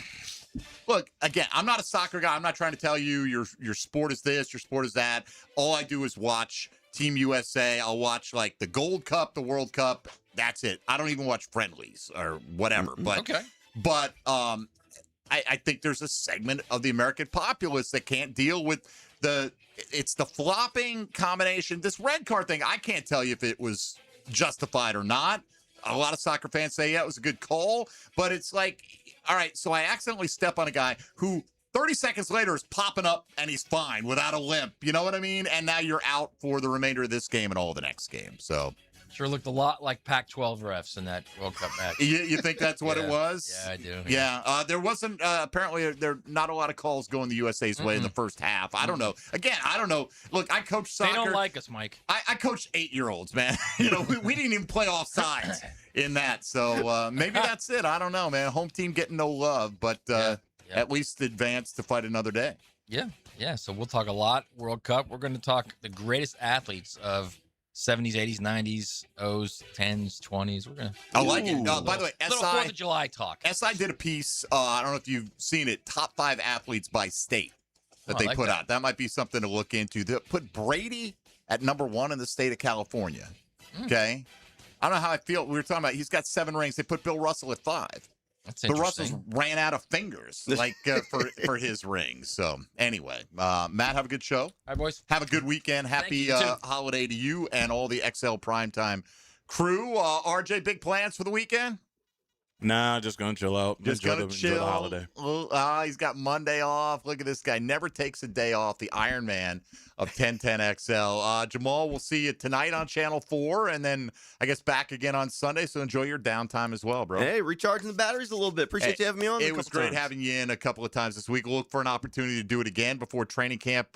look, again, I'm not a soccer guy. I'm not trying to tell you your sport is this, your sport is that. All I do is watch Team USA. I'll watch, like, the Gold Cup, the World Cup. That's it. I don't even watch friendlies or whatever. But I think there's a segment of the American populace that can't deal with it's the flopping combination. This red card thing, I can't tell you if it was justified or not. A lot of soccer fans say, yeah, it was a good call. But it's like, all right, so I accidentally step on a guy who 30 seconds later is popping up and he's fine without a limp. You know what I mean? And now you're out for the remainder of this game and all the next game. So sure looked a lot like Pac-12 refs in that World Cup match. You think that's what it was? Yeah, I do. Yeah. There wasn't, apparently, there not a lot of calls going the USA's way in the first half. I don't know. Again, I don't know. Look, I coach soccer. They don't like us, Mike. I coached 8-year-olds, man. We didn't even play offsides in that. So maybe that's it. I don't know, man. Home team getting no love, but at least advance to fight another day. Yeah. So we'll talk a lot World Cup. We're going to talk the greatest athletes of 70s, 80s, 90s, O's, 10s, 20s. We're gonna. I like it. By the way, little 4th of July talk. SI did a piece. I don't know if you've seen it. Top 5 athletes by state that they put out. That might be something to look into. They put Brady at number 1 in the state of California. Okay, I don't know how I feel. We were talking about he's got 7 rings. They put Bill Russell at 5. That's the Russells interesting. ran out of fingers, like for his rings. So anyway, Matt, have a good show. Hi, boys. Have a good weekend. Happy you too. holiday to you and all the XL Primetime crew. RJ, big plans for the weekend? Nah, just gonna chill out. Just enjoy gonna the chill. holiday. He's got Monday off. Look at this guy. Never takes a day off. The Iron Man of 1010XL. Jamal, we'll see you tonight on Channel 4, and then I guess back again on Sunday. So enjoy your downtime as well, bro. Hey, recharging the batteries a little bit. Appreciate you having me on. It was great having you in a couple of times this week. We'll look for an opportunity to do it again before training camp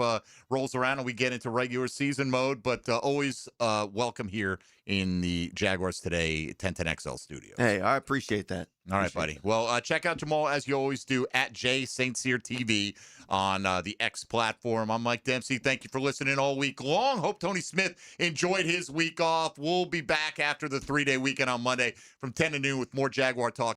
rolls around and we get into regular season mode. But always welcome here in the Jaguars Today 1010XL studio. Hey, I appreciate that. All right, buddy. Well, check out Jamal, as you always do, at JSaintCyr on the X platform. I'm Mike Dempsey. Thank you for listening all week long. Hope Tony Smith enjoyed his week off. We'll be back after the 3-day weekend on Monday from 10 to noon with more Jaguar talk.